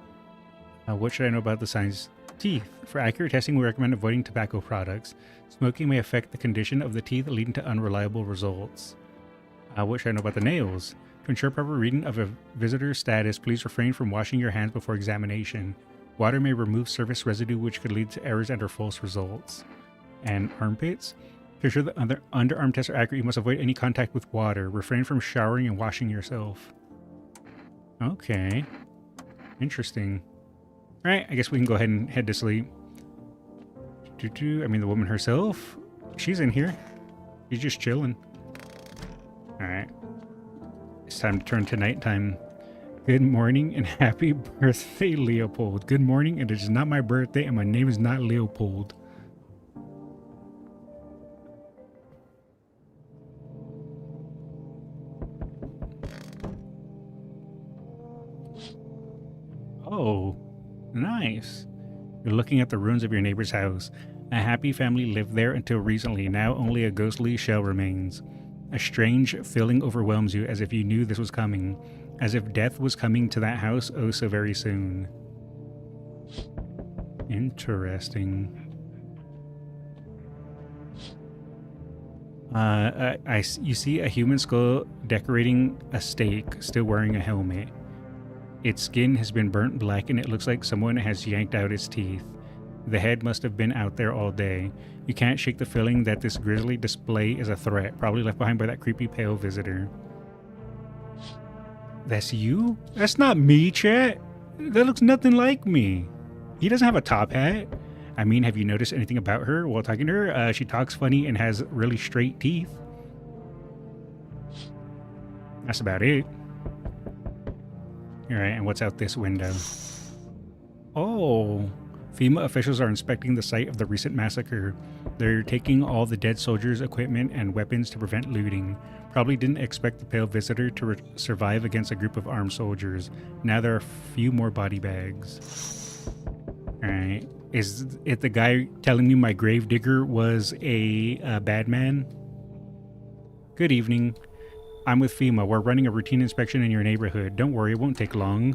What should I know about the signs? Teeth. For accurate testing, we recommend avoiding tobacco products. Smoking may affect the condition of the teeth, leading to unreliable results. What should I know about the nails? To ensure proper reading of a visitor's status, please refrain from washing your hands before examination. Water may remove surface residue, which could lead to errors and/or false results. And armpits. To ensure that underarm tests are accurate, you must avoid any contact with water. Refrain from showering and washing yourself. Okay. Interesting. Alright, I guess we can go ahead and head to sleep. I mean, the woman herself, she's in here. She's just chilling. Alright. It's time to turn to nighttime. Good morning and happy birthday, Leopold. Good morning, and it is not my birthday, and my name is not Leopold. Oh, nice. You're looking at the ruins of your neighbor's house. A happy family lived there until recently. Now only a ghostly shell remains. A strange feeling overwhelms you, as if you knew this was coming. As if death was coming to that house oh so very soon. Interesting. You see a human skull decorating a stake, still wearing a helmet. Its skin has been burnt black and it looks like someone has yanked out its teeth. The head must have been out there all day. You can't shake the feeling that this grisly display is a threat, probably left behind by that creepy pale visitor. That's you? That's not me, chat. That looks nothing like me. He doesn't have a top hat. I mean, have you noticed anything about her while talking to her? She talks funny and has really straight teeth. That's about it. Alright, and what's out this window? Oh, FEMA officials are inspecting the site of the recent massacre. They're taking all the dead soldiers' equipment and weapons to prevent looting. Probably didn't expect the pale visitor to survive against a group of armed soldiers. Now there are a few more body bags. Alright, is it the guy telling me my gravedigger was a bad man? Good evening. I'm with FEMA. We're running a routine inspection in your neighborhood. Don't worry, it won't take long.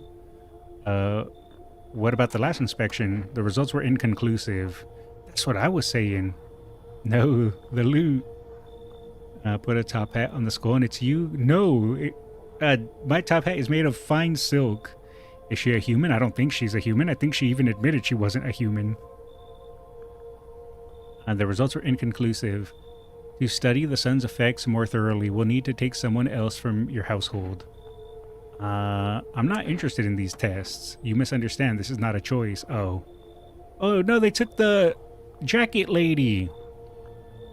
What about the last inspection? The results were inconclusive. That's what I was saying. No, the loot. Put a top hat on the skull and it's you? No, my top hat is made of fine silk. Is she a human? I don't think she's a human. I think she even admitted she wasn't a human. The results were inconclusive. To study the sun's effects more thoroughly, we'll need to take someone else from your household. I'm not interested in these tests. You misunderstand. This is not a choice. Oh. Oh, no, they took the jacket lady.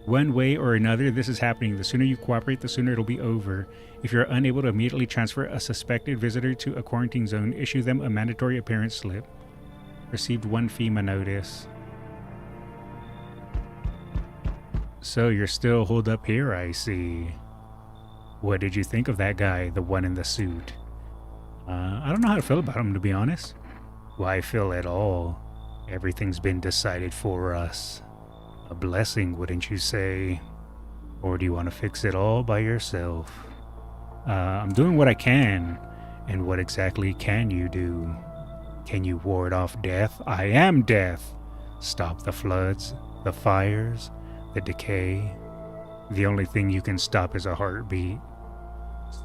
One way or another, this is happening. The sooner you cooperate, the sooner it'll be over. If you're unable to immediately transfer a suspected visitor to a quarantine zone, issue them a mandatory appearance slip. Received 1 FEMA notice. So you're still holed up here, I see. What did you think of that guy, the one in the suit? I don't know how to feel about him, to be honest. Why feel at all? Everything's been decided for us. A blessing, wouldn't you say? Or do you want to fix it all by yourself? I'm doing what I can. And what exactly can you do? Can you ward off death? I am death! Stop the floods, the fires, the decay. The only thing you can stop is a heartbeat.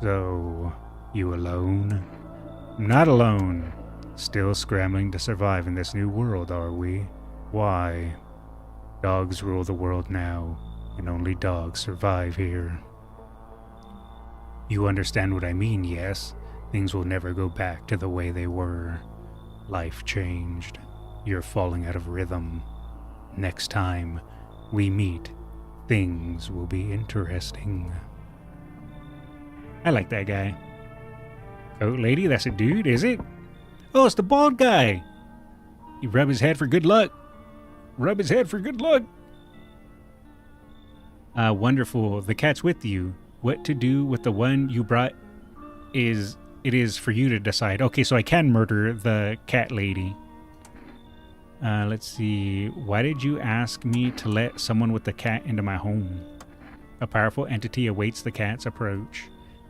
So, you alone? Not alone. Still scrambling to survive in this new world, are we? Why? Dogs rule the world now, and only dogs survive here. You understand what I mean, yes? Things will never go back to the way they were. Life changed. You're falling out of rhythm. Next time we meet, things will be interesting. I like that guy. Coat lady, that's a dude, is it? Oh, it's the bald guy! You rub his head for good luck. Rub his head for good luck. Wonderful. The cat's with you. What to do with the one you brought is for you to decide. Okay, so I can murder the cat lady. Let's see. Why did you ask me to let someone with the cat into my home? A powerful entity awaits the cat's approach.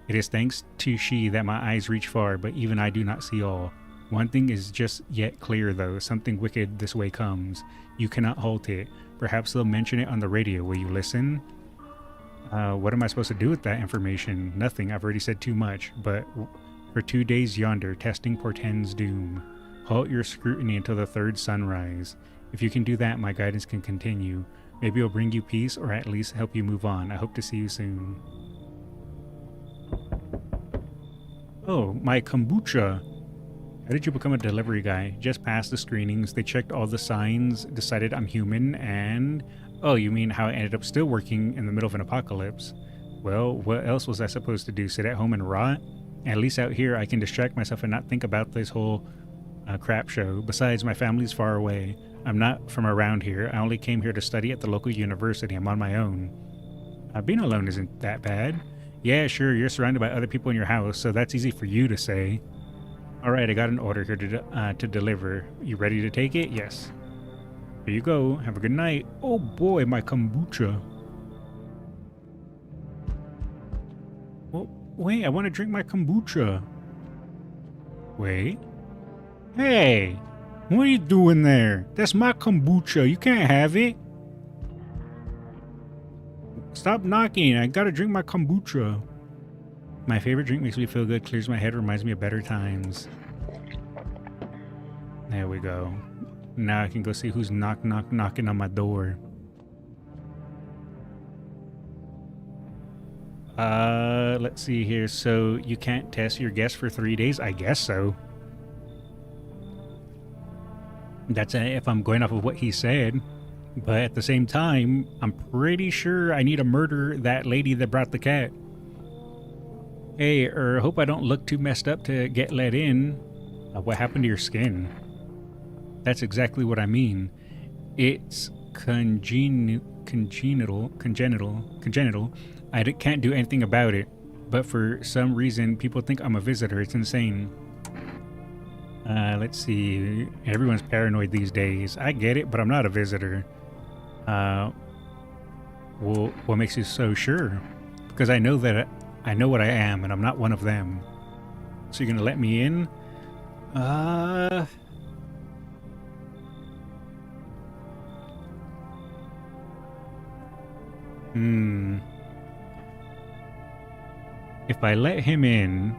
It is thanks to she that my eyes reach far, but even I do not see all. One thing is just yet clear, though. Something wicked this way comes. You cannot halt it. Perhaps they'll mention it on the radio. Will you listen? What am I supposed to do with that information? Nothing. I've already said too much. But for 2 days yonder, testing portends doom. Halt your scrutiny until the third sunrise. If you can do that, my guidance can continue. Maybe it'll bring you peace, or at least help you move on. I hope to see you soon. Oh, my kombucha. How did you become a delivery guy? Just passed the screenings, they checked all the signs, decided I'm human, and... Oh, you mean how I ended up still working in the middle of an apocalypse? Well, what else was I supposed to do? Sit at home and rot? At least out here I can distract myself and not think about this whole crap show. Besides, my family's far away. I'm not from around here. I only came here to study at the local university. I'm on my own. Being alone isn't that bad. Yeah, sure, you're surrounded by other people in your house, so that's easy for you to say. Alright, I got an order here to deliver. You ready to take it? Yes. Here you go. Have a good night. Oh boy, my kombucha. Oh, wait, I want to drink my kombucha. Wait. Hey! What are you doing there? That's my kombucha. You can't have it. Stop knocking. I gotta drink my kombucha. My favorite drink makes me feel good, clears my head, reminds me of better times. There we go. Now I can go see who's knocking on my door. Let's see here. So you can't test your guess for 3 days? I guess so. That's if I'm going off of what he said. But at the same time, I'm pretty sure I need to murder that lady that brought the cat. Hey, hope I don't look too messed up to get let in. What happened to your skin? That's exactly what I mean. It's congenital. I can't do anything about it. But for some reason, people think I'm a visitor. It's insane. Let's see. Everyone's paranoid these days. I get it, but I'm not a visitor. Well, what makes you so sure? Because I know that I know what I am, and I'm not one of them. So you're gonna let me in? If I let him in,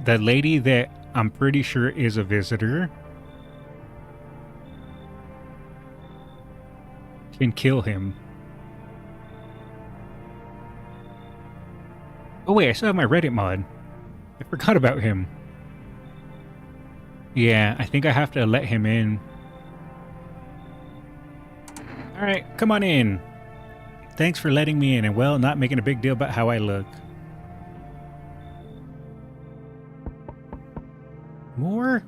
the lady that I'm pretty sure is a visitor can kill him. Oh wait, I still have my Reddit mod. I forgot about him. Yeah, I think I have to let him in. Alright, come on in. Thanks for letting me in and, well, not making a big deal about how I look. More?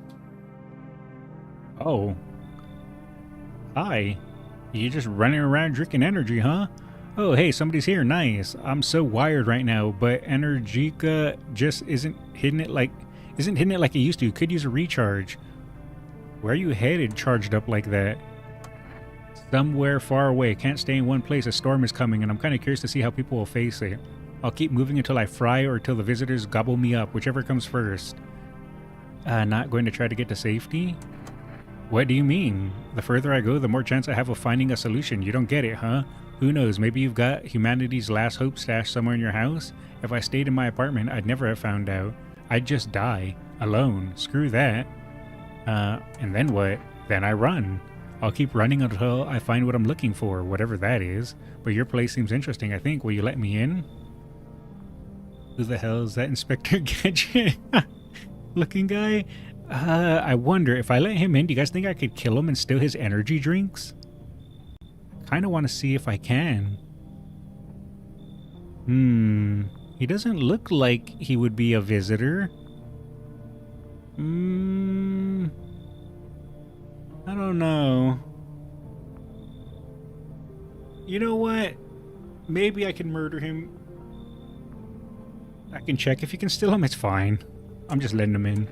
Oh. Hi. You just running around drinking energy, huh? Oh, hey, somebody's here. Nice. I'm so wired right now, but Energica just isn't hitting it like it used to. Could use a recharge. Where are you headed charged up like that? Somewhere far away. Can't stay in one place. A storm is coming, and I'm kind of curious to see how people will face it. I'll keep moving until I fry or until the visitors gobble me up, whichever comes first. Not going to try to get to safety? What do you mean? The further I go, the more chance I have of finding a solution. You don't get it, huh? Who knows, maybe you've got humanity's last hope stashed somewhere in your house? If I stayed in my apartment, I'd never have found out. I'd just die. Alone. Screw that. And then what? Then I run. I'll keep running until I find what I'm looking for, whatever that is. But your place seems interesting, I think. Will you let me in? Who the hell is that Inspector Gadget looking guy? I wonder, if I let him in, do you guys think I could kill him and steal his energy drinks? Kind of want to see if I can. He doesn't look like he would be a visitor. I don't know. You know what? Maybe I can murder him. I can check if you can steal him. It's fine. I'm just letting him in.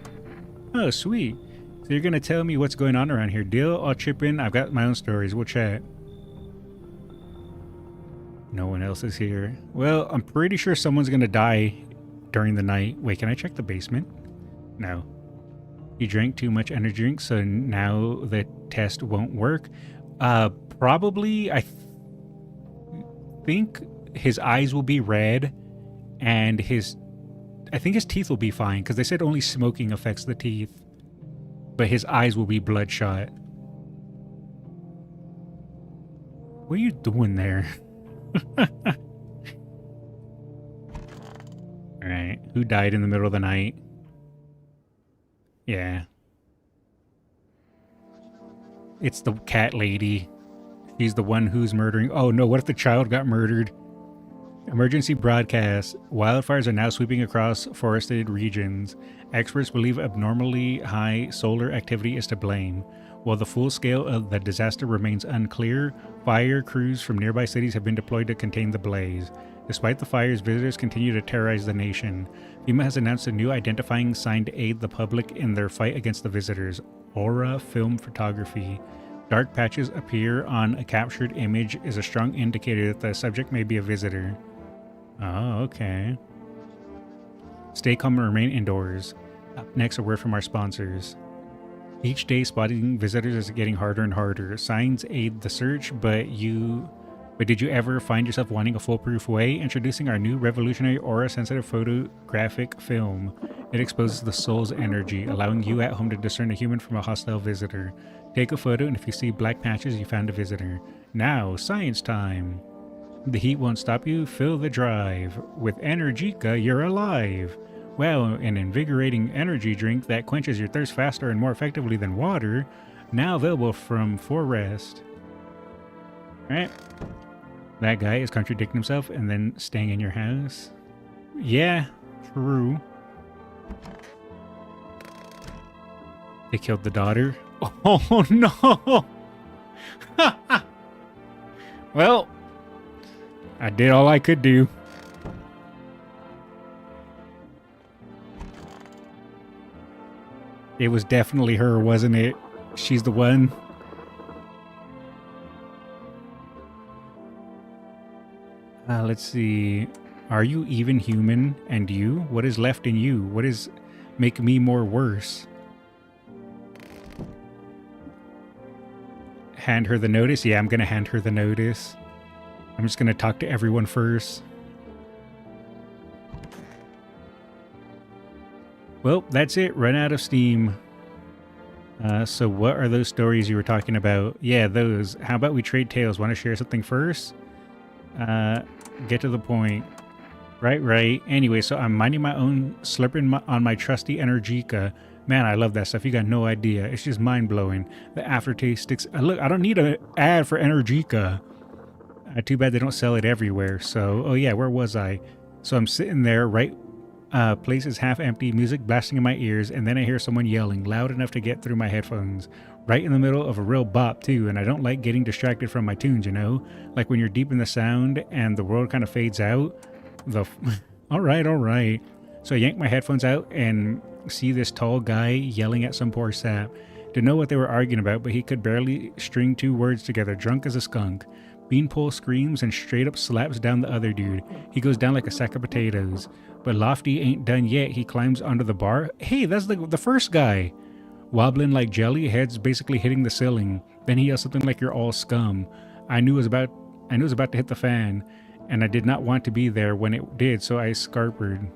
Oh, sweet. So you're gonna tell me what's going on around here. Deal? I'll chip in. I've got my own stories. We'll chat. No one else is here. Well, I'm pretty sure someone's gonna die during the night. Wait, can I check the basement? No. He drank too much energy drink, so now the test won't work. Probably, I think his eyes will be red, and I think his teeth will be fine, because they said only smoking affects the teeth. But his eyes will be bloodshot. What are you doing there? Alright, who died in the middle of the night? Yeah. It's the cat lady. She's the one who's murdering. Oh no, what if the child got murdered? Emergency broadcast. Wildfires are now sweeping across forested regions. Experts believe abnormally high solar activity is to blame. While the full scale of the disaster remains unclear, fire crews from nearby cities have been deployed to contain the blaze. Despite the fires, visitors continue to terrorize the nation. FEMA has announced a new identifying sign to aid the public in their fight against the visitors. Aura Film Photography. Dark patches appear on a captured image is a strong indicator that the subject may be a visitor. Oh, okay. Stay calm and remain indoors. Up next, a word from our sponsors. Each day, spotting visitors is getting harder and harder. Signs aid the search, but did you ever find yourself wanting a foolproof way? Introducing our new revolutionary aura-sensitive photographic film. It exposes the soul's energy, allowing you at home to discern a human from a hostile visitor. Take a photo, and if you see black patches, you found a visitor. Now, science time! The heat won't stop you. Fill the drive. With Energica, you're alive. Well, an invigorating energy drink that quenches your thirst faster and more effectively than water. Now available from Forest. Alright. That guy is contradicting himself and then staying in your house. Yeah, true. They killed the daughter. Oh no! Well, I did all I could do. It was definitely her, wasn't it? She's the one. Let's see. Are you even human? And you? What is left in you? What is make me more worse? Hand her the notice? Yeah, I'm gonna hand her the notice. I'm just gonna talk to everyone first. Well, that's it. Run out of steam. So what are those stories you were talking about? Yeah, those. How about we trade tales? Want to share something first? Get to the point. Right. Anyway, so I'm minding my own, slurping on my trusty Energica. Man, I love that stuff. You got no idea. It's just mind-blowing. The aftertaste sticks... Look, I don't need an ad for Energica. Too bad they don't sell it everywhere. So, oh yeah, where was I? So I'm sitting there, right? Place is half empty, music blasting in my ears, and then I hear someone yelling loud enough to get through my headphones. Right in the middle of a real bop too, and I don't like getting distracted from my tunes, you know? Like when you're deep in the sound and the world kind of fades out. All right. So I yank my headphones out and see this tall guy yelling at some poor sap. Didn't know what they were arguing about, but he could barely string two words together, drunk as a skunk. Beanpole screams and straight up slaps down the other dude. He goes down like a sack of potatoes. But Lofty ain't done yet. He climbs onto the bar. Hey, that's the first guy. Wobbling like jelly, head's basically hitting the ceiling. Then he yells something like, "You're all scum." I knew it was about to hit the fan, and I did not want to be there when it did, so I scarpered.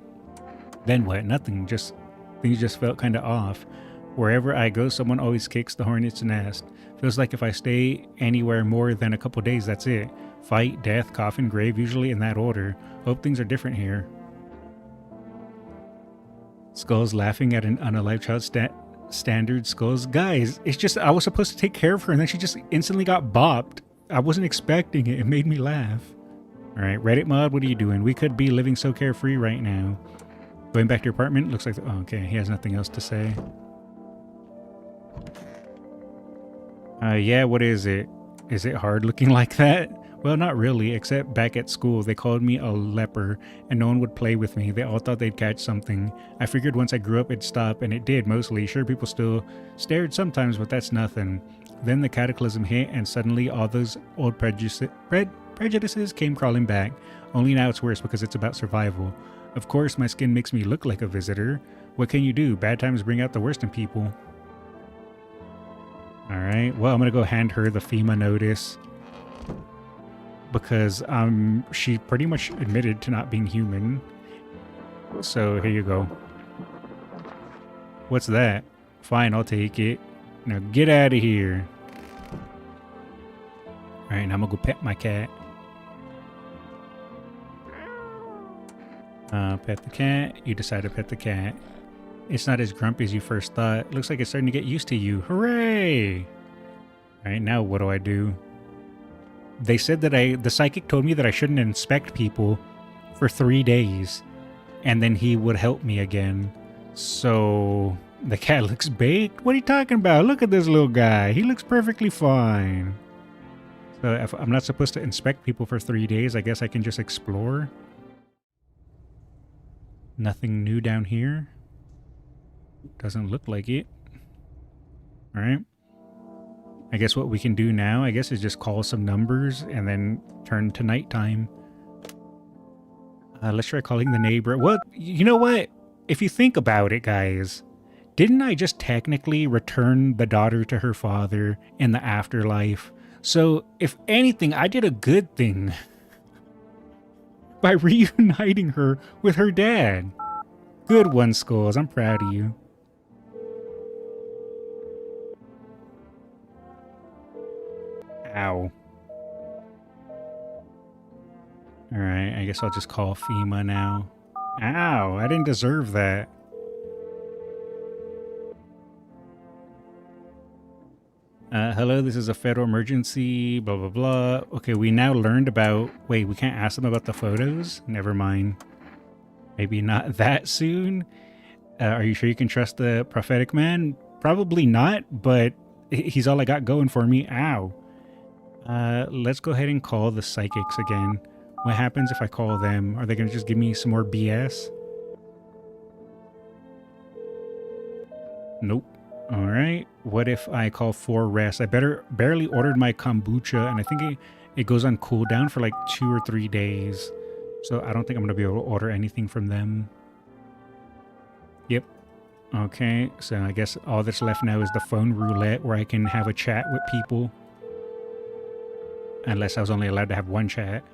Then what? Nothing. Things just felt kind of off. Wherever I go, someone always kicks the hornet's nest. Feels like if I stay anywhere more than a couple days, that's it. Fight, death, coffin, grave, usually in that order. Hope things are different here. Skullz laughing at an unalive child standard. Skullz. Guys, it's just, I was supposed to take care of her and then she just instantly got bopped. I wasn't expecting it. It made me laugh. Alright, Reddit mod, what are you doing? We could be living so carefree right now. Going back to your apartment? Looks like... Oh, okay, he has nothing else to say. Yeah, what is it? Is it hard looking like that? Well, not really, except back at school, they called me a leper, and no one would play with me. They all thought they'd catch something. I figured once I grew up, it'd stop, and it did, mostly. Sure, people still stared sometimes, but that's nothing. Then the cataclysm hit, and suddenly all those old prejudices came crawling back. Only now it's worse because it's about survival. Of course, my skin makes me look like a visitor. What can you do? Bad times bring out the worst in people. Alright, well, I'm gonna go hand her the FEMA notice. Because she pretty much admitted to not being human. So, here you go. What's that? Fine, I'll take it. Now get out of here. Alright, now I'm gonna go pet my cat. Pet the cat. You decide to pet the cat. It's not as grumpy as you first thought. Looks like it's starting to get used to you. Hooray! Alright, now what do I do? They said that the psychic told me that I shouldn't inspect people for 3 days. And then he would help me again. So, the cat looks baked? What are you talking about? Look at this little guy. He looks perfectly fine. So, if I'm not supposed to inspect people for 3 days, I guess I can just explore. Nothing new down here. Doesn't look like it. Alright. I guess what we can do now, I guess, is just call some numbers and then turn to nighttime. Let's try calling the neighbor. Well, you know what? If you think about it, guys, didn't I just technically return the daughter to her father in the afterlife? So, if anything, I did a good thing by reuniting her with her dad. Good one, Skullz. I'm proud of you. Ow. Alright, I guess I'll just call FEMA now. Ow, I didn't deserve that. Hello, this is a federal emergency, blah, blah, blah. Okay, we now learned about... Wait, we can't ask them about the photos? Never mind. Maybe not that soon? Are you sure you can trust the prophetic man? Probably not, but he's all I got going for me. Ow. Let's go ahead and call the psychics again. What happens if I call them? Are they going to just give me some more BS? Nope. Alright. What if I call for rest? I barely ordered my kombucha, and I think it goes on cooldown for like 2 or 3 days. So I don't think I'm going to be able to order anything from them. Yep. Okay, so I guess all that's left now is the phone roulette where I can have a chat with people. Unless I was only allowed to have one chat.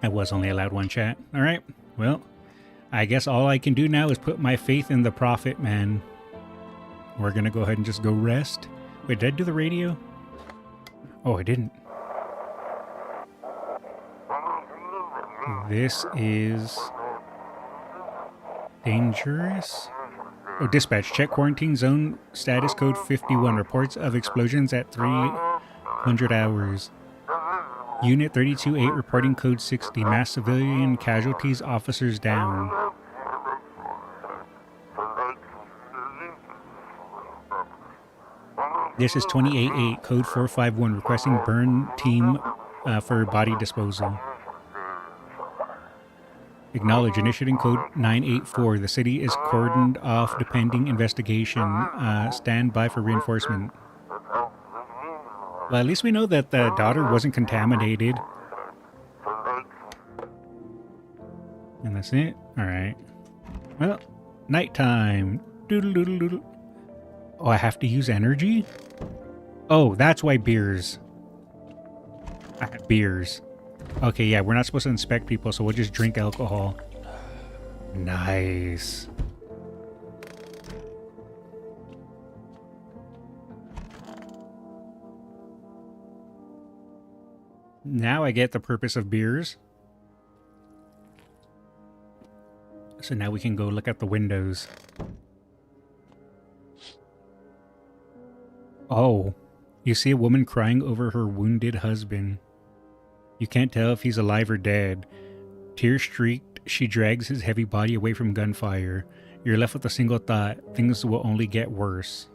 I was only allowed one chat. Alright, well, I guess all I can do now is put my faith in the prophet, man. We're gonna go ahead and just go rest. Wait, did I do the radio? Oh, I didn't. This is... dangerous? Oh, dispatch. Check quarantine zone status code 51. Reports of explosions at 3 100 hours. Unit 32-8 reporting code 60. Mass civilian casualties, officers down. This is 28-8, code 451, requesting burn team for body disposal. Acknowledge, initiating code 984. The city is cordoned off depending investigation. Stand by for reinforcement. Well, at least we know that the daughter wasn't contaminated. And that's it? Alright. Well, nighttime. Doodle doodle doodle. Oh, I have to use energy? Oh, that's why beers. Beers. Okay, yeah, we're not supposed to inspect people, so we'll just drink alcohol. Nice. Now I get the purpose of beers. So now we can go look at the windows. Oh, you see a woman crying over her wounded husband. You can't tell if he's alive or dead. Tear-streaked, she drags his heavy body away from gunfire. You're left with a single thought. Things will only get worse.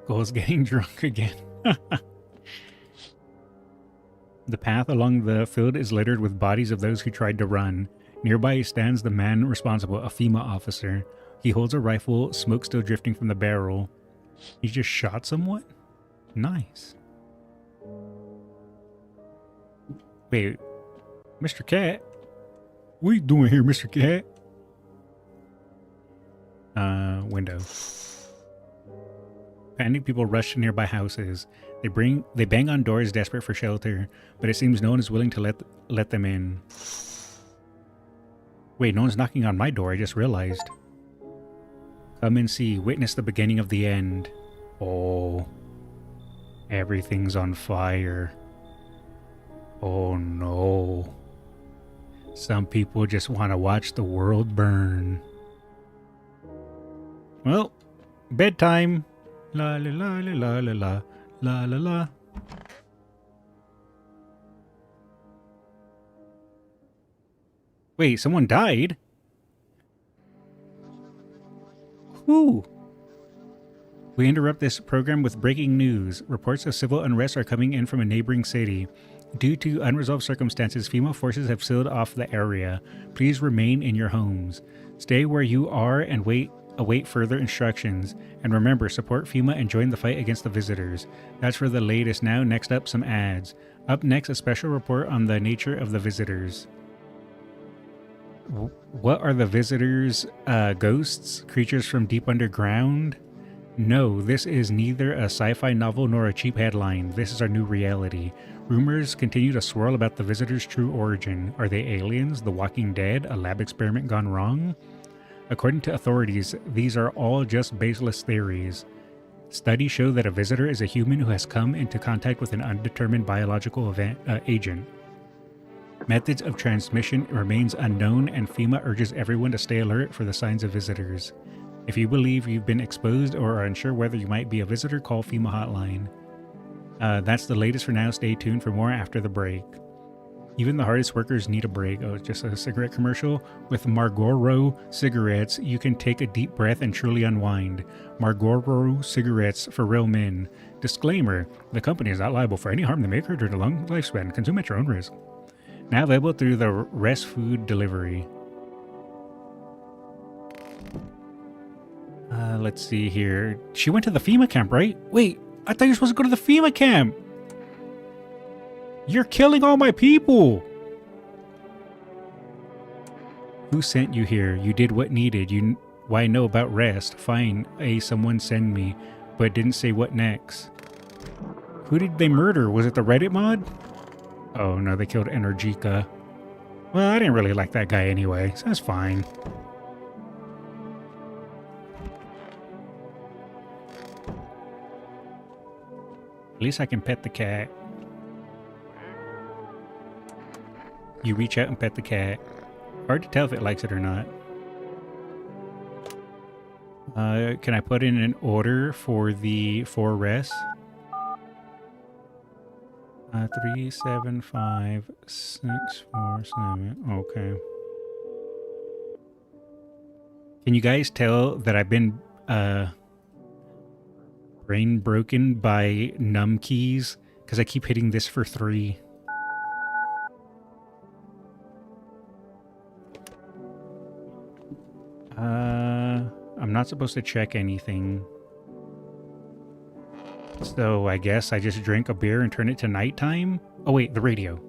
Skull's getting drunk again. The path along the field is littered with bodies of those who tried to run. Nearby stands the man responsible, a FEMA officer. He holds a rifle, smoke still drifting from the barrel. He just shot someone? Nice. Wait, Mr. Cat? What are you doing here, Mr. Cat? Window. Panicked people rush to nearby houses. They bang on doors desperate for shelter, but it seems no one is willing to let them in. Wait, no one's knocking on my door, I just realized. Come and see, witness the beginning of the end. Oh. Everything's on fire. Oh no. Some people just want to watch the world burn. Well, bedtime. La la la la la la la la la. Wait, someone died? Who? We interrupt this program with breaking news. Reports of civil unrest are coming in from a neighboring city. Due to unresolved circumstances, FEMA forces have sealed off the area. Please remain in your homes. Stay where you are and await further instructions. And remember, support FEMA and join the fight against the visitors. That's for the latest now. Next up, some ads. Up next, a special report on the nature of the visitors. What are the visitors? Ghosts? Creatures from deep underground? No, this is neither a sci-fi novel nor a cheap headline. This is our new reality. Rumors continue to swirl about the visitors' true origin. Are they aliens, the Walking Dead, a lab experiment gone wrong? According to authorities, these are all just baseless theories. Studies show that a visitor is a human who has come into contact with an undetermined biological agent. Methods of transmission remains unknown, and FEMA urges everyone to stay alert for the signs of visitors. If you believe you've been exposed or are unsure whether you might be a visitor, call FEMA hotline. That's the latest for now. Stay tuned for more after the break. Even the hardest workers need a break. Oh, it's just a cigarette commercial? With Marlboro cigarettes, you can take a deep breath and truly unwind. Marlboro cigarettes for real men. Disclaimer, the company is not liable for any harm they may occur during a long lifespan. Consume at your own risk. Now available through the Rest Food Delivery. Let's see here. She went to the FEMA camp, right? Wait, I thought you were supposed to go to the FEMA camp. You're killing all my people. Who sent you here? You did what needed. Why know about rest? Fine, someone send me, but didn't say what next. Who did they murder? Was it the Reddit mod? Oh no, they killed Energica. Well, I didn't really like that guy anyway, so that's fine. At least I can pet the cat. You reach out and pet the cat. Hard to tell if it likes it or not. Can I put in an order for the 4 rests? 375647. Okay. Can you guys tell that I've been brain broken by numb keys? Because I keep hitting this for 3. I'm not supposed to check anything. So I guess I just drink a beer and turn it to nighttime? Oh wait, the radio.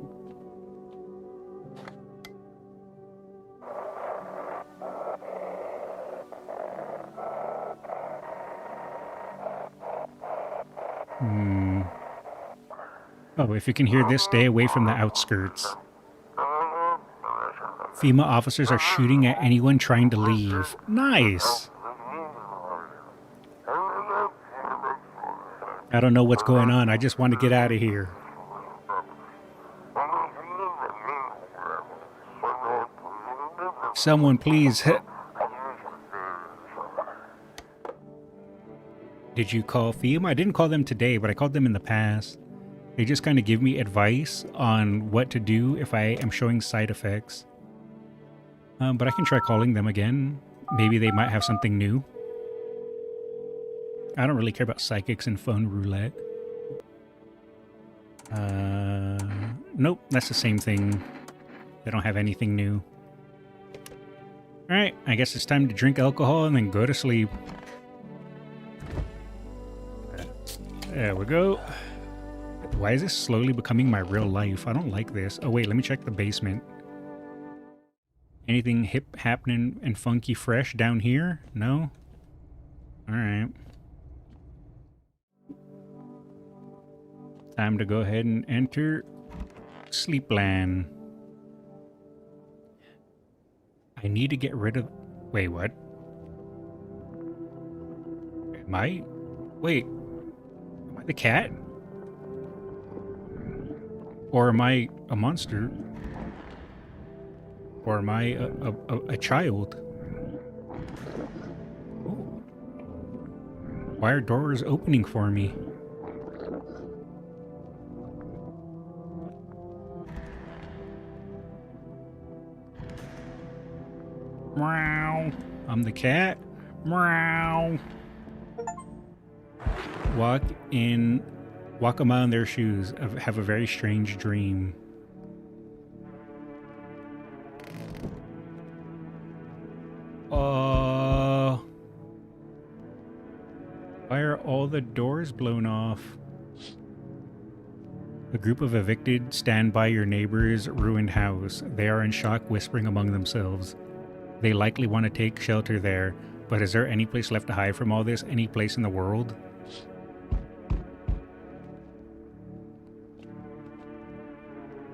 Oh, if you can hear this, stay away from the outskirts. FEMA officers are shooting at anyone trying to leave. Nice! I don't know what's going on. I just want to get out of here. Someone please. Did you call FEMA? I didn't call them today, but I called them in the past. They just kind of give me advice on what to do if I am showing side effects. But I can try calling them again. Maybe they might have something new. I don't really care about psychics and phone roulette. Nope, that's the same thing. They don't have anything new. Alright, I guess it's time to drink alcohol and then go to sleep. There we go. Why is this slowly becoming my real life? I don't like this. Oh wait, let me check the basement. Anything hip, happening, and funky fresh down here? No? Alright. Time to go ahead and enter Sleepland. I need to get rid of... Wait, what? Am I... Wait. Am I the cat? Or am I a monster? Or am I a child? Oh. Why are doors opening for me? Meow. I'm the cat. Meow. Walk a mile in their shoes. Have a very strange dream. Why are all the doors blown off? A group of evicted stand by your neighbor's ruined house. They are in shock, whispering among themselves. They likely want to take shelter there, but is there any place left to hide from all this? Any place in the world?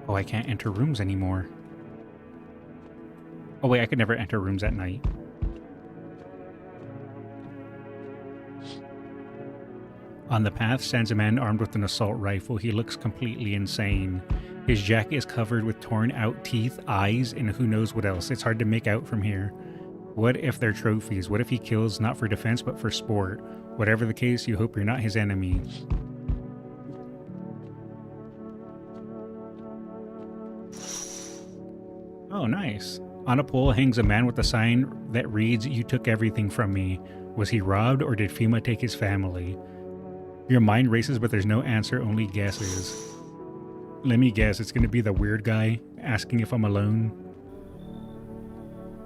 Oh, I can't enter rooms anymore. Oh wait, I could never enter rooms at night. On the path stands a man armed with an assault rifle. He looks completely insane. His jacket is covered with torn out teeth, eyes, and who knows what else. It's hard to make out from here. What if they're trophies? What if he kills not for defense but for sport? Whatever the case, you hope you're not his enemy. Oh, nice. On a pole hangs a man with a sign that reads, "You took everything from me." Was he robbed or did FEMA take his family? Your mind races, but there's no answer, only guesses. Let me guess, it's gonna be the weird guy asking if I'm alone.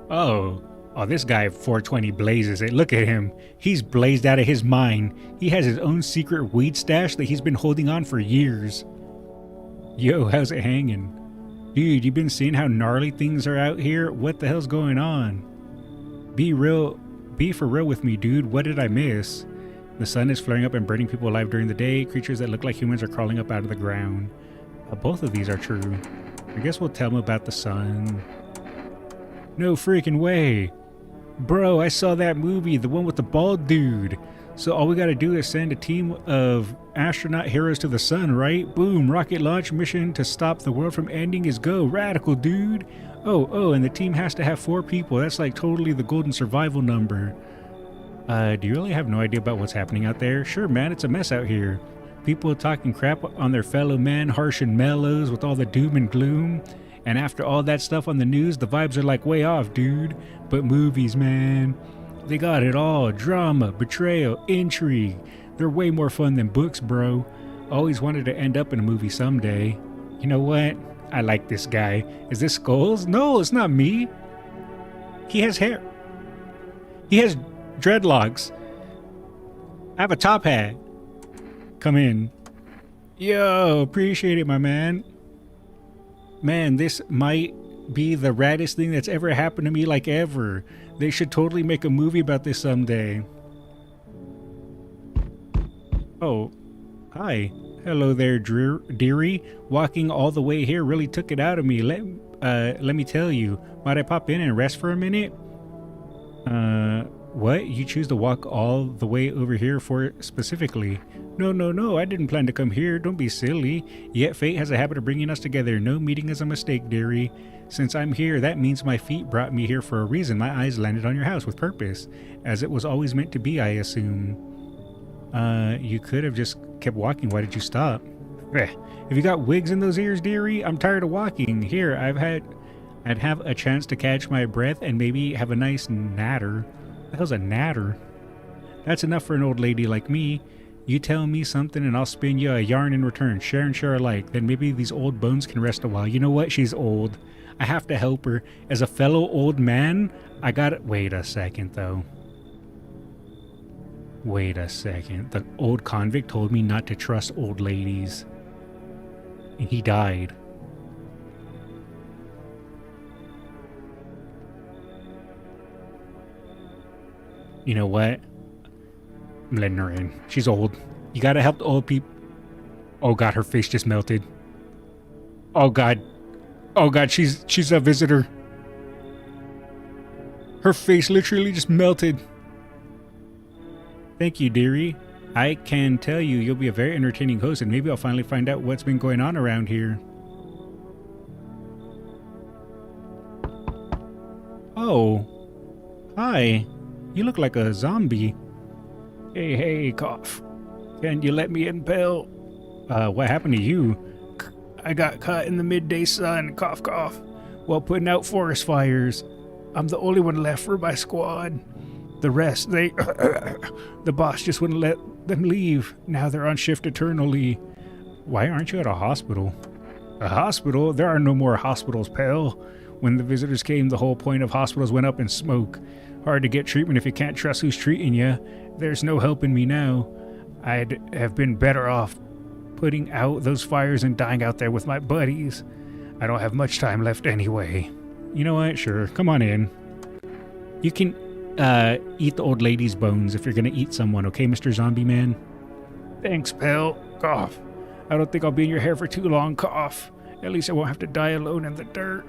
Oh, this guy 420 blazes it. Look at him. He's blazed out of his mind. He has his own secret weed stash that he's been holding on for years. Yo, how's it hanging? Dude, you been seeing how gnarly things are out here? What the hell's going on? Be for real with me, dude. What did I miss? The sun is flaring up and burning people alive during the day. Creatures that look like humans are crawling up out of the ground. Both of these are true. I guess we'll tell them about the sun. No freaking way. Bro, I saw that movie, the one with the bald dude. So all we gotta do is send a team of astronaut heroes to the sun, right? Boom, rocket launch mission to stop the world from ending is go. Radical, dude. Oh, and the team has to have 4 people. That's like totally the golden survival number. Do you really have no idea about what's happening out there? Sure, man, it's a mess out here. People talking crap on their fellow men, harsh and mellows with all the doom and gloom. And after all that stuff on the news, the vibes are like way off, dude. But movies, man, they got it all. Drama, betrayal, intrigue. They're way more fun than books, bro. Always wanted to end up in a movie someday. You know what? I like this guy. Is this Skullz? No, it's not me. He has hair. He has dreadlocks. I have a top hat. Come in. Yo, appreciate it, my man. Man, this might be the raddest thing that's ever happened to me, like ever. They should totally make a movie about this someday. Oh, hi. Hello there, dearie. Walking all the way here really took it out of me. Let me tell you. Might I pop in and rest for a minute? What? You choose to walk all the way over here for specifically? No, I didn't plan to come here. Don't be silly. Yet fate has a habit of bringing us together. No meeting is a mistake, dearie. Since I'm here, that means my feet brought me here for a reason. My eyes landed on your house with purpose. As it was always meant to be, I assume. You could have just kept walking. Why did you stop? Have you got wigs in those ears, dearie? I'm tired of walking. Here, I'd have a chance to catch my breath and maybe have a nice natter. What the hell's a natter? That's enough for an old lady like me. You tell me something and I'll spin you a yarn in return. Share and share alike. Then maybe these old bones can rest a while. You know what? She's old. I have to help her. As a fellow old man, I gotta... Wait a second, though. Wait a second. The old convict told me not to trust old ladies. And he died. You know what? I'm letting her in. She's old. You gotta help the old people. Oh god, her face just melted. Oh god. Oh god, she's a visitor. Her face literally just melted. Thank you, dearie. I can tell you you'll be a very entertaining host, and maybe I'll finally find out what's been going on around here. Oh. Hi. You look like a zombie. Hey, cough. Can you let me in, pal? What happened to you? I got caught in the midday sun, cough, cough, while putting out forest fires. I'm the only one left for my squad. The rest, the boss just wouldn't let them leave. Now they're on shift eternally. Why aren't you at a hospital? A hospital? There are no more hospitals, pal. When the visitors came, the whole point of hospitals went up in smoke. Hard to get treatment if you can't trust who's treating you. There's no helping me now. I'd have been better off putting out those fires and dying out there with my buddies. I don't have much time left anyway. You know what? Sure. Come on in. You can eat the old lady's bones if you're gonna eat someone, okay, Mr. Zombie Man? Thanks, pal. Cough. I don't think I'll be in your hair for too long, cough. At least I won't have to die alone in the dirt.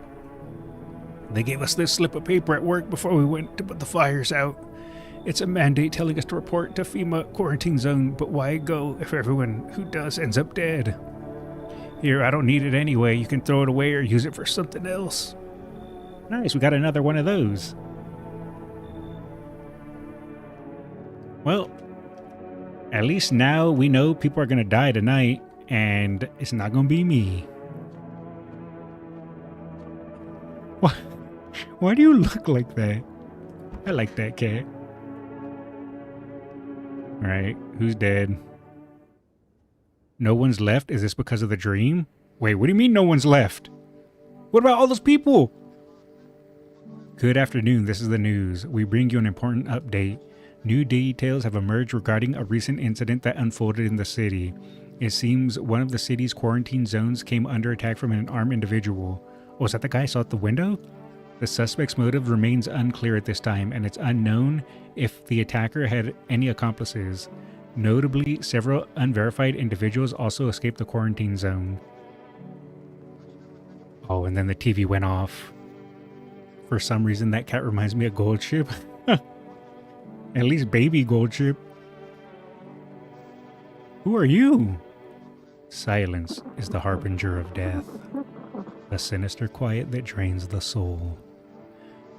They gave us this slip of paper at work before we went to put the fires out. It's a mandate telling us to report to FEMA quarantine zone, but why go if everyone who does ends up dead? Here, I don't need it anyway. You can throw it away or use it for something else. Nice, we got another one of those. Well, at least now we know people are going to die tonight, and it's not going to be me. What? Why do you look like that? I like that cat. Alright, who's dead? No one's left? Is this because of the dream? Wait, what do you mean no one's left? What about all those people? Good afternoon, this is the news. We bring you an important update. New details have emerged regarding a recent incident that unfolded in the city. It seems one of the city's quarantine zones came under attack from an armed individual. Oh, is that the guy I saw at the window? The suspect's motive remains unclear at this time, and it's unknown if the attacker had any accomplices. Notably, several unverified individuals also escaped the quarantine zone. Oh, and then the TV went off. For some reason, that cat reminds me of Goldship. At least baby Goldship. Who are you? Silence is the harbinger of death. A sinister quiet that drains the soul.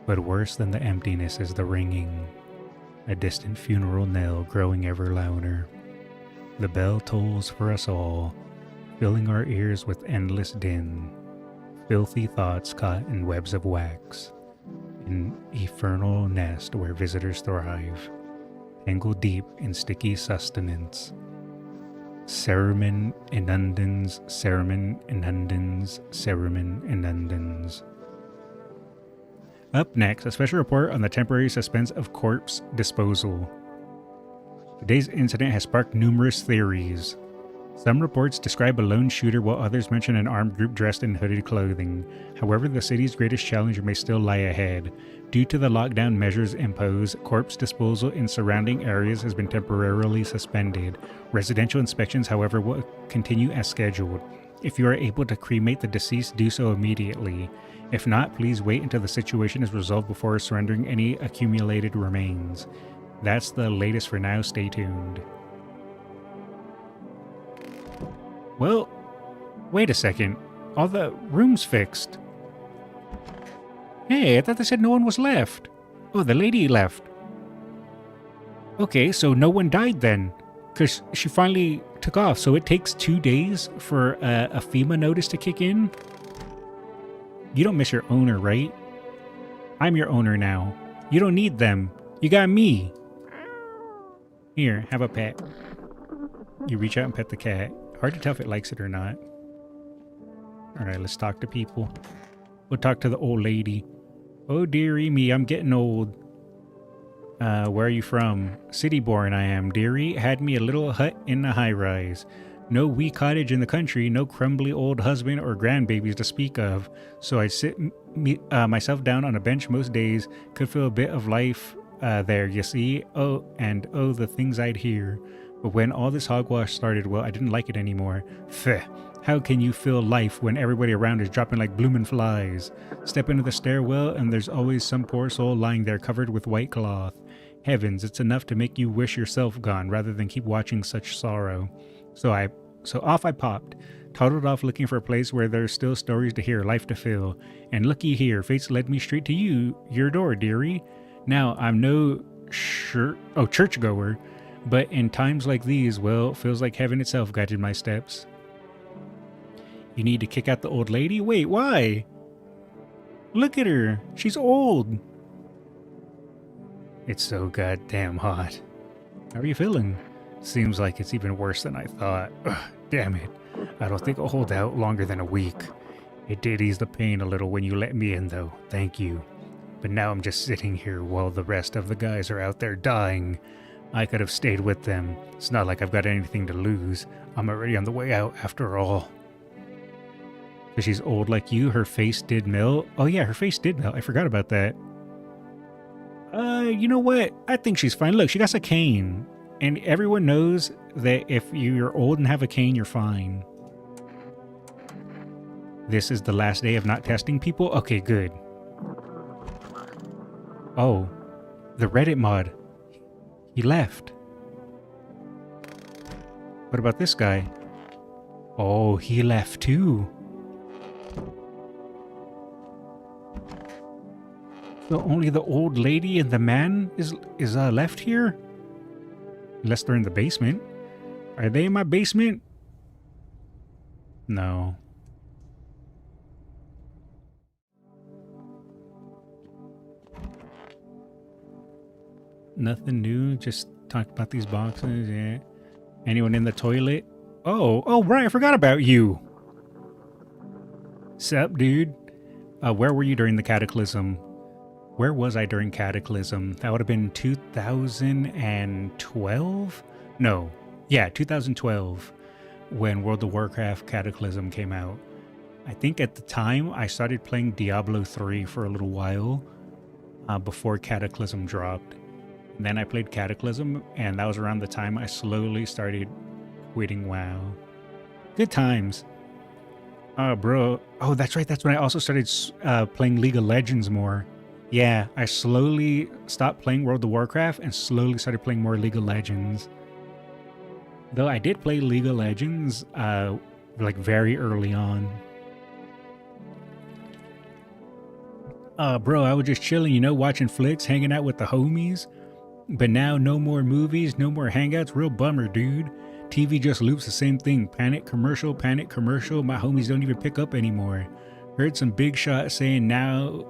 But worse than the emptiness is the ringing. A distant funeral knell growing ever louder. The bell tolls for us all, filling our ears with endless din. Filthy thoughts caught in webs of wax. An infernal nest where visitors thrive, tangled deep in sticky sustenance. Cerumen inundans, cerumen inundans, cerumen inundans. Up next, a special report on the temporary suspense of corpse disposal. Today's incident has sparked numerous theories. Some reports describe a lone shooter while others mention an armed group dressed in hooded clothing. However, the city's greatest challenge may still lie ahead. Due to the lockdown measures imposed, corpse disposal in surrounding areas has been temporarily suspended. Residential inspections, however, will continue as scheduled. If you are able to cremate the deceased, do so immediately. If not, please wait until the situation is resolved before surrendering any accumulated remains. That's the latest for now. Stay tuned. Well, wait a second. All the rooms fixed. Hey, I thought they said no one was left. Oh, the lady left. Okay, so no one died then. Because she finally took off. So it takes 2 days for a FEMA notice to kick in? You don't miss your owner, right? I'm your owner now. You don't need them. You got me. Here, have a pet. You reach out and pet the cat. Hard to tell if it likes it or not. Alright, let's talk to people. We'll talk to the old lady. Oh dearie me, I'm getting old. Where are you from? City born I am, dearie. Had me a little hut in the high-rise. No wee cottage in the country, no crumbly old husband or grandbabies to speak of. So I'd sit myself down on a bench most days. Could feel a bit of life there, you see. Oh, the things I'd hear. But when all this hogwash started, well, I didn't like it anymore. Pfeh. How can you feel life when everybody around is dropping like bloomin' flies? Step into the stairwell and there's always some poor soul lying there covered with white cloth. Heavens, it's enough to make you wish yourself gone rather than keep watching such sorrow. So off I popped, toddled off looking for a place where there's still stories to hear, life to feel. And looky here, fate's led me straight to your door, dearie. Now, I'm no churchgoer, but in times like these, well, feels like heaven itself guided my steps. You need to kick out the old lady? Wait, why? Look at her. She's old. It's so goddamn hot. How are you feeling? Seems like it's even worse than I thought. Ugh, damn it. I don't think I'll hold out longer than a week. It did ease the pain a little when you let me in, though. Thank you. But now I'm just sitting here while the rest of the guys are out there dying. I could have stayed with them. It's not like I've got anything to lose. I'm already on the way out after all. Because she's old like you, her face did melt. Oh yeah, her face did melt. I forgot about that. You know what? I think she's fine. Look, she got a cane. And everyone knows that if you're old and have a cane, you're fine. This is the last day of not testing people? Okay, good. Oh, the Reddit mod. He left. What about this guy? Oh, he left too. So only the old lady and the man is left here? Unless they're in the basement. Are they in my basement? No. Nothing new. Just talked about these boxes. Yeah. Anyone in the toilet? Oh, right. I forgot about you. Sup, dude? Where were you during the Cataclysm? Where was I during Cataclysm? That would have been 2012? No. Yeah, 2012. When World of Warcraft Cataclysm came out. I think at the time I started playing Diablo 3 for a little while. Before Cataclysm dropped. And then I played Cataclysm, and that was around the time I slowly started quitting WoW. Good times. Bro. Oh, that's right. That's when I also started playing League of Legends more. Yeah, I slowly stopped playing World of Warcraft and slowly started playing more League of Legends. Though I did play League of Legends, like very early on. Bro, I was just chilling, you know, watching flicks, hanging out with the homies. But now, no more movies, no more hangouts. Real bummer, dude. TV just loops the same thing. Panic commercial, panic commercial. My homies don't even pick up anymore. Heard some big shot saying now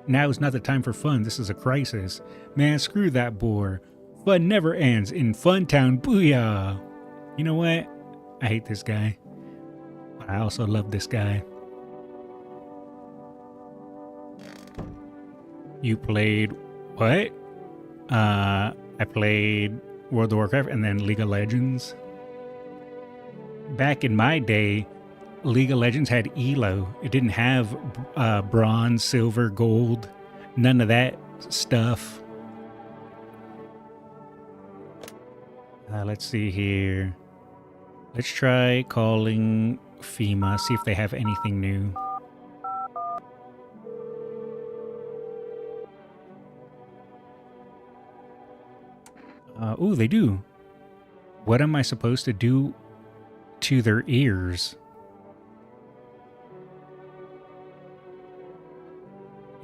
is not the time for fun. This is a crisis. Man, screw that bore. Fun never ends in Fun Town. Booyah. You know what? I hate this guy. But I also love this guy. You played what? I played World of Warcraft and then League of Legends. Back in my day, League of Legends had ELO. It didn't have bronze, silver, gold, none of that stuff. Let's see here. Let's try calling FEMA, see if they have anything new. Ooh, they do. What am I supposed to do to their ears?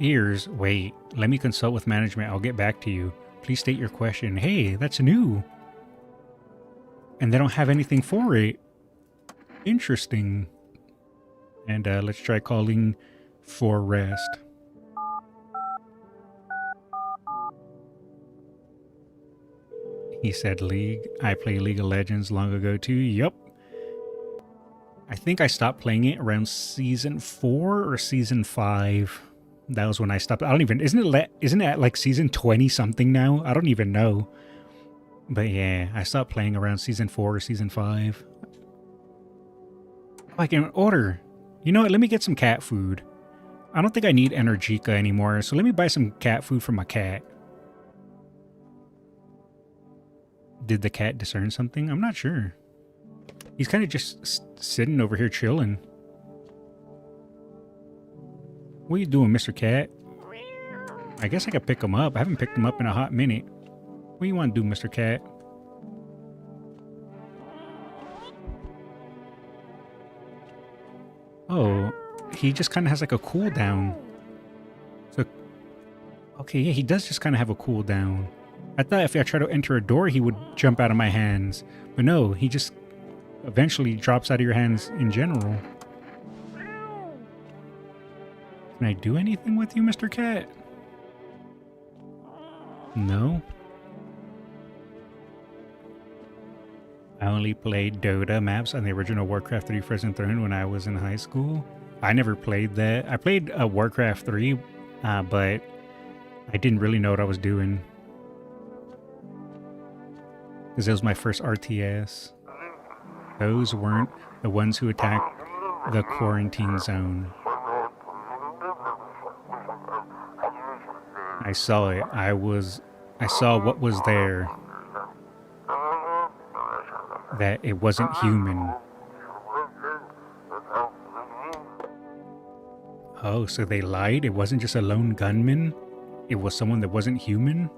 Ears? Wait, let me consult with management. I'll get back to you. Please state your question. Hey, that's new. And they don't have anything for it. Interesting. And let's try calling for rest. He said League. I play League of Legends long ago too. Yup. I think I stopped playing it around season 4 or season 5. That was when I stopped. I don't even, isn't it at like season 20 something now? I don't even know. But yeah, I stopped playing around season 4 or season 5. I can order. You know what? Let me get some cat food. I don't think I need Energica anymore, so let me buy some cat food for my cat. Did the cat discern something? I'm not sure. He's kind of just sitting over here chilling. What are you doing, Mr. Cat? I guess I could pick him up. I haven't picked him up in a hot minute. What do you want to do, Mr. Cat? Oh, he just kind of has like a cooldown. So, okay, yeah, he does just kind of have a cooldown. I thought if I try to enter a door, he would jump out of my hands. But no, he just eventually drops out of your hands in general. Can I do anything with you, Mr. Cat? No. I only played Dota maps on the original Warcraft 3 Frozen Throne when I was in high school. I never played that. I played Warcraft 3, but I didn't really know what I was doing. Because it was my first RTS. Those weren't the ones who attacked the quarantine zone. I saw it. I saw what was there. That it wasn't human. Oh, so they lied? It wasn't just a lone gunman? It was someone that wasn't human?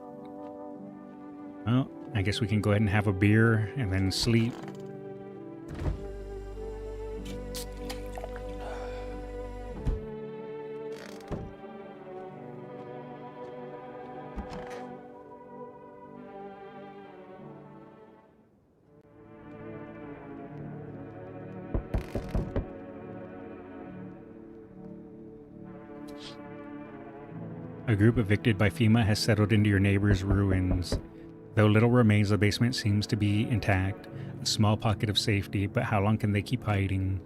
Well, I guess we can go ahead and have a beer and then sleep. A group evicted by FEMA has settled into your neighbor's ruins. Though little remains, the basement seems to be intact. A small pocket of safety, but how long can they keep hiding?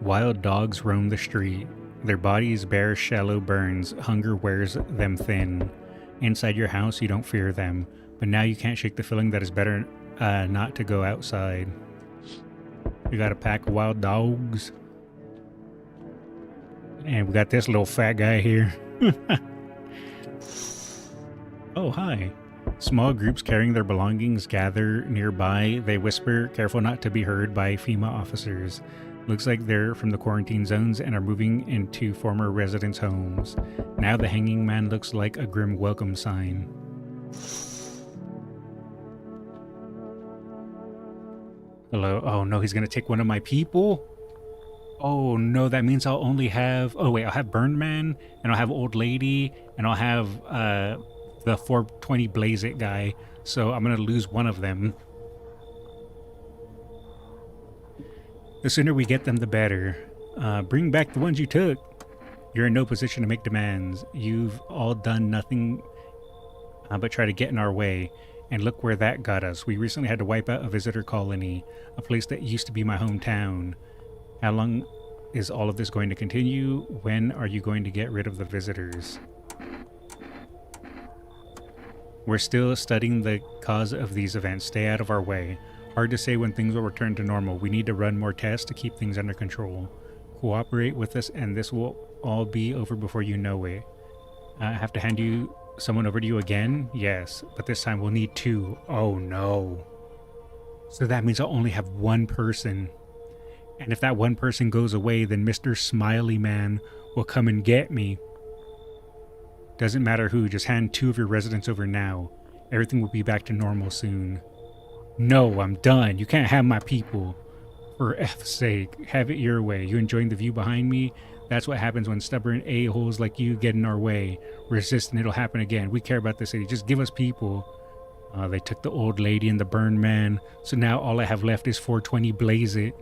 Wild dogs roam the street. Their bodies bear shallow burns. Hunger wears them thin. Inside your house, you don't fear them. But now you can't shake the feeling that it's better not to go outside. We got a pack of wild dogs. And we got this little fat guy here. Oh, hi. Small groups carrying their belongings gather nearby. They whisper, careful not to be heard by FEMA officers. Looks like they're from the quarantine zones and are moving into former residents' homes. Now the hanging man looks like a grim welcome sign. Hello. Oh no, he's gonna take one of my people? Oh no, that means I'll only have... Oh wait, I'll have Burned Man, and I'll have Old Lady, and I'll have the 420 Blaze It guy, so I'm gonna lose one of them. The sooner we get them, the better. Bring back the ones you took. You're in no position to make demands. You've all done nothing but try to get in our way. And look where that got us. We recently had to wipe out a visitor colony, a place that used to be my hometown. How long is all of this going to continue? When are you going to get rid of the visitors? We're still studying the cause of these events. Stay out of our way. Hard to say when things will return to normal. We need to run more tests to keep things under control. Cooperate with us and this will all be over before you know it. I have to hand someone over to you again? Yes, but this time we'll need 2. Oh no. So that means I'll only have 1 person. And if that 1 person goes away, then Mr. Smiley Man will come and get me. Doesn't matter who, just hand 2 of your residents over now. Everything will be back to normal soon. No, I'm done. You can't have my people. For F's sake, have it your way. You enjoying the view behind me? That's what happens when stubborn a-holes like you get in our way. Resist and it'll happen again. We care about the city. Just give us people. They took the old lady and the burned man. So now all I have left is 420 Blaze It.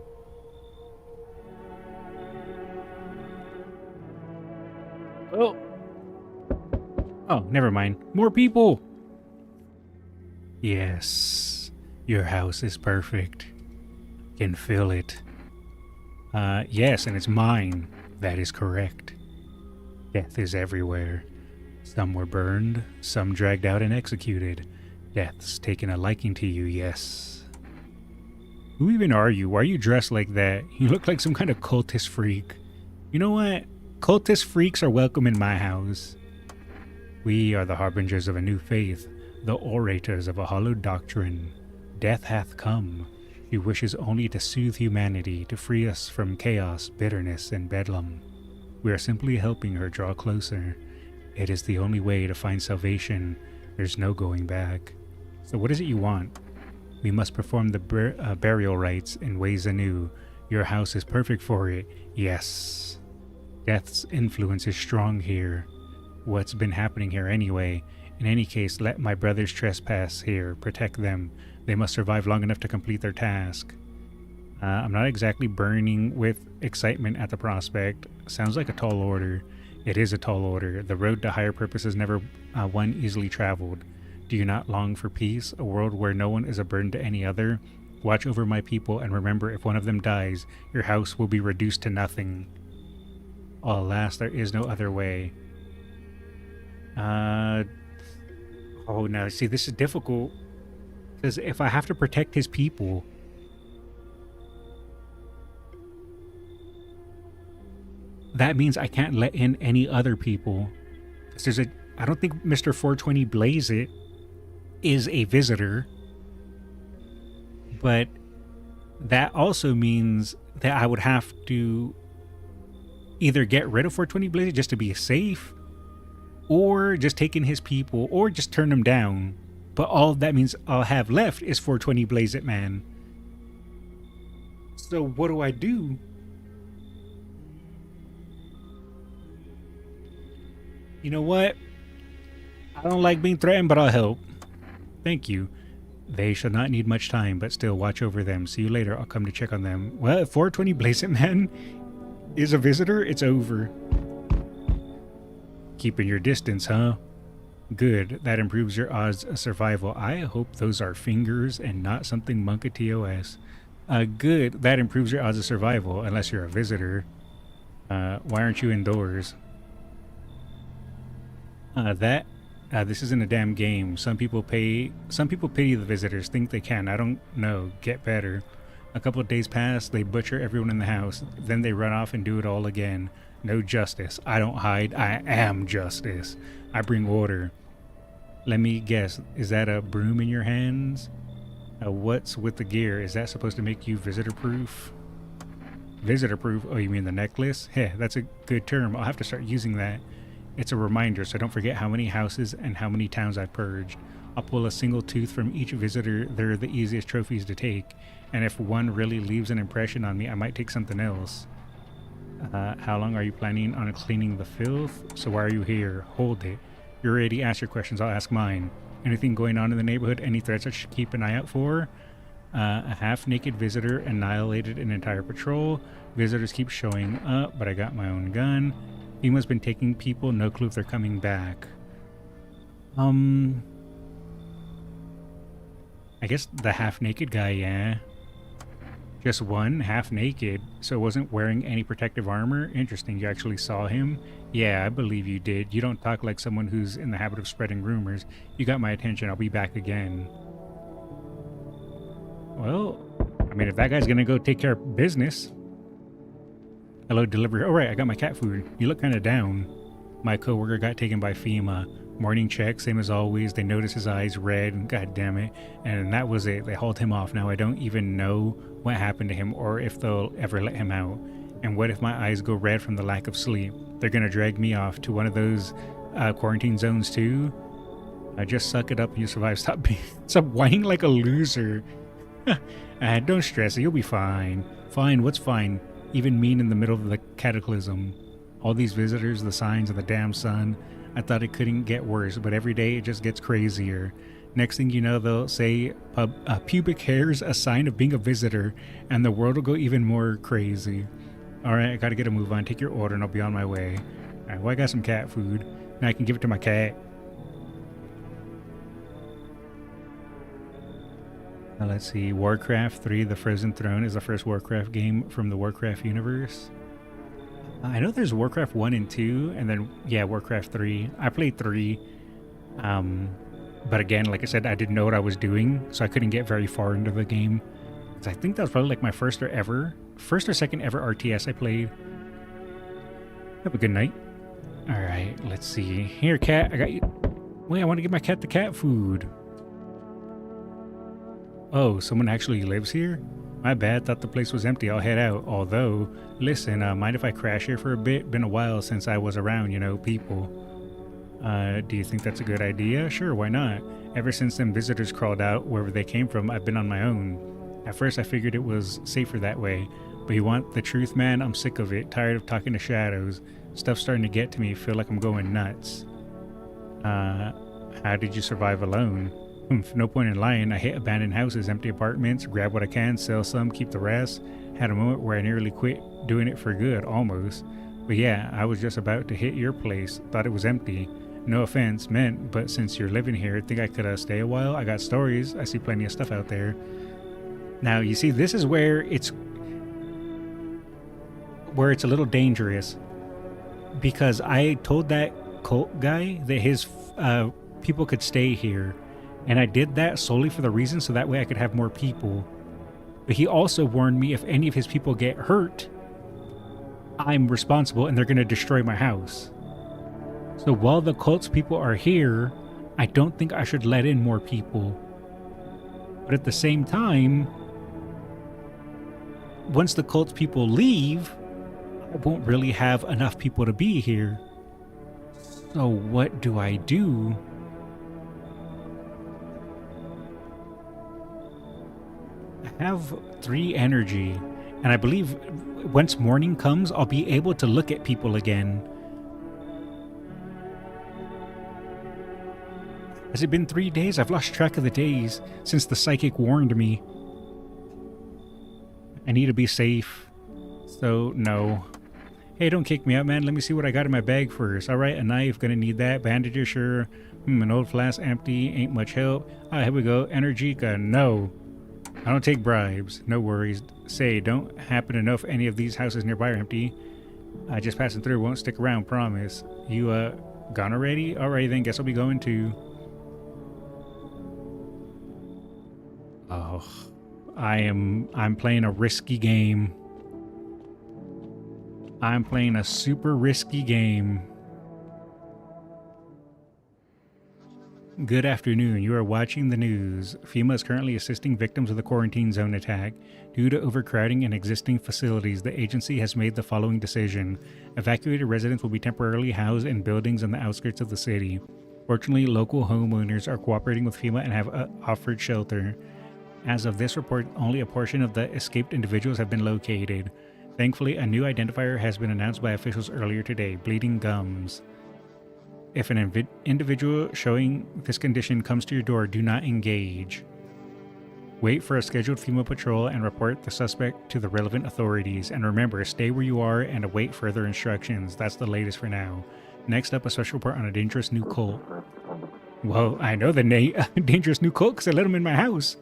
Oh, never mind. More people. Yes. Your house is perfect. Can feel it. Yes, and it's mine. That is correct. Death is everywhere. Some were burned, some dragged out and executed. Death's taken a liking to you, yes. Who even are you? Why are you dressed like that? You look like some kind of cultist freak. You know what? Cultist freaks are welcome in my house. We are the harbingers of a new faith, the orators of a hollow doctrine. Death hath come. She wishes only to soothe humanity, to free us from chaos, bitterness, and bedlam. We are simply helping her draw closer. It is the only way to find salvation. There's no going back. So what is it you want? We must perform the burial rites in ways anew. Your house is perfect for it. Yes. Death's influence is strong here. What's been happening here anyway? In any case, let my brothers trespass here. Protect them. They must survive long enough to complete their task. I'm not exactly burning with excitement at the prospect. Sounds like a tall order. It is a tall order. The road to higher purpose is never one easily traveled. Do you not long for peace? A world where no one is a burden to any other? Watch over my people and remember, if one of them dies, your house will be reduced to nothing. Alas, there is no other way. Oh, now, see, this is difficult. Because if I have to protect his people, that means I can't let in any other people. Because I don't think Mr. 420 Blaze It is a visitor. But that also means that I would have to either get rid of 420 Blaze It just to be safe, or just take in his people, or just turn them down. But all that means I'll have left is 420 Blaze It Man. So what do I do? You know what? I don't like being threatened, but I'll help. Thank you. They shall not need much time, but still watch over them. See you later. I'll come to check on them. Well, if 420 Blaze It Man is a visitor, it's over. Keeping your distance, huh? Good. That improves your odds of survival. I hope those are fingers and not something Monka TOS. Good. That improves your odds of survival, unless you're a visitor. Why aren't you indoors? This isn't a damn game. Some people pity the visitors, think they can. I don't know. Get better. A couple of days pass, they butcher everyone in the house, then they run off and do it all again. No justice. I don't hide. I am justice. I bring order. Let me guess. Is that a broom in your hands? What's with the gear? Is that supposed to make you visitor-proof? Visitor-proof? Oh, you mean the necklace? Heh, that's a good term. I'll have to start using that. It's a reminder, so don't forget how many houses and how many towns I've purged. I'll pull a single tooth from each visitor. They're the easiest trophies to take. And if one really leaves an impression on me, I might take something else. How long are you planning on cleaning the filth? So why are you here? Hold it. You already asked your questions, I'll ask mine. Anything going on in the neighborhood? Any threats I should keep an eye out for? A half-naked visitor annihilated an entire patrol. Visitors keep showing up, but I got my own gun. FEMA's been taking people, no clue if they're coming back. I guess the half-naked guy, yeah. Just one, half-naked, so wasn't wearing any protective armor? Interesting, you actually saw him? Yeah, I believe you did. You don't talk like someone who's in the habit of spreading rumors. You got my attention, I'll be back again. Well, I mean, if that guy's gonna go take care of business. Hello, delivery. Oh, right, I got my cat food. You look kind of down. My coworker got taken by FEMA. Morning check, same as always. They noticed his eyes red, god damn it. And that was it. They hauled him off. Now I don't even know what happened to him or if they'll ever let him out. And what if my eyes go red from the lack of sleep? They're gonna drag me off to one of those quarantine zones too? Just suck it up and you survive. Stop whining like a loser. Don't stress it, you'll be fine. Fine, what's fine? Even mean in the middle of the cataclysm. All these visitors, the signs, and the damn sun. I thought it couldn't get worse, but every day it just gets crazier. Next thing you know, they'll say pubic hair's a sign of being a visitor, and the world will go even more crazy. Alright, I gotta get a move on. Take your order and I'll be on my way. Alright, well, I got some cat food. Now I can give it to my cat. Now let's see. Warcraft 3, The Frozen Throne is the first Warcraft game from the Warcraft universe. I know there's Warcraft 1 and 2, and then, yeah, Warcraft 3. I played 3. But again, like I said, I didn't know what I was doing, so I couldn't get very far into the game. I think that was probably like my first or second ever RTS I played. Have a good night. Alright, let's see. Here, cat, I got you. Wait, I want to give my cat the cat food. Oh, someone actually lives here? My bad, thought the place was empty. I'll head out. Although, listen, mind if I crash here for a bit? Been a while since I was around, you know, people. Do you think that's a good idea? Sure, why not? Ever since them visitors crawled out, wherever they came from, I've been on my own. At first I figured it was safer that way. But you want the truth, man? I'm sick of it. Tired of talking to shadows. Stuff's starting to get to me. Feel like I'm going nuts. How did you survive alone? No point in lying. I hit abandoned houses, empty apartments, grab what I can, sell some, keep the rest. Had a moment where I nearly quit doing it for good, almost. But yeah, I was just about to hit your place. Thought it was empty. No offense meant, but since you're living here, think I could stay a while? I got stories. I see plenty of stuff out there. Now, you see, this is where it's a little dangerous. Because I told that cult guy that his people could stay here. And I did that solely for the reason so that way I could have more people. But he also warned me if any of his people get hurt, I'm responsible and they're going to destroy my house. So while the cult's people are here, I don't think I should let in more people. But at the same time, once the cult's people leave, I won't really have enough people to be here. So what do I do? I have 3 energy, and I believe once morning comes, I'll be able to look at people again. Has it been 3 days? I've lost track of the days since the psychic warned me. I need to be safe, so no. Hey, don't kick me out, man. Let me see what I got in my bag first. Alright, a knife, gonna need that. Bandages, sure. An old flask, empty, ain't much help. Ah, here we go. Energica, no. I don't take bribes. No worries. Say, don't happen to know if any of these houses nearby are empty. Just passing through, won't stick around, promise. You, gone already? Alright then, guess I'll be going too. Oh, I'm playing a risky game. I'm playing a super risky game. Good afternoon. You are watching the news. FEMA is currently assisting victims of the quarantine zone attack. Due to overcrowding in existing facilities, the agency has made the following decision. Evacuated residents will be temporarily housed in buildings on the outskirts of the city. Fortunately, local homeowners are cooperating with FEMA and have offered shelter. As of this report, only a portion of the escaped individuals have been located. Thankfully, a new identifier has been announced by officials earlier today, bleeding gums. If an individual showing this condition comes to your door, do not engage. Wait for a scheduled female patrol and report the suspect to the relevant authorities. And remember, stay where you are and await further instructions. That's the latest for now. Next up, a special report on a dangerous new cult. Well, I know the dangerous new cult because I let them in my house.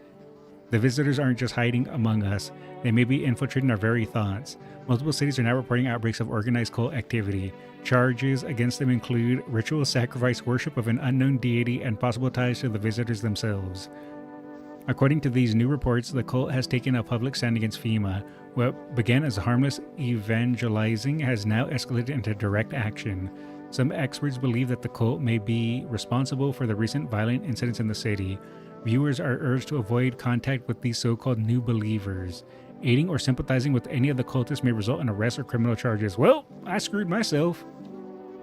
The visitors aren't just hiding among us. They may be infiltrating our very thoughts. Multiple cities are now reporting outbreaks of organized cult activity. Charges against them include ritual sacrifice, worship of an unknown deity, and possible ties to the visitors themselves. According to these new reports, the cult has taken a public stand against FEMA. What began as harmless evangelizing has now escalated into direct action. Some experts believe that the cult may be responsible for the recent violent incidents in the city. Viewers are urged to avoid contact with these so-called new believers. Aiding or sympathizing with any of the cultists may result in arrest or criminal charges. Well, I screwed myself.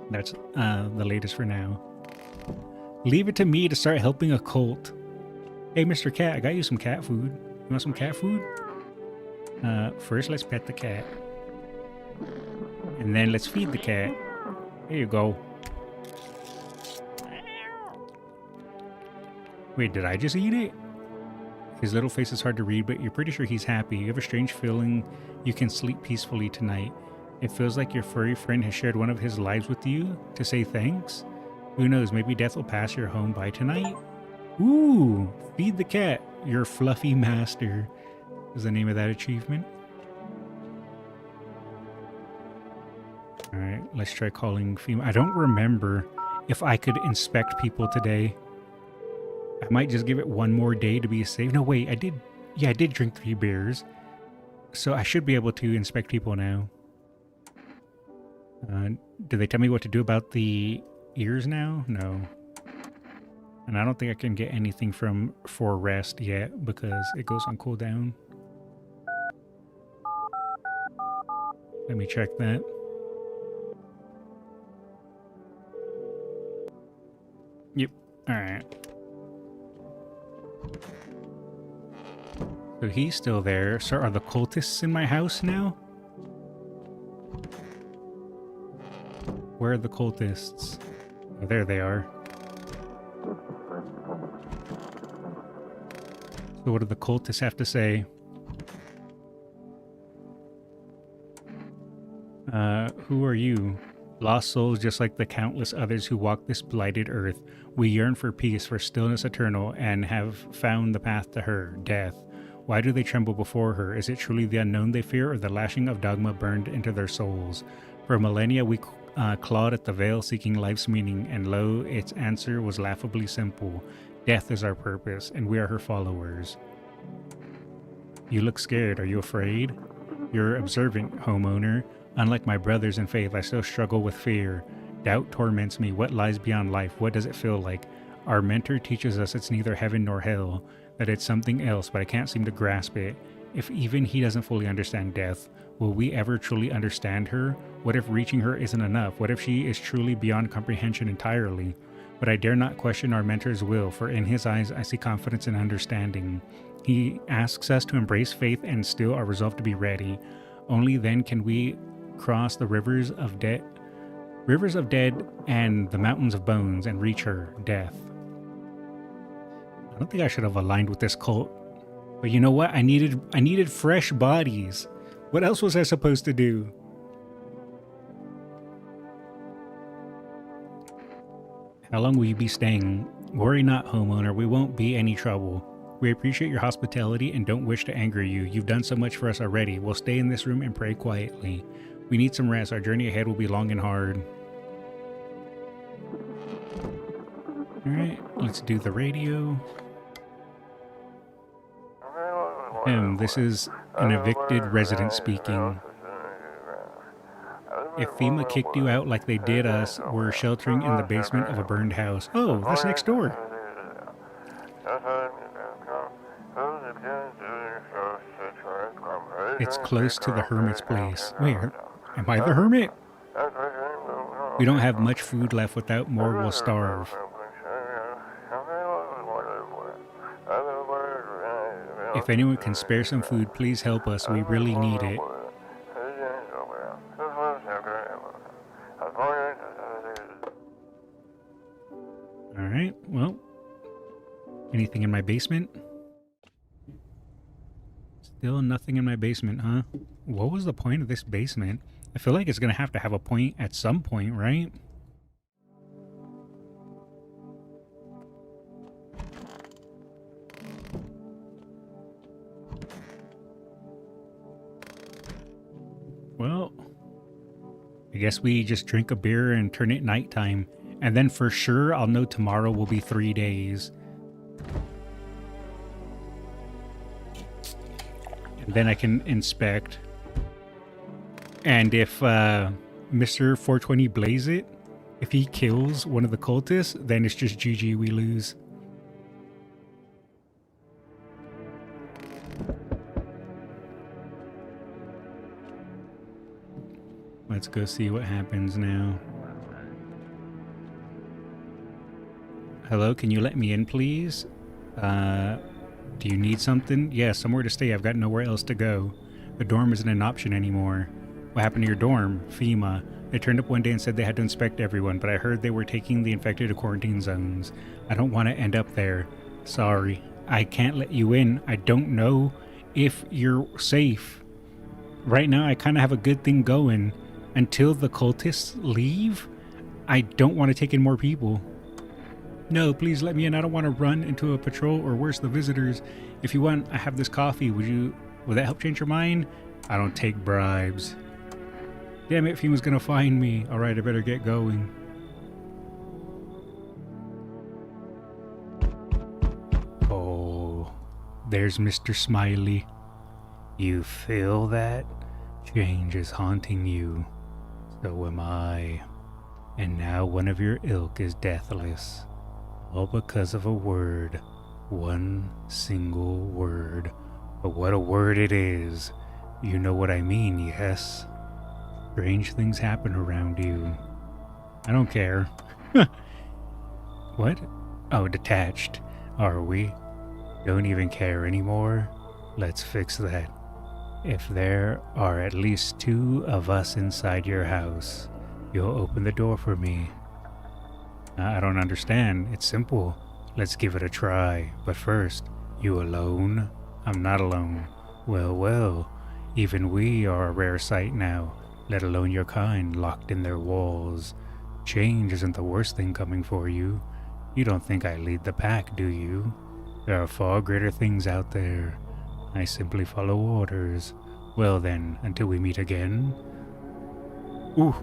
That's the latest for now. Leave it to me to start helping a cult. Hey, Mr. Cat, I got you some cat food. You want some cat food? First, let's pet the cat. And then let's feed the cat. There you go. Wait, did I just eat it? His little face is hard to read, but you're pretty sure he's happy. You have a strange feeling you can sleep peacefully tonight. It feels like your furry friend has shared one of his lives with you to say thanks. Who knows, maybe death will pass your home by tonight? Ooh, feed the cat, your fluffy master is the name of that achievement. Alright, let's try calling FEMA. I don't remember if I could inspect people today. I might just give it one more day to be safe. No, wait, I did drink 3 beers. So I should be able to inspect people now. Did they tell me what to do about the ears now? No. And I don't think I can get anything for rest yet because it goes on cooldown. Let me check that. Yep. Alright. So he's still there. So are the cultists in my house now? Where are the cultists? Oh, there they are. So what do the cultists have to say? Who are you? Lost souls just like the countless others who walk this blighted earth. We yearn for peace, for stillness eternal, and have found the path to her, death. Why do they tremble before her? Is it truly the unknown they fear, or the lashing of dogma burned into their souls? For millennia we clawed at the veil seeking life's meaning, and lo, its answer was laughably simple. Death is our purpose, and we are her followers. You look scared. Are you afraid? You're observant, homeowner. Unlike my brothers in faith, I still struggle with fear. Doubt torments me. What lies beyond life? What does it feel like? Our mentor teaches us it's neither heaven nor hell, that it's something else, but I can't seem to grasp it. If even he doesn't fully understand death, will we ever truly understand her? What if reaching her isn't enough? What if she is truly beyond comprehension entirely? But I dare not question our mentor's will, for in his eyes I see confidence and understanding. He asks us to embrace faith and still are resolved to be ready. Only then can we cross the rivers of dead and the mountains of bones and reach her, death. I don't think I should have aligned with this cult. But you know what? I needed fresh bodies. What else was I supposed to do? How long will you be staying? Worry not, homeowner. We won't be any trouble. We appreciate your hospitality and don't wish to anger you. You've done so much for us already. We'll stay in this room and pray quietly. We need some rest. Our journey ahead will be long and hard. Alright, let's do the radio. This is an evicted resident speaking. If FEMA kicked you out like they did us, we're sheltering in the basement of a burned house. Oh, that's next door. It's close to the hermit's place. Wait, am I the hermit? We don't have much food left. Without more, we'll starve. If anyone can spare some food, please help us. We really need it. my basement? Still nothing in my basement, huh? What was the point of this basement? I feel like it's gonna have to have a point at some point, right? Well, I guess we just drink a beer and turn it nighttime. And then for sure, I'll know tomorrow will be 3 days. And then I can inspect. And if Mr. 420 Blaze It, if he kills one of the cultists, then it's just GG, we lose. Let's go see what happens now. Hello, can you let me in, please? Do you need something? Yeah, somewhere to stay. I've got nowhere else to go. The dorm isn't an option anymore. What happened to your dorm? FEMA. They turned up one day and said they had to inspect everyone, but I heard they were taking the infected to quarantine zones. I don't want to end up there. Sorry. I can't let you in. I don't know if you're safe. Right now, I kind of have a good thing going. Until the cultists leave, I don't want to take in more people. No, please let me in. I don't want to run into a patrol or worse, the visitors. If you want, I have this coffee. Would that help change your mind? I don't take bribes. Damn it, FEMA's gonna find me. Alright, I better get going. Oh, there's Mr. Smiley. You feel that? Change is haunting you. So am I. And now one of your ilk is deathless. All because of a word. One single word. But what a word it is. You know what I mean, yes? Strange things happen around you. I don't care. What? Oh, detached. Are we? Don't even care anymore? Let's fix that. If there are at least 2 of us inside your house, you'll open the door for me. I don't understand. It's simple. Let's give it a try. But first, you alone? I'm not alone. Well, well. Even we are a rare sight now, let alone your kind locked in their walls. Change isn't the worst thing coming for you. You don't think I lead the pack, do you? There are far greater things out there. I simply follow orders. Well then, until we meet again. Ooh,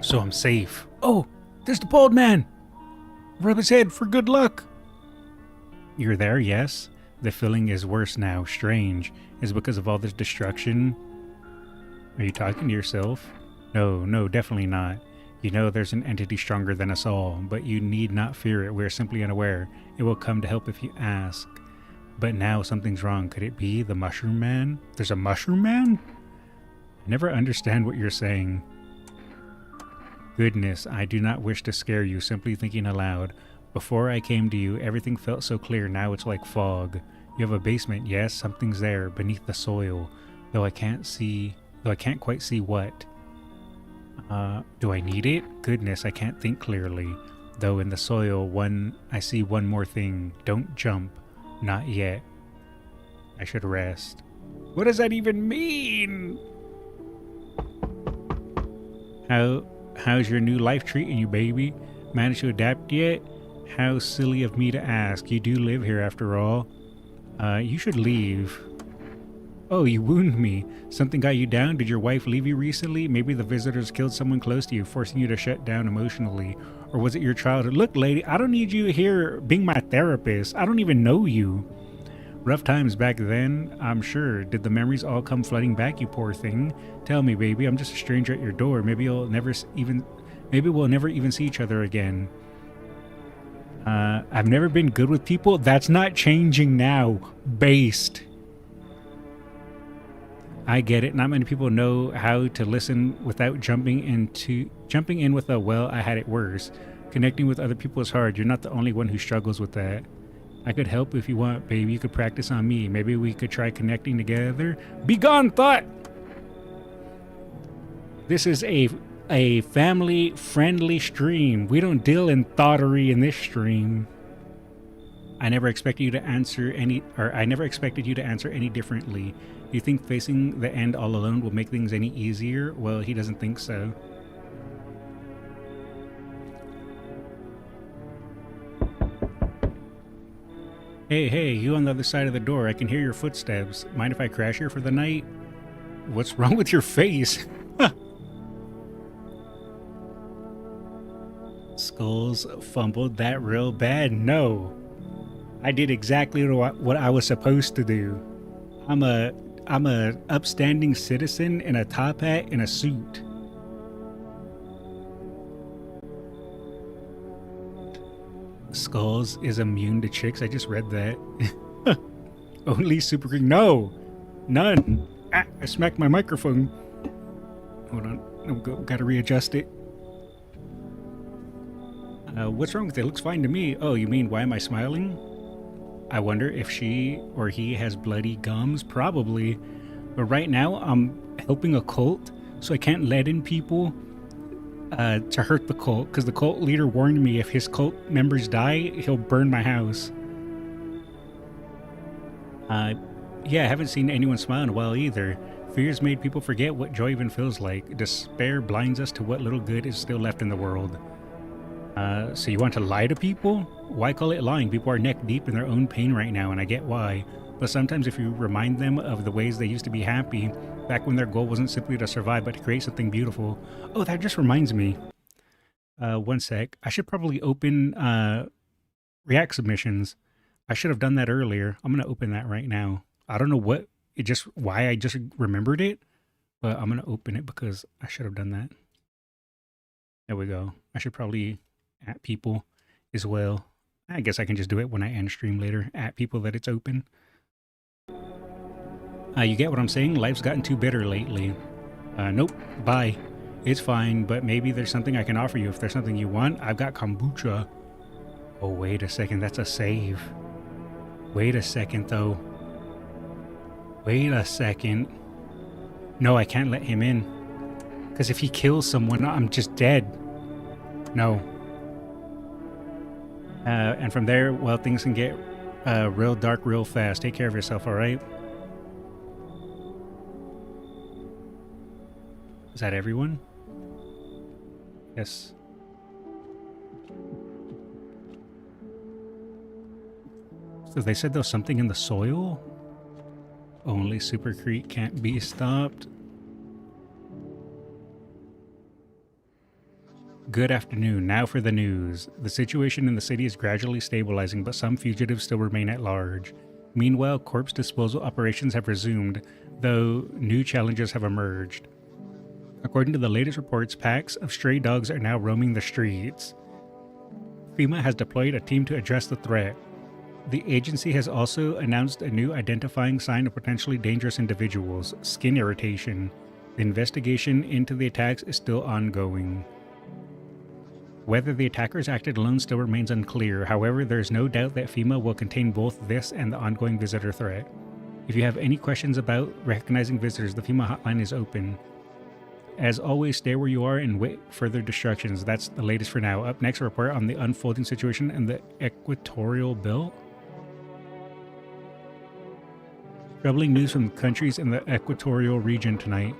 so I'm safe. Oh, there's the bald man! Rub his head for good luck! You're there, yes? The feeling is worse now, strange. Is it because of all this destruction? Are you talking to yourself? No, definitely not. You know there's an entity stronger than us all, but you need not fear it. We're simply unaware. It will come to help if you ask. But now something's wrong. Could it be the Mushroom Man? There's a Mushroom Man? I never understand what you're saying. Goodness, I do not wish to scare you, simply thinking aloud. Before I came to you, everything felt so clear. Now it's like fog. You have a basement, yes, something's there, beneath the soil. Though I can't quite see what. Do I need it? Goodness, I can't think clearly. Though in the soil, I see one more thing. Don't jump. Not yet. I should rest. What does that even mean? How's your new life treating you, baby? Managed to adapt yet? How silly of me to ask. You do live here after all. You should leave. Oh, you wound me. Something got you down? Did your wife leave you recently? Maybe the visitors killed someone close to you, forcing you to shut down emotionally. Or was it your childhood? Look, lady, I don't need you here being my therapist. I don't even know you. Rough times back then, I'm sure. Did the memories all come flooding back, you poor thing? Tell me, baby, I'm just a stranger at your door. Maybe we'll never even see each other again. I've never been good with people. That's not changing now. Based. I get it. Not many people know how to listen without jumping in with a, well, I had it worse. Connecting with other people is hard. You're not the only one who struggles with that. I could help if you want, baby. You could practice on me. Maybe we could try connecting together. Be gone, thought! This is a family-friendly stream. We don't deal in thoughterry in this stream. I never expected you to answer any differently. Do you think facing the end all alone will make things any easier? Well, he doesn't think so. Hey, you on the other side of the door. I can hear your footsteps. Mind if I crash here for the night? What's wrong with your face? Skullz fumbled that real bad. No. I did exactly what I was supposed to do. I'm a upstanding citizen in a top hat and a suit. Skullz is immune to chicks. I just read that. Only super green. No, none. Ah, I smacked my microphone. Hold on. Gotta readjust it. What's wrong with it? It looks fine to me. Oh, you mean why am I smiling? I wonder if she or he has bloody gums. Probably. But right now, I'm helping a cult, so I can't let in people to hurt the cult, because the cult leader warned me if his cult members die, he'll burn my house. Yeah, I haven't seen anyone smile in a while either. Fears made people forget what joy even feels like. Despair blinds us to what little good is still left in the world. So you want to lie to people? Why call it lying? People are neck deep in their own pain right now, and I get why. But sometimes if you remind them of the ways they used to be happy, back when their goal wasn't simply to survive, but to create something beautiful. Oh, that just reminds me. One sec. I should probably open React submissions. I should have done that earlier. I'm going to open that right now. I don't know why I just remembered it, but I'm going to open it because I should have done that. There we go. I should probably at people as well. I guess I can just do it when I end stream later. At people that it's open. You get what I'm saying? Life's gotten too bitter lately. Nope. Bye. It's fine, but maybe there's something I can offer you. If there's something you want, I've got kombucha. Oh, wait a second. That's a save. Wait a second, though. Wait a second. No, I can't let him in. Because if he kills someone, I'm just dead. No. And from there, well, things can get real dark real fast. Take care of yourself, all right? Is that everyone? Yes. So they said there was something in the soil? Only Super Creek can't be stopped. Good afternoon. Now for the news. The situation in the city is gradually stabilizing, but some fugitives still remain at large. Meanwhile, corpse disposal operations have resumed, though new challenges have emerged. According to the latest reports, packs of stray dogs are now roaming the streets. FEMA has deployed a team to address the threat. The agency has also announced a new identifying sign of potentially dangerous individuals: skin irritation. The investigation into the attacks is still ongoing. Whether the attackers acted alone still remains unclear. However, there is no doubt that FEMA will contain both this and the ongoing visitor threat. If you have any questions about recognizing visitors, the FEMA hotline is open. As always, stay where you are and wait further destructions. That's the latest for now. Up next, a report on the unfolding situation in the Equatorial Belt. Troubling news from countries in the Equatorial region tonight.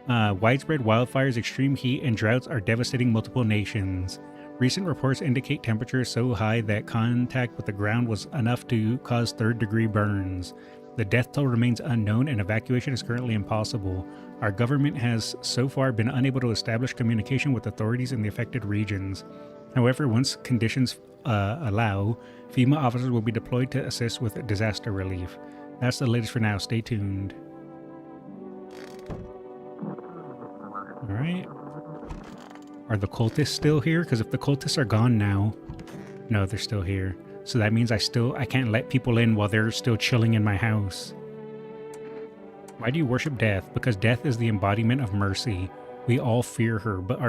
Widespread wildfires, extreme heat, and droughts are devastating multiple nations. Recent reports indicate temperatures so high that contact with the ground was enough to cause third-degree burns. The death toll remains unknown and evacuation is currently impossible. Our government has so far been unable to establish communication with authorities in the affected regions. However, once conditions allow, FEMA officers will be deployed to assist with disaster relief. That's the latest for now. Stay tuned. Alright. Are the cultists still here? Because if the cultists are gone now... No, they're still here. So that means I can't let people in while they're still chilling in my house. Why do you worship death? Because death is the embodiment of mercy. We all fear her, but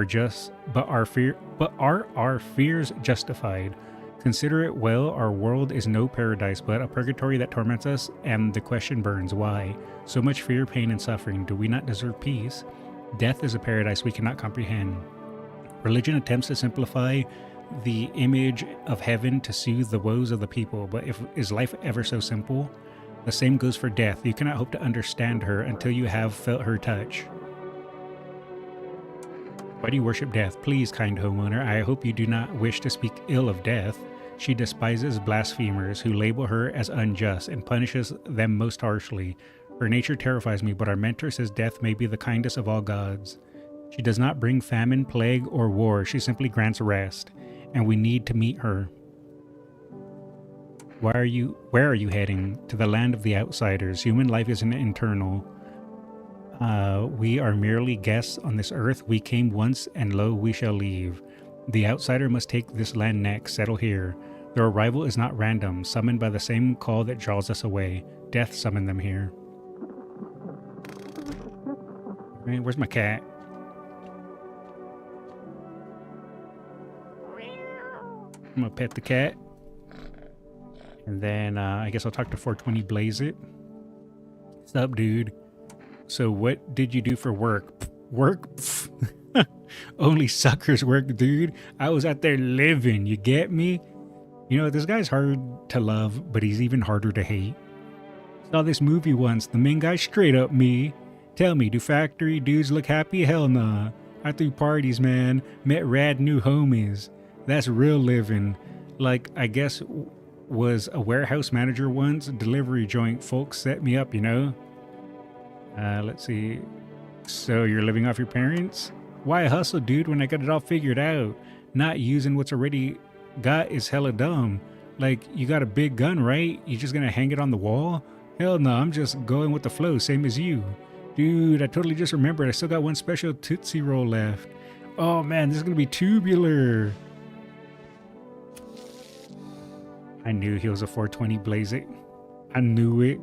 are our fears justified? Consider it well, our world is no paradise, but a purgatory that torments us, and the question burns, why? So much fear, pain, and suffering. Do we not deserve peace? Death is a paradise we cannot comprehend. Religion attempts to simplify the image of heaven to soothe the woes of the people. But is life ever so simple? The same goes for death. You cannot hope to understand her until you have felt her touch. Why do you worship death? Please, kind homeowner, I hope you do not wish to speak ill of death. She despises blasphemers who label her as unjust and punishes them most harshly. Her nature terrifies me, but our mentor says death may be the kindest of all gods. She does not bring famine, plague, or war. She simply grants rest, and we need to meet her. Where are you heading? To the land of the outsiders. Human life isn't eternal. We are merely guests on this earth. We came once, and lo, we shall leave. The outsider must take this land next, settle here. Their arrival is not random, summoned by the same call that draws us away. Death summoned them here. Man, where's my cat? I'm gonna pet the cat. And then I guess I'll talk to 420 Blaze It. What's up, dude? So what did you do for work? Work? Only suckers work, dude. I was out there living, you get me? You know, this guy's hard to love, but he's even harder to hate. Saw this movie once, the main guy straight up me. Tell me, do factory dudes look happy? Hell nah. I threw parties, man. Met rad new homies. That's real living. Like, I guess was a warehouse manager once, delivery joint. Folks set me up, you know? Let's see. So you're living off your parents? Why hustle, dude, when I got it all figured out? Not using what's already got is hella dumb. Like, you got a big gun, right? You just gonna hang it on the wall? Hell no, I'm just going with the flow, same as you. Dude, I totally just remembered I still got one special Tootsie Roll left. Oh man, this is gonna be tubular. I knew he was a 420 Blaze It. I knew it.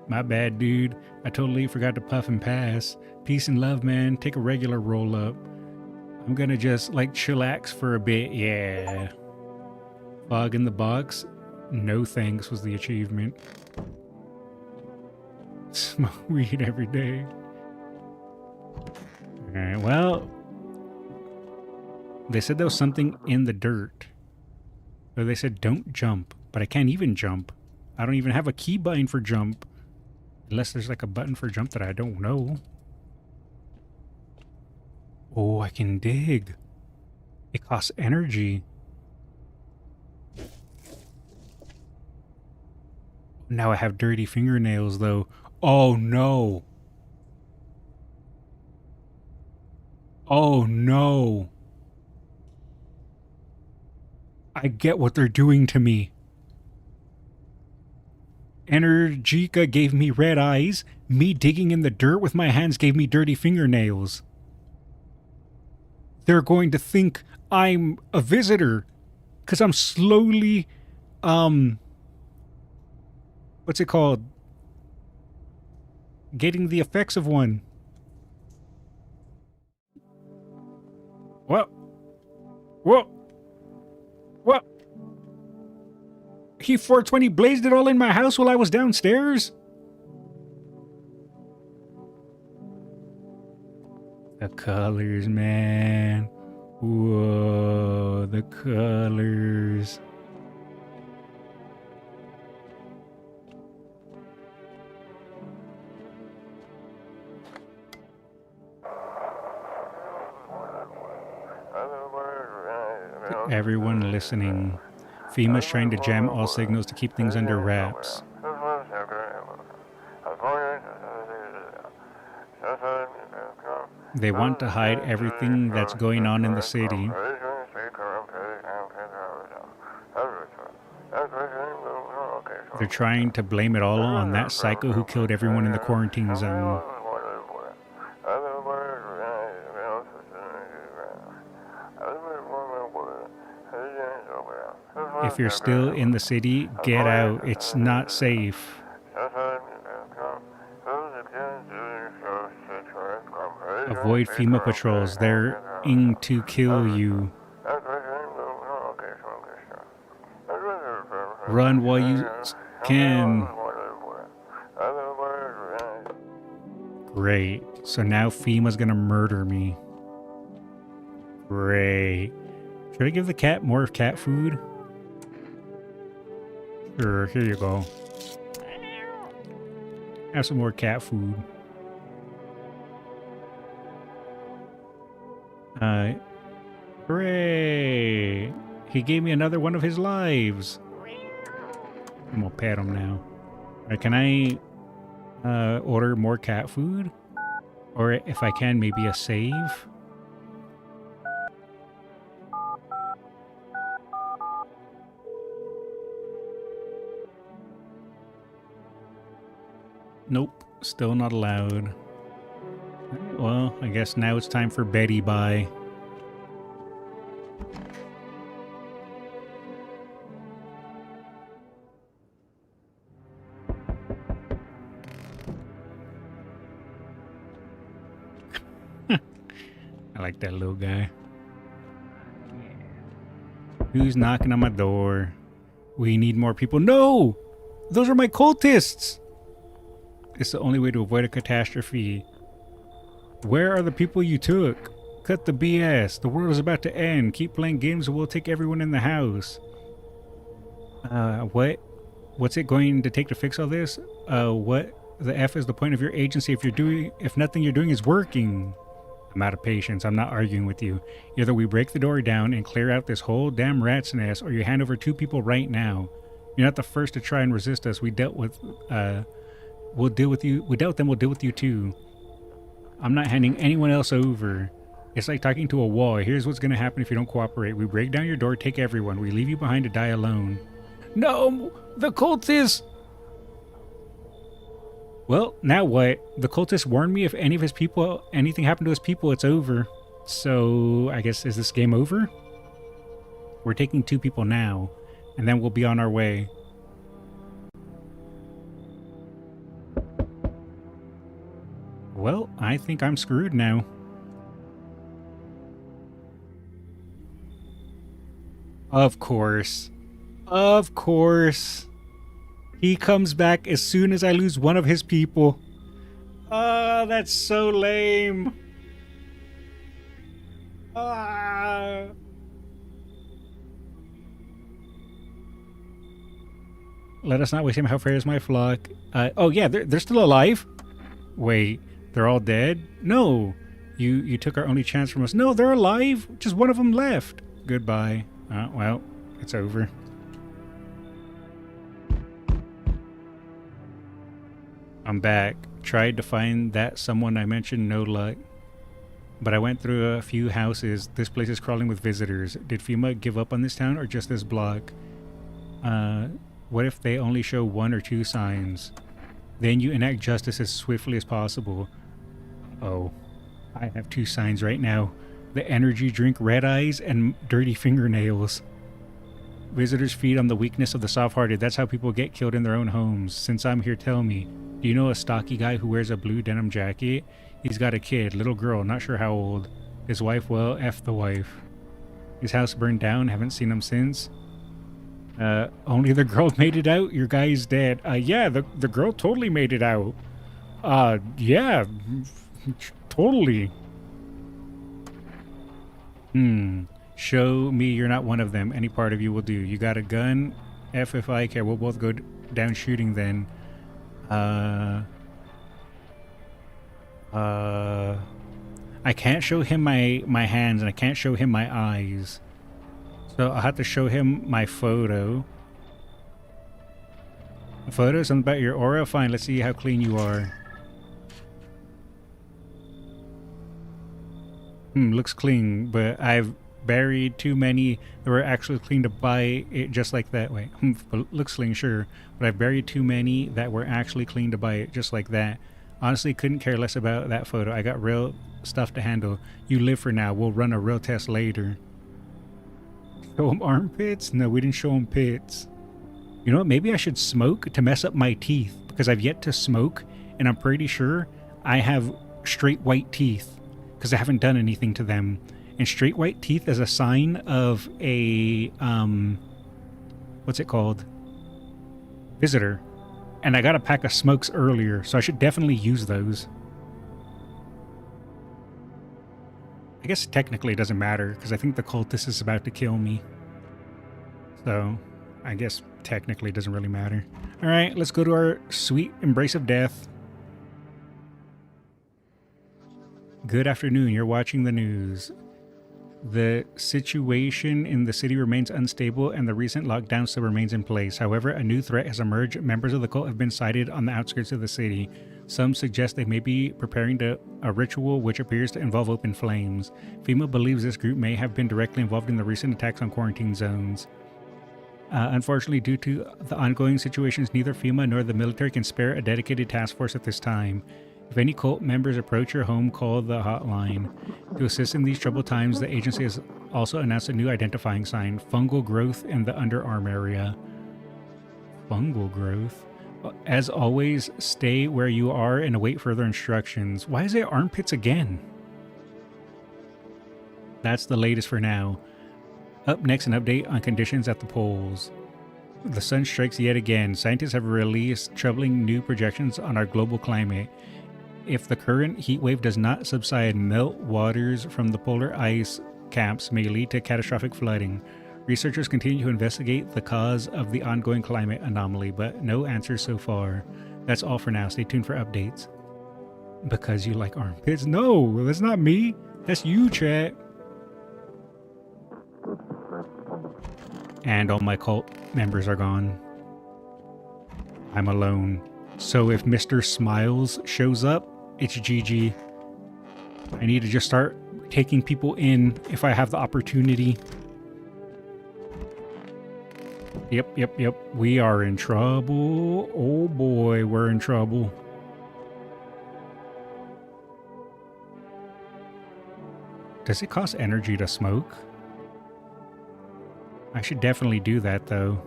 My bad, dude. I totally forgot to puff and pass. Peace and love, man. Take a regular roll up. I'm gonna just like chillax for a bit, yeah. Fog in the box? No thanks was the achievement. Smoke weed every day. Alright, well. They said there was something in the dirt. So they said don't jump, but I can't even jump. I don't even have a key button for jump. Unless there's like a button for jump that I don't know. Oh, I can dig. It costs energy. Now I have dirty fingernails though. Oh no. Oh no. I get what they're doing to me. Energica gave me red eyes. Me digging in the dirt with my hands gave me dirty fingernails. They're going to think I'm a visitor because I'm slowly, what's it called? Getting the effects of one. What? What? What? He 420 blazed it all in my house while I was downstairs? The colors, man. Whoa, the colors. To everyone listening, FEMA's trying to jam all signals to keep things under wraps. They want to hide everything that's going on in the city. They're trying to blame it all on that psycho who killed everyone in the quarantine zone. If you're still in the city, get out. It's not safe. Avoid FEMA patrols. They're in to kill you. Run while you can. Great. So now FEMA's gonna murder me. Great. Should I give the cat more cat food? Sure, here you go. Have some more cat food. Hooray! He gave me another one of his lives. I'm gonna pet him now. Alright, can I order more cat food? Or if I can, maybe a save? Nope, still not allowed. Well, I guess now it's time for Betty Bye. I like that little guy. Who's knocking on my door? We need more people. No! Those are my cultists! It's the only way to avoid a catastrophe. Where are the people you took? Cut the BS. The world is about to end. Keep playing games and we'll take everyone in the house. What? What's it going to take to fix all this? What the F is the point of your agency if nothing you're doing is working? I'm out of patience. I'm not arguing with you. Either we break the door down and clear out this whole damn rat's nest, or you hand over 2 people right now. You're not the first to try and resist us. We'll deal with you. We dealt with them, we'll deal with you too. I'm not handing anyone else over. It's like talking to a wall. Here's what's gonna happen if you don't cooperate. We break down your door, take everyone. We leave you behind to die alone. No! The cultists! Well, now what? The cultist warned me if anything happened to his people, it's over. So, I guess, is this game over? We're taking 2 people now, and then we'll be on our way. Well, I think I'm screwed now. Of course. Of course. He comes back as soon as I lose one of his people. Ah, that's so lame. Ah. Let us not waste him. How fair is my flock? Oh yeah, they're still alive? Wait, they're all dead? No, you took our only chance from us. No, they're alive. Just one of them left. Goodbye. Well, it's over. I'm back. Tried to find that someone I mentioned, no luck. But I went through a few houses. This place is crawling with visitors. Did FEMA give up on this town or just this block? What if they only show 1 or 2 signs? Then you enact justice as swiftly as possible. Oh, I have 2 signs right now. The energy drink red eyes and dirty fingernails. Visitors feed on the weakness of the soft-hearted. That's how people get killed in their own homes. Since I'm here, tell me. Do you know a stocky guy who wears a blue denim jacket? He's got a kid, little girl, not sure how old. His wife, well, F the wife. His house burned down, haven't seen him since. Only the girl made it out? Your guy's dead. Yeah, the girl totally made it out. Yeah, totally. Show me you're not one of them. Any part of you will do. You got a gun? F if I care. We'll both go down shooting then. I can't show him my hands and I can't show him my eyes. So I'll have to show him my photo. A photo? Something about your aura? Fine, let's see how clean you are. Looks clean, but I've buried too many that were actually clean to buy it just like that. Wait, looks clean, sure, but I've buried too many that were actually clean to buy it just like that. Honestly, couldn't care less about that photo. I got real stuff to handle. You live for now. We'll run a real test later. Show him armpits? No, we didn't show him pits. You know what? Maybe I should smoke to mess up my teeth because I've yet to smoke and I'm pretty sure I have straight white teeth because I haven't done anything to them. And straight white teeth is a sign of a, what's it called? Visitor. And I got a pack of smokes earlier, so I should definitely use those. I guess technically it doesn't matter, because I think the cultist is about to kill me. So, I guess technically it doesn't really matter. Alright, let's go to our sweet embrace of death. Good afternoon, you're watching the news. The situation in the city remains unstable and the recent lockdown still remains in place. However, a new threat has emerged. Members of the cult have been sighted on the outskirts of the city. Some suggest they may be preparing a ritual which appears to involve open flames. FEMA believes this group may have been directly involved in the recent attacks on quarantine zones. Unfortunately, due to the ongoing situations, neither FEMA nor the military can spare a dedicated task force at this time. If any cult members approach your home, call the hotline. To assist in these troubled times, the agency has also announced a new identifying sign: fungal growth in the underarm area. Fungal growth? As always, stay where you are and await further instructions. Why is it armpits again? That's the latest for now. Up next, an update on conditions at the poles. The sun strikes yet again. Scientists have released troubling new projections on our global climate. If the current heat wave does not subside, melt waters from the polar ice caps may lead to catastrophic flooding. Researchers continue to investigate the cause of the ongoing climate anomaly, but no answers so far. That's all for now. Stay tuned for updates. Because you like armpits? No, that's not me. That's you, chat. And all my cult members are gone. I'm alone. So if Mr. Smiles shows up, it's GG. I need to just start taking people in if I have the opportunity. Yep. We are in trouble. Oh boy, we're in trouble. Does it cost energy to smoke? I should definitely do that though.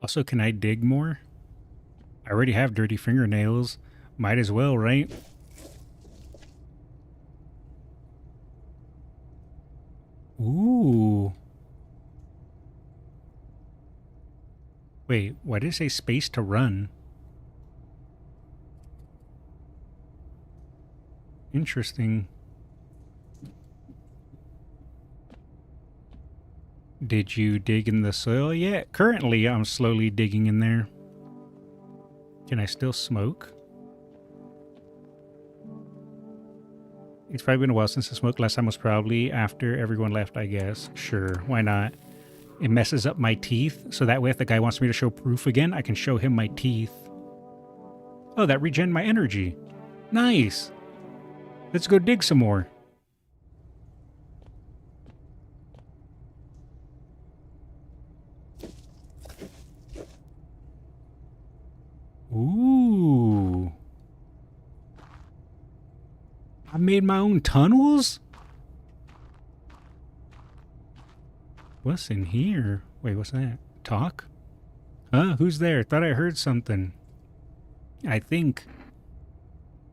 Also, can I dig more? I already have dirty fingernails. Might as well, right? Ooh. Wait, why did it say space to run? Interesting. Did you dig in the soil yet? Currently, I'm slowly digging in there. Can I still smoke? It's probably been a while since I smoked. Last time was probably after everyone left, I guess. Sure, why not? It messes up my teeth, so that way if the guy wants me to show proof again, I can show him my teeth. Oh, that regen my energy. Nice! Let's go dig some more. Ooh. I made my own tunnels? What's in here? Wait, what's that? Talk? Huh? Who's there? Thought I heard something. I think.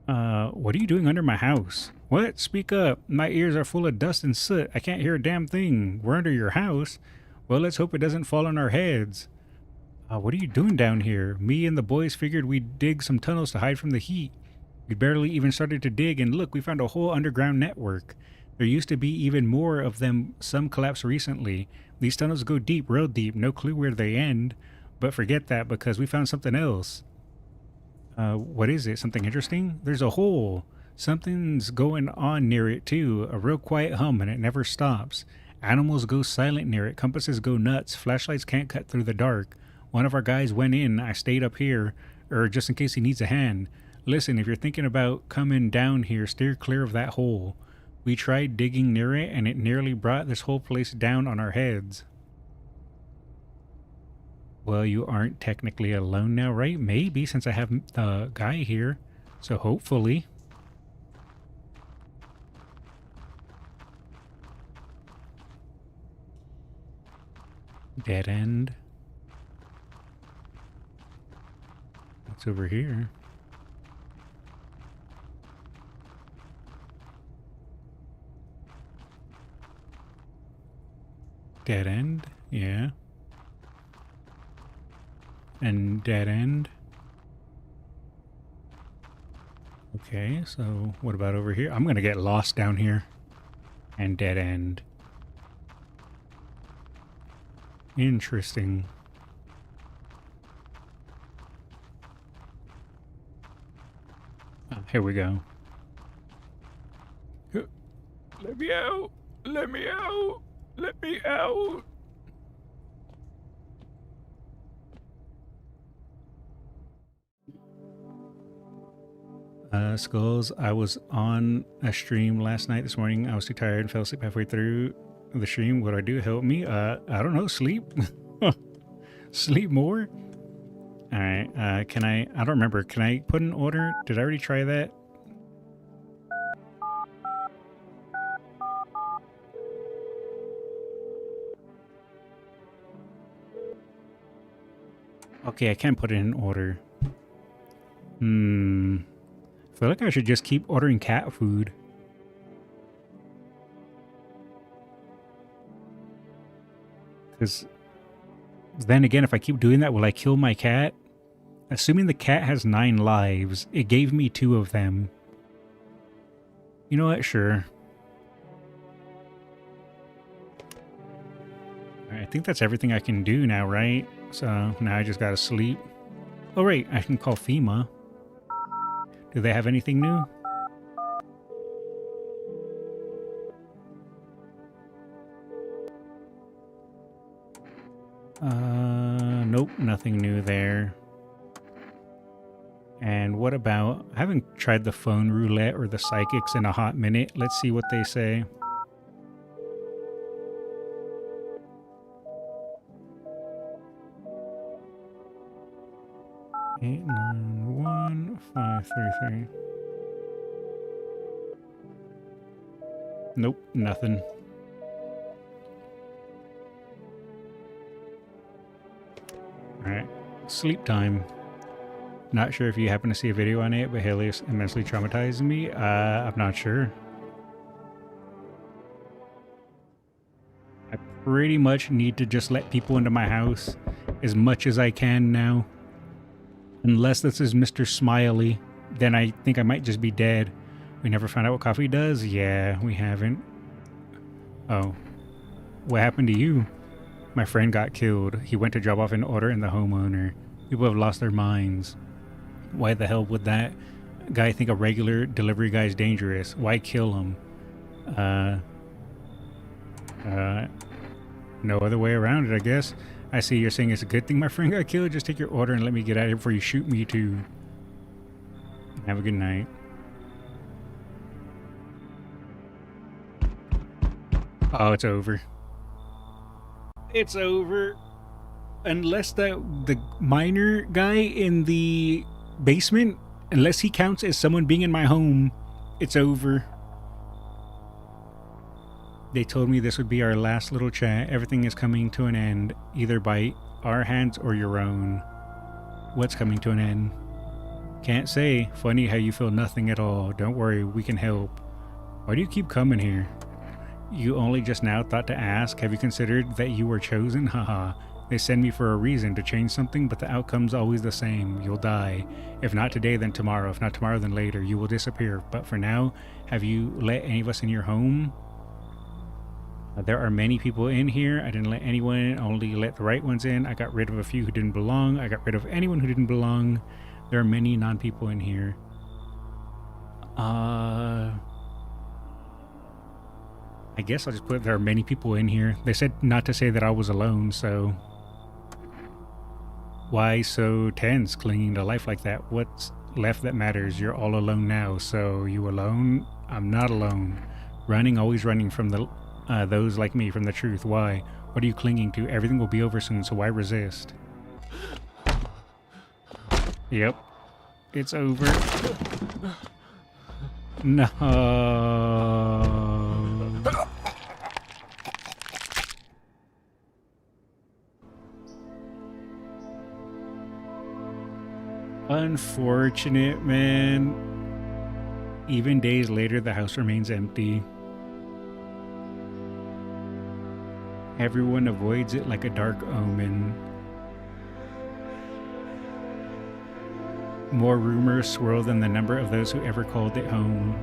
What are you doing under my house? What? Speak up. My ears are full of dust and soot. I can't hear a damn thing. We're under your house. Well, let's hope it doesn't fall on our heads. What are you doing down here? Me and the boys figured we'd dig some tunnels to hide from the heat. We barely even started to dig, and look, we found a whole underground network. There used to be even more of them. Some collapsed recently. These tunnels go deep, real deep. No clue where they end. But forget that, because we found something else. What is it? Something interesting? There's a hole. Something's going on near it, too. A real quiet hum, and it never stops. Animals go silent near it. Compasses go nuts. Flashlights can't cut through the dark. One of our guys went in. I stayed up here, just in case he needs a hand. Listen, if you're thinking about coming down here, steer clear of that hole. We tried digging near it, and it nearly brought this whole place down on our heads. Well, you aren't technically alone now, right? Maybe, since I have the guy here. So hopefully. Dead end. What's over here? Dead end? Yeah. And dead end. Okay, so what about over here? I'm gonna get lost down here. And dead end. Interesting. Oh, here we go. Let me out! Let me out! Let me out! Skullz, I was on a stream last night. This morning I was too tired and fell asleep halfway through the stream. What do I do? Help me? I don't know. Sleep? Sleep more? Alright, can I don't remember. Can I put an order? Did I already try that? Okay, I can put in an order. I feel like I should just keep ordering cat food. Because then again, if I keep doing that, will I kill my cat? Assuming the cat has 9 lives, it gave me 2 of them. You know what? Sure. I think that's everything I can do now, right? So now I just gotta sleep. Oh, right. I can call FEMA. Do they have anything new? Nope, nothing new there. And what about... I haven't tried the phone roulette or the psychics in a hot minute. Let's see what they say. Eight, 9, 1, 5, 3, 3. Nope, nothing. Alright, sleep time. Not sure if you happen to see a video on it, but Helios immensely traumatized me. I'm not sure. I pretty much need to just let people into my house as much as I can now. Unless this is Mr. Smiley, then I think I might just be dead. We never found out what coffee does? Yeah, we haven't. Oh. What happened to you? My friend got killed. He went to drop off an order and the homeowner. People have lost their minds. Why the hell would that guy think a regular delivery guy is dangerous? Why kill him? No other way around it, I guess. I see you're saying it's a good thing my friend got killed. Just take your order and let me get out of here before you shoot me too. Have a good night. Oh, it's over. It's over. Unless the miner guy in the basement, unless he counts as someone being in my home, it's over. They told me this would be our last little chat. Everything is coming to an end, either by our hands or your own. What's coming to an end? Can't say. Funny how you feel nothing at all. Don't worry, we can help. Why do you keep coming here? You only just now thought to ask. Have you considered that you were chosen? Haha. They send me for a reason to change something, but the outcome's always the same. You'll die. If not today, then tomorrow. If not tomorrow, then later. You will disappear. But for now, have you let any of us in your home? There are many people in here. I didn't let anyone in, only let the right ones in. I got rid of a few who didn't belong. I got rid of anyone who didn't belong. There are many non-people in here. I guess I'll just put there are many people in here. They said not to say that I was alone, so... Why so tense, clinging to life like that? What's left that matters? You're all alone now, so you alone? I'm not alone. Running, always running from the... those like me, from the truth. Why? What are you clinging to? Everything will be over soon, so why resist? Yep. It's over. No. Unfortunate, man. Even days later, the house remains empty. Everyone avoids it like a dark omen. More rumors swirl than the number of those who ever called it home.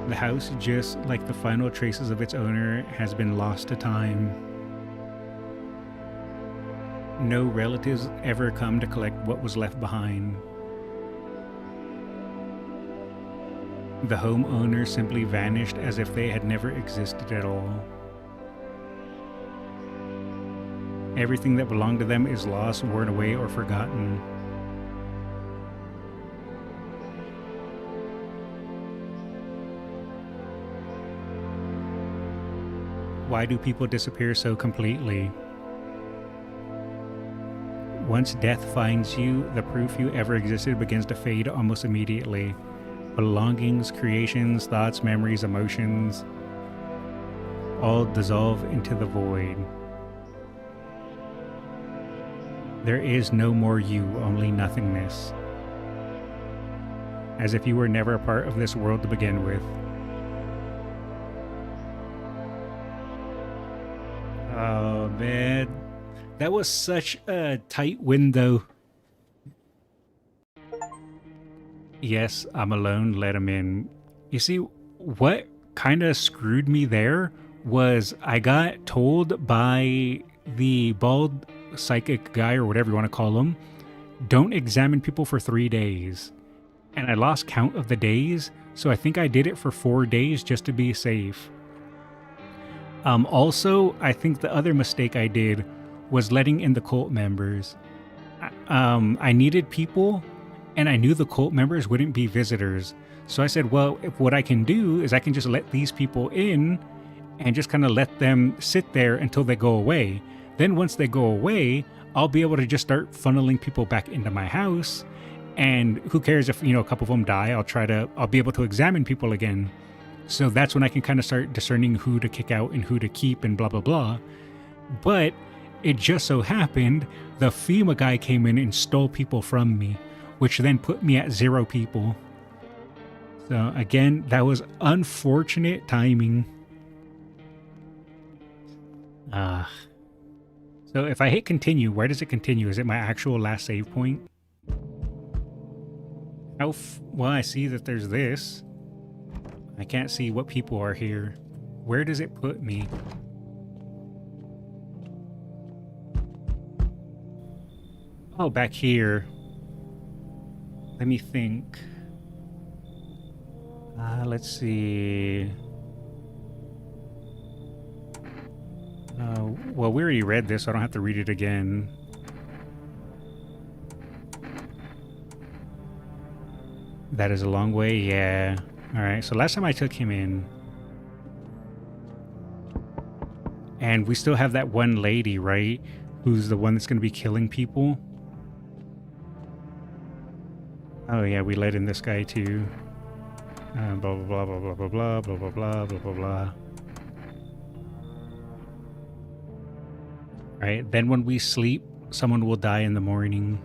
The house, just like the final traces of its owner, has been lost to time. No relatives ever come to collect what was left behind. The homeowner simply vanished as if they had never existed at all. Everything that belonged to them is lost, worn away, or forgotten. Why do people disappear so completely? Once death finds you, the proof you ever existed begins to fade almost immediately. Belongings, creations, thoughts, memories, emotions, all dissolve into the void. There is no more you, only nothingness. As if you were never a part of this world to begin with. Oh man, that was such a tight window. Yes, I'm alone, let him in. You see, what kind of screwed me there was I got told by the bald psychic guy, or whatever you want to call him, don't examine people for 3 days. And I lost count of the days, so I think I did it for 4 days just to be safe. Also, I think the other mistake I did was letting in the cult members. I needed people, and I knew the cult members wouldn't be visitors. So I said, well, if what I can do is I can just let these people in and just kind of let them sit there until they go away. Then once they go away, I'll be able to just start funneling people back into my house. And who cares if, a couple of them die, I'll be able to examine people again. So that's when I can kind of start discerning who to kick out and who to keep and blah, blah, blah. But it just so happened the FEMA guy came in and stole people from me, which then put me at 0 people. So again, that was unfortunate timing. So if I hit continue, where does it continue? Is it my actual last save point? Well, I see that there's this. I can't see what people are here. Where does it put me? Oh, back here. Let me think. Let's see. Well, we already read this, so I don't have to read it again. That is a long way, yeah. Alright, so last time I took him in. And we still have that one lady, right? Who's the one that's going to be killing people. Oh yeah, we let in this guy too. Blah, blah, blah, blah, blah, blah, blah, blah, blah, blah, blah, blah. Right, then when we sleep, someone will die in the morning.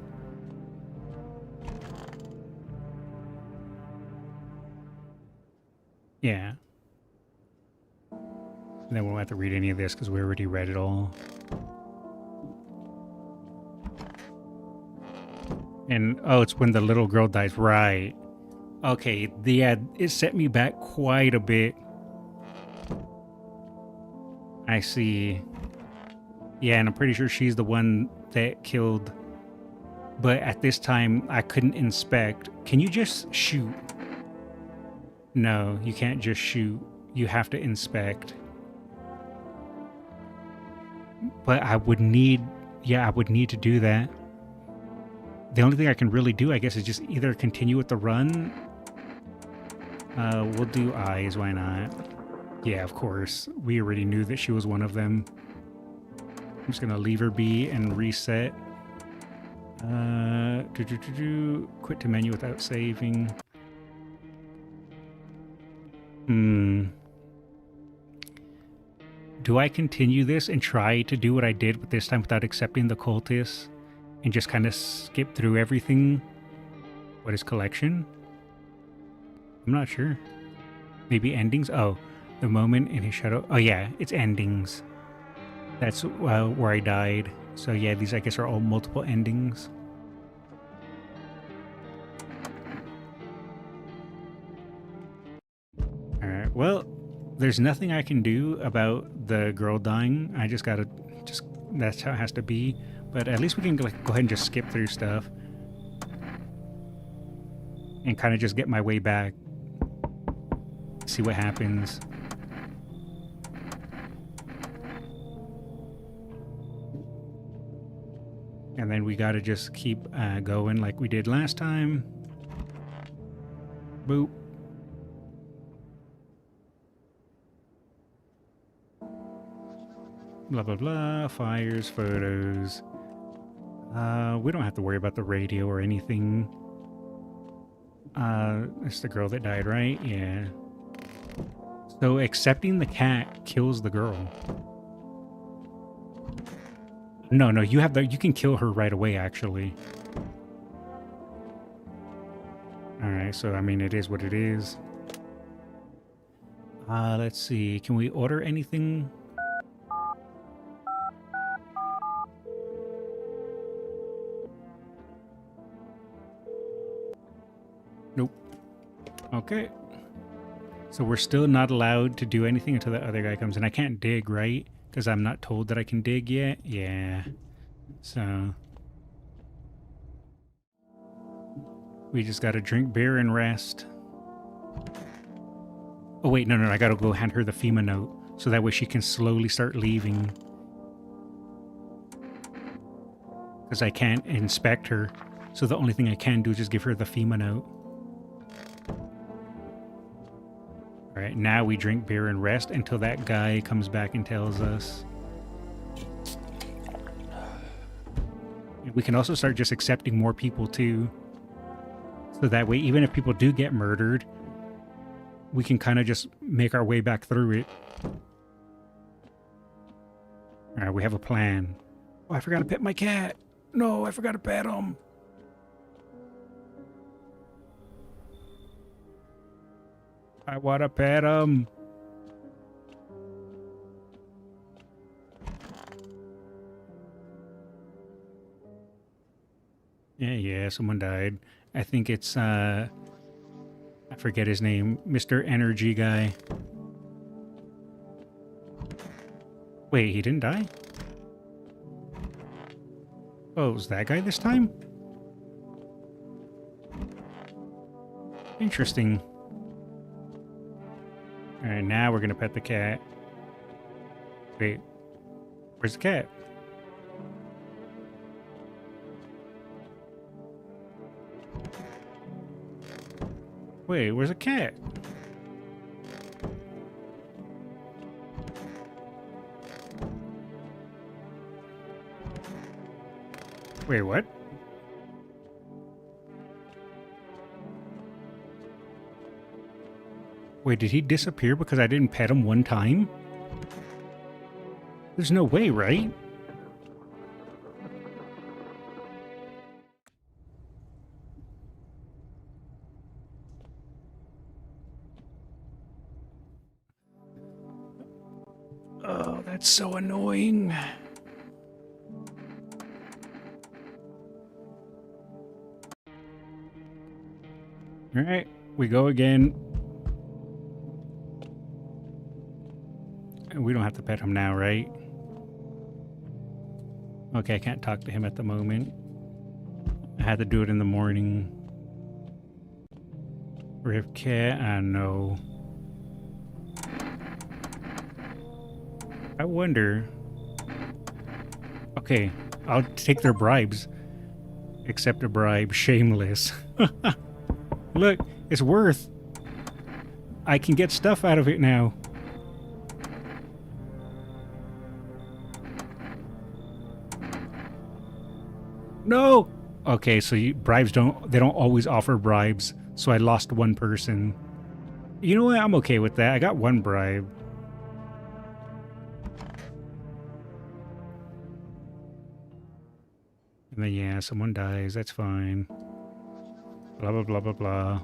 Yeah. And then we won't have to read any of this because we already read it all. And, oh, it's when the little girl dies. Right. Okay, it set me back quite a bit. I see. Yeah, and I'm pretty sure she's the one that killed. But at this time, I couldn't inspect. Can you just shoot? No, you can't just shoot. You have to inspect. But I would need to do that. The only thing I can really do, I guess, is just either continue with the run. We'll do eyes, why not? Yeah, of course. We already knew that she was one of them. I'm just gonna leave her be and reset. Quit to menu without saving. Do I continue this and try to do what I did, but this time without accepting the cultists? And just kind of skip through everything? What is collection? I'm not sure. Maybe endings? Oh, the moment in his shadow. Oh yeah, it's endings. That's where I died. So yeah, these I guess are all multiple endings. Alright, well, there's nothing I can do about the girl dying. I just gotta, that's how it has to be. But at least we can like, go ahead and just skip through stuff. And kind of just get my way back. See what happens. And then we gotta just keep going like we did last time. Boop. Blah, blah, blah. Fires, photos. We don't have to worry about the radio or anything. It's the girl that died, right? Yeah. So accepting the cat kills the girl. No, you have you can kill her right away, actually. Alright, so I mean, it is what it is. Let's see. Can we order anything? Nope. Okay. So we're still not allowed to do anything until the other guy comes in. I can't dig, right? Because I'm not told that I can dig yet. Yeah. So we just gotta drink beer and rest. Oh wait, no, I gotta go hand her the FEMA note. So that way she can slowly start leaving. Because I can't inspect her. So the only thing I can do is just give her the FEMA note. Alright, now we drink beer and rest until that guy comes back and tells us. We can also start just accepting more people too. So that way, even if people do get murdered, we can kind of just make our way back through it. Alright, we have a plan. Oh, I forgot to pet my cat. No, I forgot to pet him. I want to pet him. Yeah, someone died. I think it's, I forget his name. Mr. Energy guy. Wait, he didn't die? Oh, it was that guy this time? Interesting. Alright, now we're gonna pet the cat. Wait, where's the cat? Wait, where's the cat? Wait, what? Wait, did he disappear because I didn't pet him one time? There's no way, right? Oh, that's so annoying. All right, we go again. We don't have to pet him now, right? Okay, I can't talk to him at the moment. I had to do it in the morning. Riv cat, I know. I wonder. Okay, I'll take their bribes. Accept a bribe, shameless. Look, it's worth. I can get stuff out of it now. No! Okay, so bribes they don't always offer bribes, so I lost one person. You know what? I'm okay with that. I got one bribe. And then, yeah, someone dies. That's fine. Blah, blah, blah, blah, blah.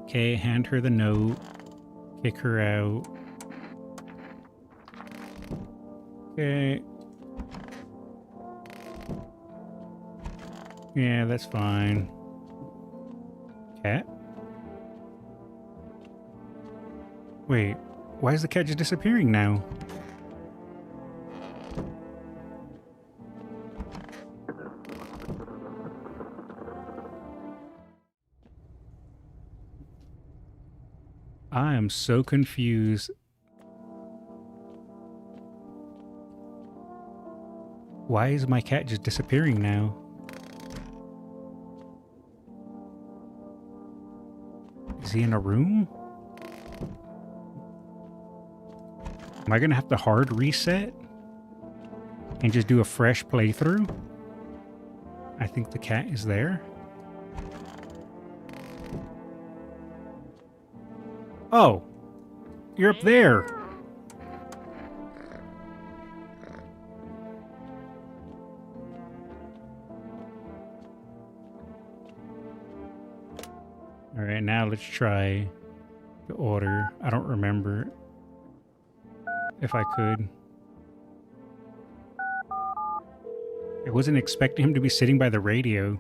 Okay, hand her the note. Kick her out. Okay. Yeah, that's fine. Cat? Wait, why is the cat just disappearing now? I am so confused. Why is my cat just disappearing now? Is he in a room? Am I gonna have to hard reset and just do a fresh playthrough? I think the cat is there. Oh, you're up there. All right, now let's try the order. I don't remember if I could. I wasn't expecting him to be sitting by the radio.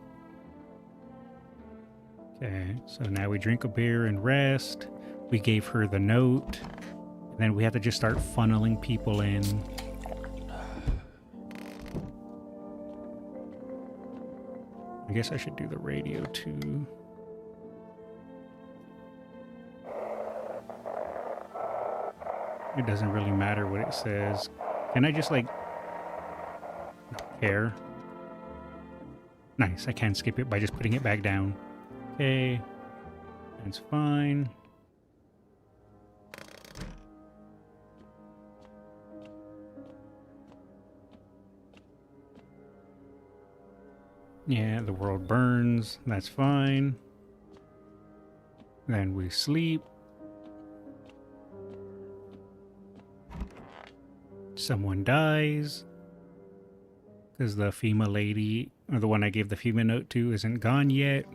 Okay, so now we drink a beer and rest. We gave her the note. And then we have to just start funneling people in. I guess I should do the radio too. It doesn't really matter what it says. Can I just like... care? Nice, I can skip it by just putting it back down. Okay, that's fine. Yeah, the world burns, that's fine. Then we sleep. Someone dies. Because the FEMA lady, or the one I gave the FEMA note to, isn't gone yet.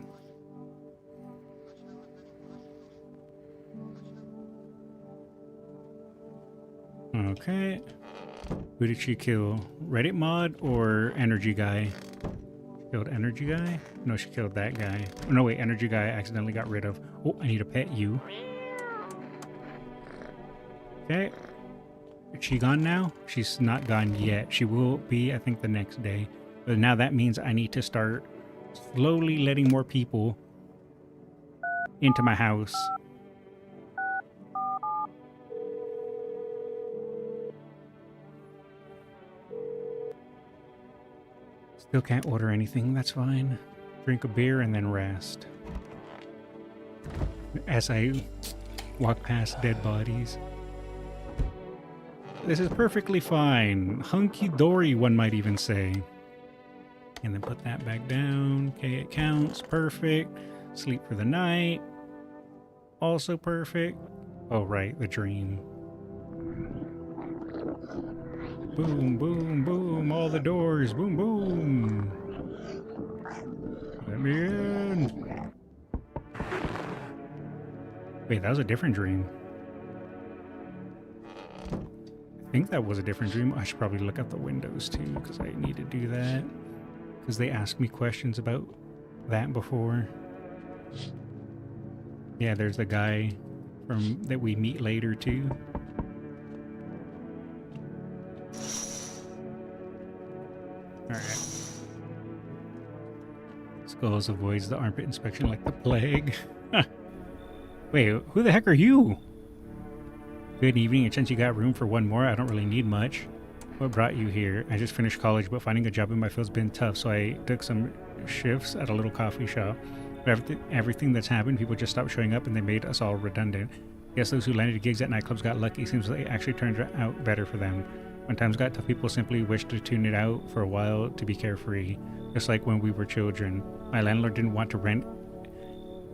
Okay. Who did she kill? Reddit mod or energy guy? Killed energy guy? No, she killed that guy. Oh, no, wait, energy guy I accidentally got rid of. Oh, I need to pet you. Okay. Is she gone now? She's not gone yet. She will be, I think, the next day. But now that means I need to start slowly letting more people into my house. Still can't order anything, that's fine. Drink a beer and then rest. As I walk past dead bodies. This is perfectly fine. Hunky-dory, one might even say. And then put that back down. Okay, it counts. Perfect. Sleep for the night. Also perfect. Oh, right, the dream. Boom, boom, boom. All the doors. Boom, boom. Let me in. Wait, that was a different dream. I think that was a different dream. I should probably look at the windows too, because I need to do that. Because they asked me questions about that before. Yeah, there's the guy from that we meet later too. Alright. Skullz avoids the armpit inspection like the plague. Wait, who the heck are you? Good evening, and since you got room for one more, I don't really need much. What brought you here? I just finished college, but finding a job in my field's been tough, so I took some shifts at a little coffee shop. But everything that's happened, people just stopped showing up and they made us all redundant. Guess those who landed gigs at nightclubs got lucky. Seems like it actually turned out better for them. When times got tough, people simply wished to tune it out for a while to be carefree. Just like when we were children. My landlord didn't want to rent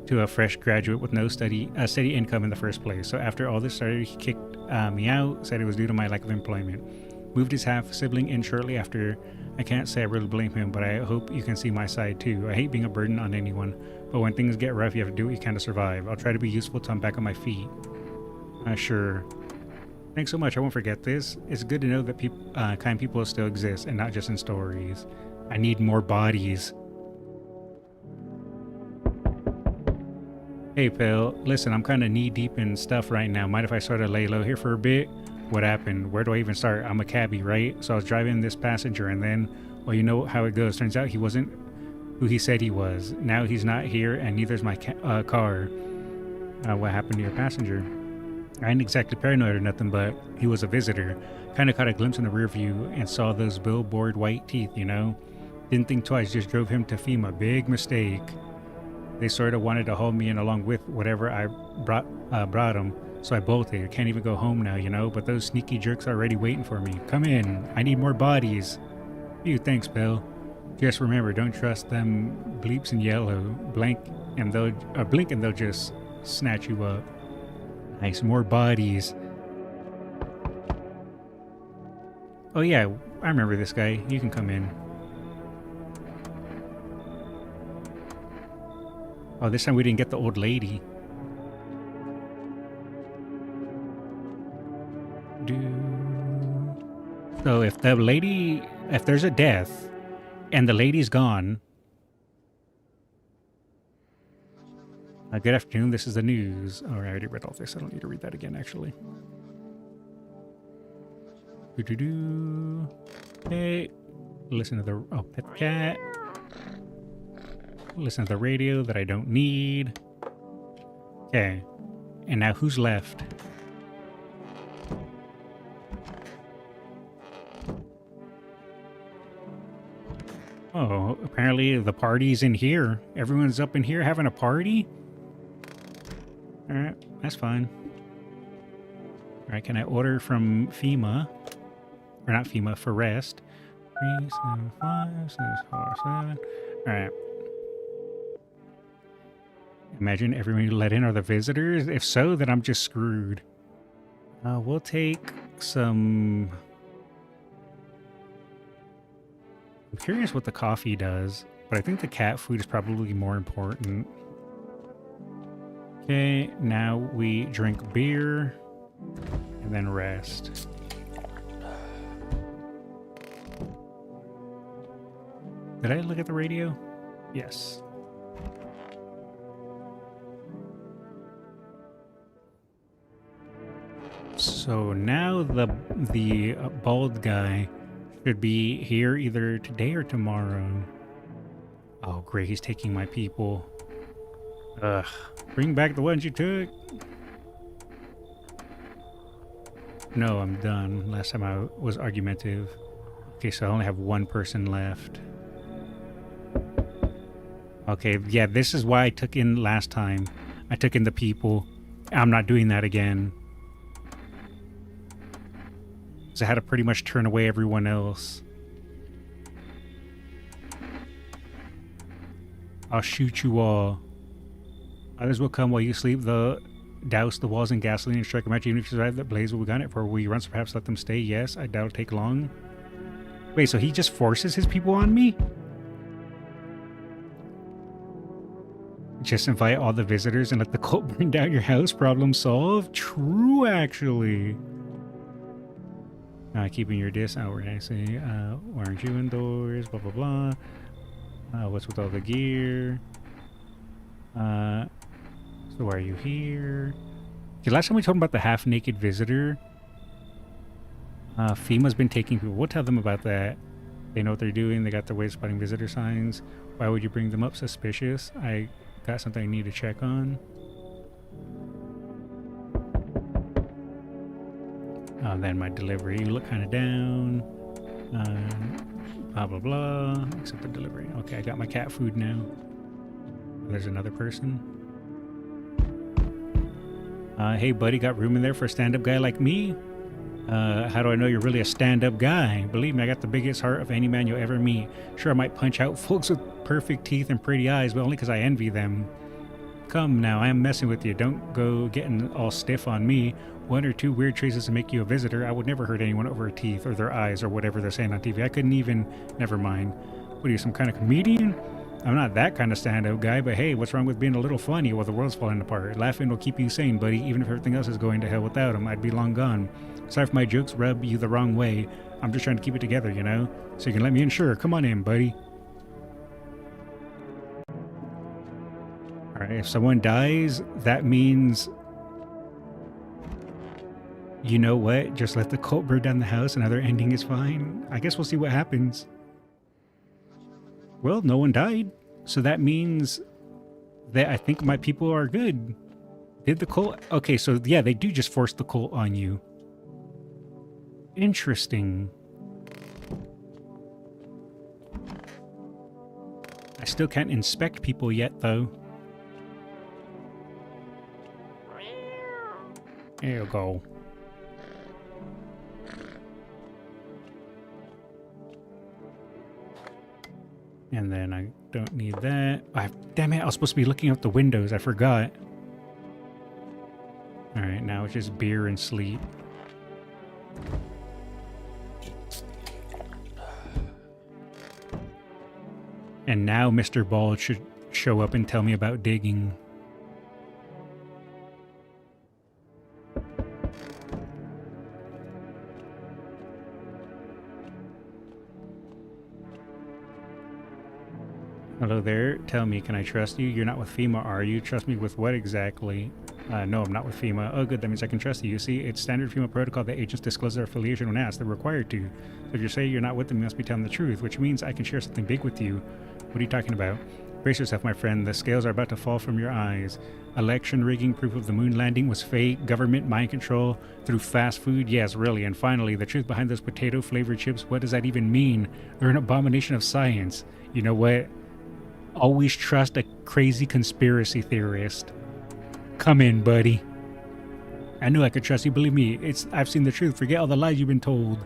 to a fresh graduate with no steady income in the first place. So after all this started, he kicked me out, said it was due to my lack of employment. Moved his half-sibling in shortly after. I can't say I really blame him, but I hope you can see my side too. I hate being a burden on anyone, but when things get rough, you have to do what you can to survive. I'll try to be useful till I'm back on my feet. Sure. Thanks so much. I won't forget this. It's good to know that kind people still exist and not just in stories. I need more bodies. Hey, pal. Listen, I'm kind of knee-deep in stuff right now. Mind if I sort of lay low here for a bit? What happened? Where do I even start? I'm a cabbie, right? So I was driving this passenger and then, well, you know how it goes. Turns out he wasn't who he said he was. Now he's not here and neither's my car. What happened to your passenger? I ain't exactly paranoid or nothing, but he was a visitor. Kind of caught a glimpse in the rear view and saw those billboard white teeth, you know? Didn't think twice, just drove him to FEMA. Big mistake. They sort of wanted to haul me in along with whatever I brought them, so I bolted. Can't even go home now, you know? But those sneaky jerks are already waiting for me. Come in. I need more bodies. Thanks, Bill. Just remember, don't trust them bleeps in yellow. Blink and they'll just snatch you up. Nice, more bodies. Oh yeah, I remember this guy. You can come in. Oh, this time we didn't get the old lady. So if there's a death and the lady's gone. Good afternoon, this is the news. Oh, I already read all this. I don't need to read that again, actually. Hey, listen to the... Oh, pet cat. Listen to the radio that I don't need. Okay. And now who's left? Oh, apparently the party's in here. Everyone's up in here having a party? Alright, that's fine. Alright, can I order from FEMA? Or not FEMA, for rest. 375 647. Alright. Imagine everyone you let in are the visitors. If so, then I'm just screwed. We'll take some... I'm curious what the coffee does, but I think the cat food is probably more important. Okay, now we drink beer and then rest. Did I look at the radio? Yes. So now the bald guy should be here either today or tomorrow. Oh, great. He's taking my people. Ugh. Bring back the ones you took. No, I'm done. Last time I was argumentative. Okay, so I only have one person left. Okay, yeah, this is why I took in last time. I took in the people. I'm not doing that again. I had to pretty much turn away everyone else. I'll shoot you all. Others will come while you sleep. Douse the walls in gasoline and strike a match. Even if you survive that blaze, will we gun it for? Will you run? So perhaps let them stay? Yes, I doubt it'll take long. Wait, so he just forces his people on me? Just invite all the visitors and let the cult burn down your house? Problem solved? True, actually. Keeping your dis out, we're gonna say, aren't you indoors, blah, blah, blah. What's with all the gear? So why are you here? Okay, last time we talked about the half-naked visitor. FEMA's been taking people. We'll tell them about that. They know what they're doing. They got their way of spotting visitor signs. Why would you bring them up? Suspicious. I got something I need to check on. Then my delivery. You look kind of down. Blah, blah, blah. Except the delivery. Okay, I got my cat food now. There's another person. Hey, buddy, got room in there for a stand-up guy like me? How do I know you're really a stand-up guy? Believe me, I got the biggest heart of any man you'll ever meet. Sure, I might punch out folks with perfect teeth and pretty eyes, but only because I envy them. Come now, I am messing with you. Don't go getting all stiff on me. One or two weird traces to make you a visitor. I would never hurt anyone over teeth or their eyes or whatever they're saying on TV. I couldn't even... Never mind. What are you, some kind of comedian? I'm not that kind of stand-up guy, but hey, what's wrong with being a little funny while the world's falling apart? Laughing will keep you sane, buddy. Even if everything else is going to hell without him, I'd be long gone. Sorry if my jokes rub you the wrong way. I'm just trying to keep it together, you know? So you can let me in? Sure, come on in, buddy. Alright, if someone dies, that means... You know what? Just let the cult burn down the house. Another ending is fine. I guess we'll see what happens. Well, no one died. So that means that I think my people are good. Did the cult... Okay, so yeah, they do just force the cult on you. Interesting. I still can't inspect people yet, though. There you go. And then I don't need that. Damn it, I was supposed to be looking out the windows. I forgot. Alright, now it's just beer and sleep. And now Mr. Ball should show up and tell me about digging. Hello there. Tell me, can I trust you? You're not with FEMA, are you? Trust me with what exactly? No, I'm not with FEMA. Oh, good. That means I can trust you. You see, it's standard FEMA protocol that agents disclose their affiliation when asked. They're required to. So if you say you're not with them, you must be telling the truth, which means I can share something big with you. What are you talking about? Brace yourself, my friend. The scales are about to fall from your eyes. Election rigging, proof of the moon landing was fake. Government mind control through fast food. Yes, really. And finally, the truth behind those potato-flavored chips. What does that even mean? They're an abomination of science. You know what? Always trust a crazy conspiracy theorist. Come in, buddy. I knew I could trust you. Believe me, I've seen the truth. Forget all the lies you've been told.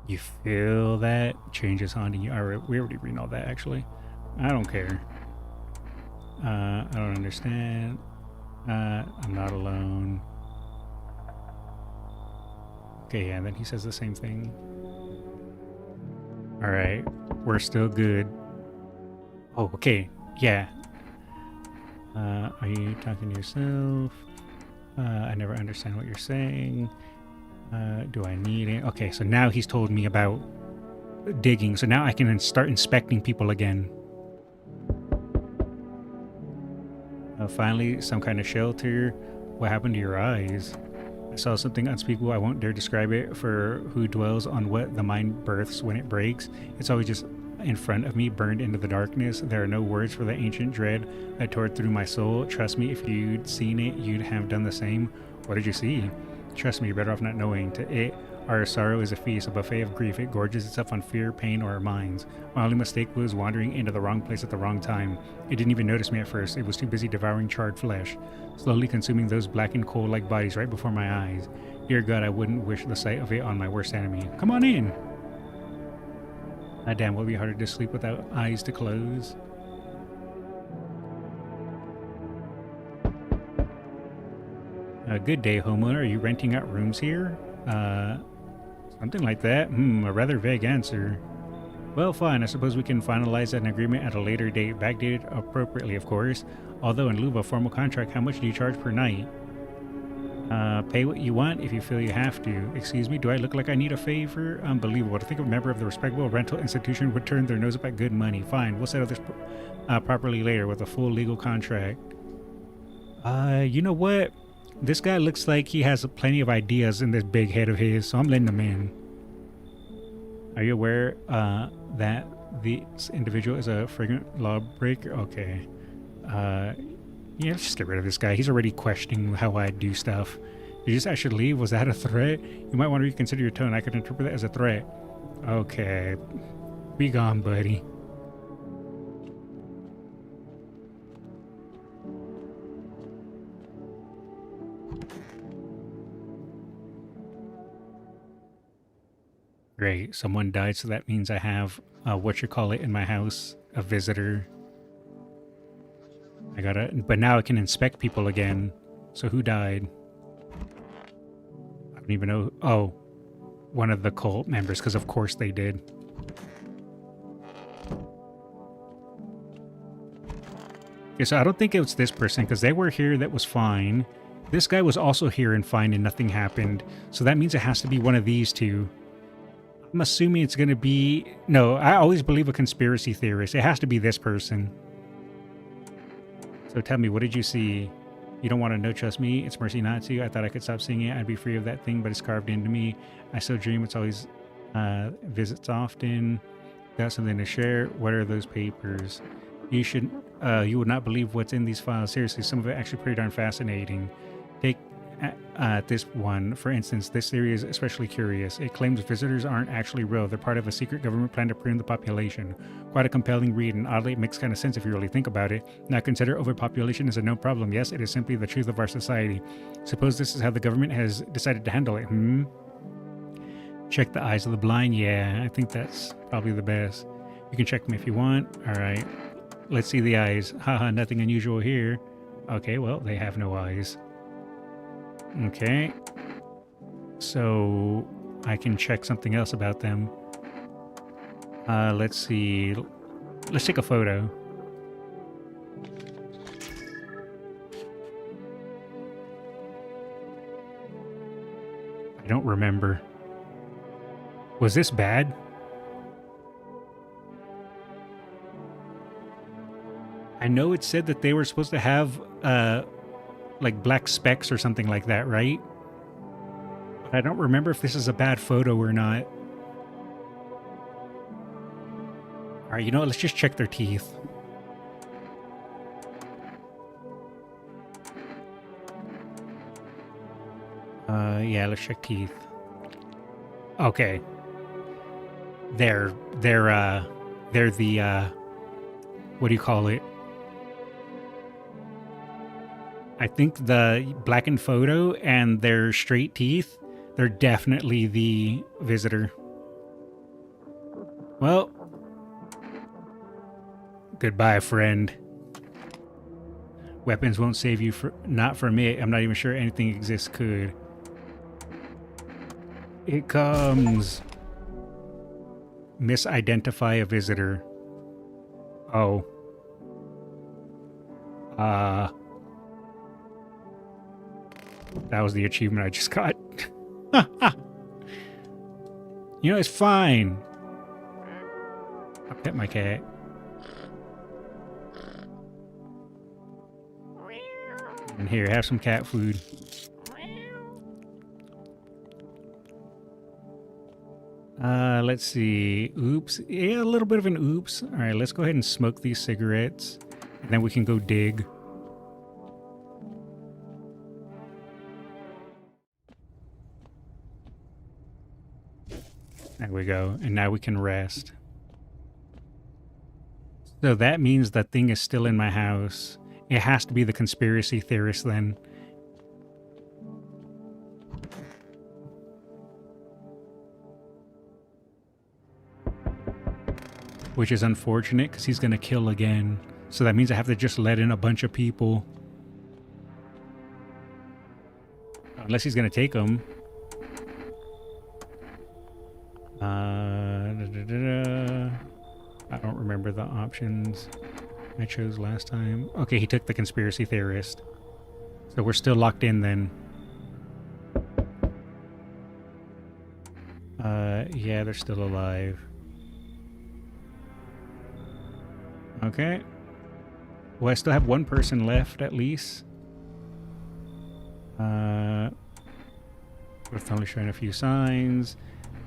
You feel that? Change is haunting you. Alright, we already read all that, actually. I don't care. I don't understand. I'm not alone. Okay, yeah, and then he says the same thing. Alright, we're still good. Oh, okay, yeah. Are you talking to yourself? I never understand what you're saying. Do I need it? Okay, so now he's told me about digging, so now I can start inspecting people again. Finally, some kind of shelter. What happened to your eyes? I saw something unspeakable. I won't dare describe it. For who dwells on what the mind births when it breaks. It's always just in front of me, burned into the darkness. There are no words for the ancient dread that tore through my soul. Trust me, if you'd seen it, you'd have done the same. What did you see? Trust me, you're better off not knowing. To it, our sorrow is a feast, a buffet of grief. It gorges itself on fear, pain, or our minds. My only mistake was wandering into the wrong place at the wrong time. It didn't even notice me at first. It was too busy devouring charred flesh, slowly consuming those blackened coal-like bodies right before my eyes. Dear God, I wouldn't wish the sight of it on my worst enemy. Come on in! Ah, damn, will it be harder to sleep without eyes to close? Good day, homeowner. Are you renting out rooms here? Something like that. A rather vague answer. Well, fine. I suppose we can finalize an agreement at a later date, backdated appropriately, of course. Although in lieu of a formal contract, how much do you charge per night? Pay what you want if you feel you have to. Excuse me, do I look like I need a favor? Unbelievable. To think a member of the respectable rental institution would turn their nose up at good money. Fine, we'll settle this properly later with a full legal contract. You know what? This guy looks like he has plenty of ideas in this big head of his, so I'm letting him in. Are you aware that this individual is a fragrant lawbreaker? Okay. Yeah, let's just get rid of this guy. He's already questioning how I do stuff. Did you just actually leave? Was that a threat? You might want to reconsider your tone. I could interpret that as a threat. Okay. Be gone, buddy. Great. Someone died, so that means I have, in my house. A visitor. But now I can inspect people again. So who died? I don't even know. Oh, one of the cult members, because of course they did. Okay, so I don't think it was this person because they were here. That was fine. This guy was also here and fine and nothing happened. So that means it has to be one of these two. I'm assuming it's going to be... No, I always believe a conspiracy theorist. It has to be this person. So tell me, what did you see? You don't want to know, trust me. It's mercy not to. I thought I could stop seeing it. I'd be free of that thing, but it's carved into me. I still dream. It's always visits often. Got something to share. What are those papers? You should... you would not believe what's in these files. Seriously, some of it actually pretty darn fascinating. Take this one, for instance. This theory is especially curious. It claims visitors aren't actually real. They're part of a secret government plan to prune the population. Quite a compelling read, and oddly it makes kind of sense if you really think about it. Now consider overpopulation is a known problem. Yes, it is simply the truth of our society. Suppose this is how the government has decided to handle it. Check the eyes of the blind. Yeah, I think that's probably the best. You can check them if you want. All right. Let's see the eyes. Haha, nothing unusual here. Okay, well, they have no eyes. Okay. So I can check something else about them. Let's see. Let's take a photo. I don't remember. Was this bad? I know it said that they were supposed to have like black specks or something like that, right? But I don't remember if this is a bad photo or not. All right, you know what? Let's just check their teeth. Yeah, let's check teeth. Okay. They're the what do you call it? I think the blackened photo and their straight teeth, they're definitely the visitor. Well, goodbye, friend. Weapons won't save you not from it. I'm not even sure anything exists could. It comes. Misidentify a visitor. Oh. That was the achievement I just got. You know, it's fine. I'll pet my cat. And here, have some cat food. Let's see. Oops. Yeah, a little bit of an oops. All right, let's go ahead and smoke these cigarettes. And then we can go dig. There we go. And now we can rest. So that means that thing is still in my house. It has to be the conspiracy theorist then. Which is unfortunate because he's going to kill again. So that means I have to just let in a bunch of people. Unless he's going to take them. I don't remember the options I chose last time. Okay, he took the conspiracy theorist. So we're still locked in then. Yeah, they're still alive. Okay. Well, I still have one person left, at least. We're only showing a few signs.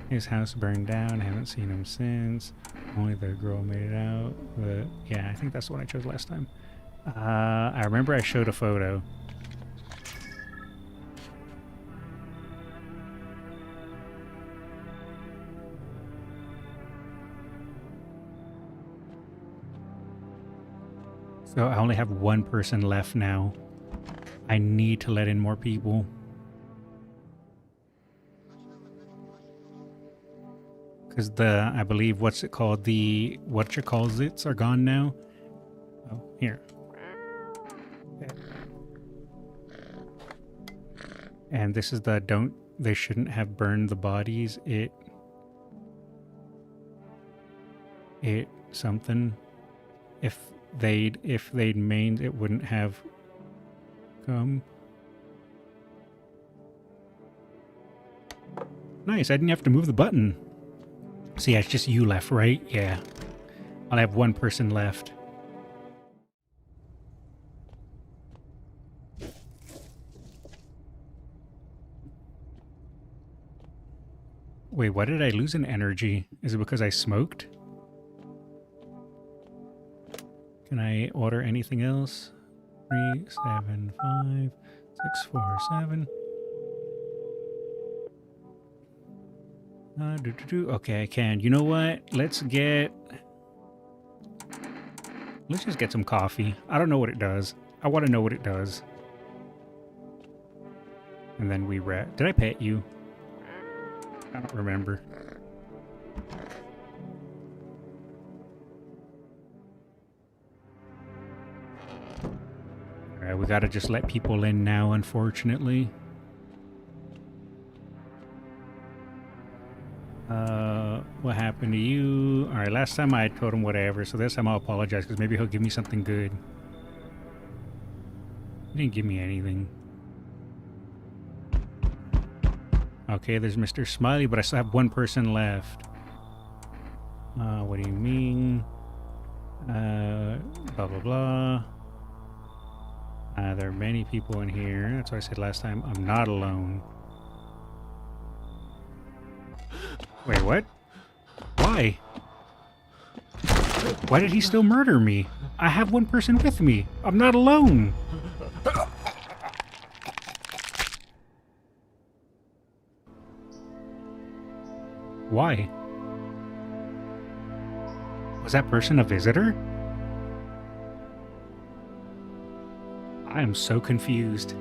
His house burned down. I haven't seen him since. Only the girl made it out. But yeah, I think that's the one I chose last time. I remember I showed a photo. So I only have one person left now. I need to let in more people. Because I believe, what's it called? The whatchamacallits are gone now. Oh, here. And this is the they shouldn't have burned the bodies. It something. If they'd mained, it wouldn't have come. Nice, I didn't have to move the button. So yeah, it's just you left, right? Yeah. I'll have one person left. Wait, why did I lose an energy? Is it because I smoked? Can I order anything else? 3, 7, 5, 6, 4, 7. Okay, I can. You know what? Let's just get some coffee. I don't know what it does. I want to know what it does. And then we wrap. Did I pet you? I don't remember. Alright, we gotta just let people in now, unfortunately. What happened to you? Alright, last time I told him whatever, so this time I'll apologize, because maybe he'll give me something good. He didn't give me anything. Okay, there's Mr. Smiley, but I still have one person left. What do you mean? Blah, blah, blah. There are many people in here. That's what I said last time. I'm not alone. Wait, what? Why? Why did he still murder me? I have one person with me. I'm not alone. Why? Was that person a visitor? I am so confused.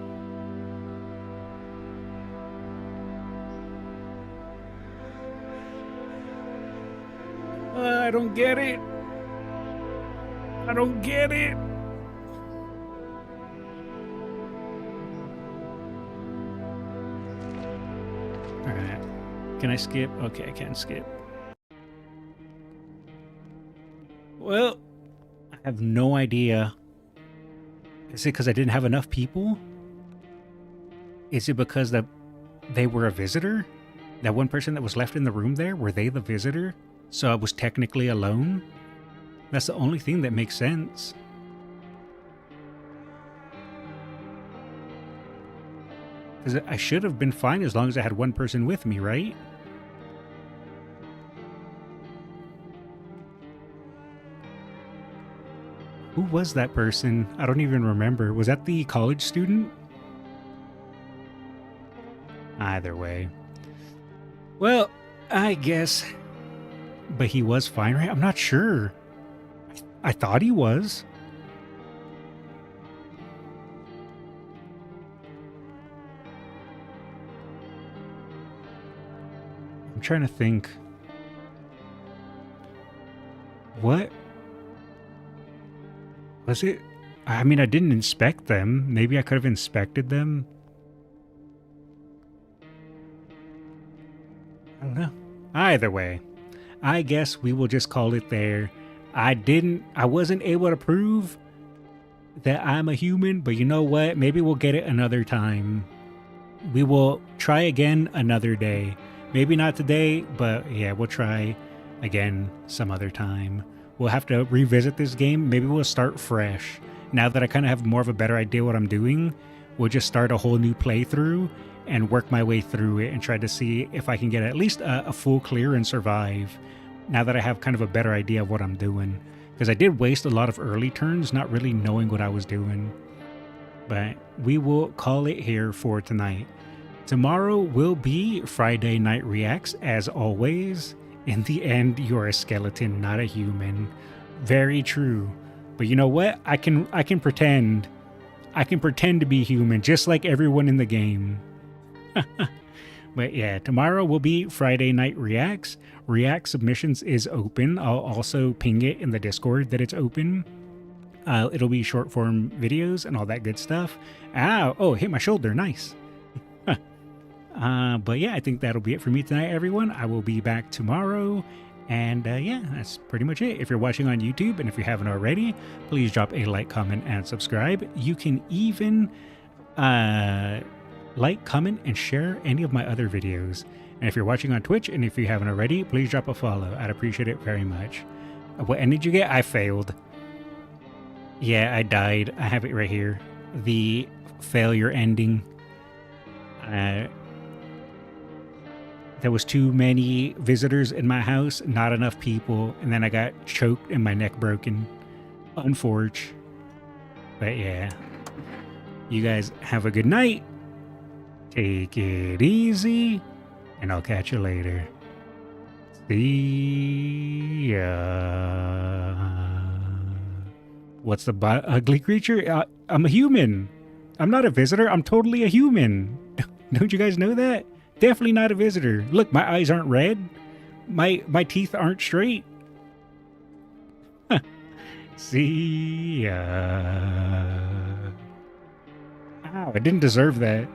I don't get it. I don't get it. Alright. Can I skip? Okay, I can skip. Well, I have no idea. Is it because I didn't have enough people? Is it because they were a visitor? That one person that was left in the room there, were they the visitor? So I was technically alone? That's the only thing that makes sense. Because I should have been fine as long as I had one person with me, right? Who was that person? I don't even remember. Was that the college student? Either way. Well, I guess. But he was fine, right? I'm not sure. I thought he was. I'm trying to think. What? Was it? I mean, I didn't inspect them. Maybe I could have inspected them. I don't know. Either way, I guess we will just call it there. I wasn't able to prove that I'm a human, but you know what? Maybe we'll get it another time. We will try again another day. Maybe not today, but yeah, we'll try again some other time. We'll have to revisit this game. Maybe we'll start fresh. Now that I kind of have more of a better idea what I'm doing, we'll just start a whole new playthrough and work my way through it and try to see if I can get at least a full clear and survive. Now that I have kind of a better idea of what I'm doing. Because I did waste a lot of early turns not really knowing what I was doing. But we will call it here for tonight. Tomorrow will be Friday Night Reacts as always. In the end, you're a skeleton, not a human. Very true. But you know what? I can pretend. I can pretend to be human just like everyone in the game. But yeah, tomorrow will be Friday Night Reacts. React submissions is open. I'll also ping it in the Discord that it's open. It'll be short form videos and all that good stuff. Ow! Oh, hit my shoulder. Nice. But yeah, I think that'll be it for me tonight, everyone. I will be back tomorrow. And yeah, that's pretty much it. If you're watching on YouTube, and if you haven't already, please drop a like, comment, and subscribe. You can even like, comment, and share any of my other videos. And if you're watching on Twitch, and if you haven't already, please drop a follow. I'd appreciate it very much. What end did you get? I failed. Yeah, I died. I have it right here. The failure ending. There was too many visitors in my house, not enough people, and then I got choked and my neck broken. Unfortunate. But yeah. You guys have a good night. Take it easy, and I'll catch you later. See ya. What's the ugly creature? I'm a human. I'm not a visitor. I'm totally a human. Don't you guys know that? Definitely not a visitor. Look, my eyes aren't red. My teeth aren't straight. See ya. Ow, I didn't deserve that.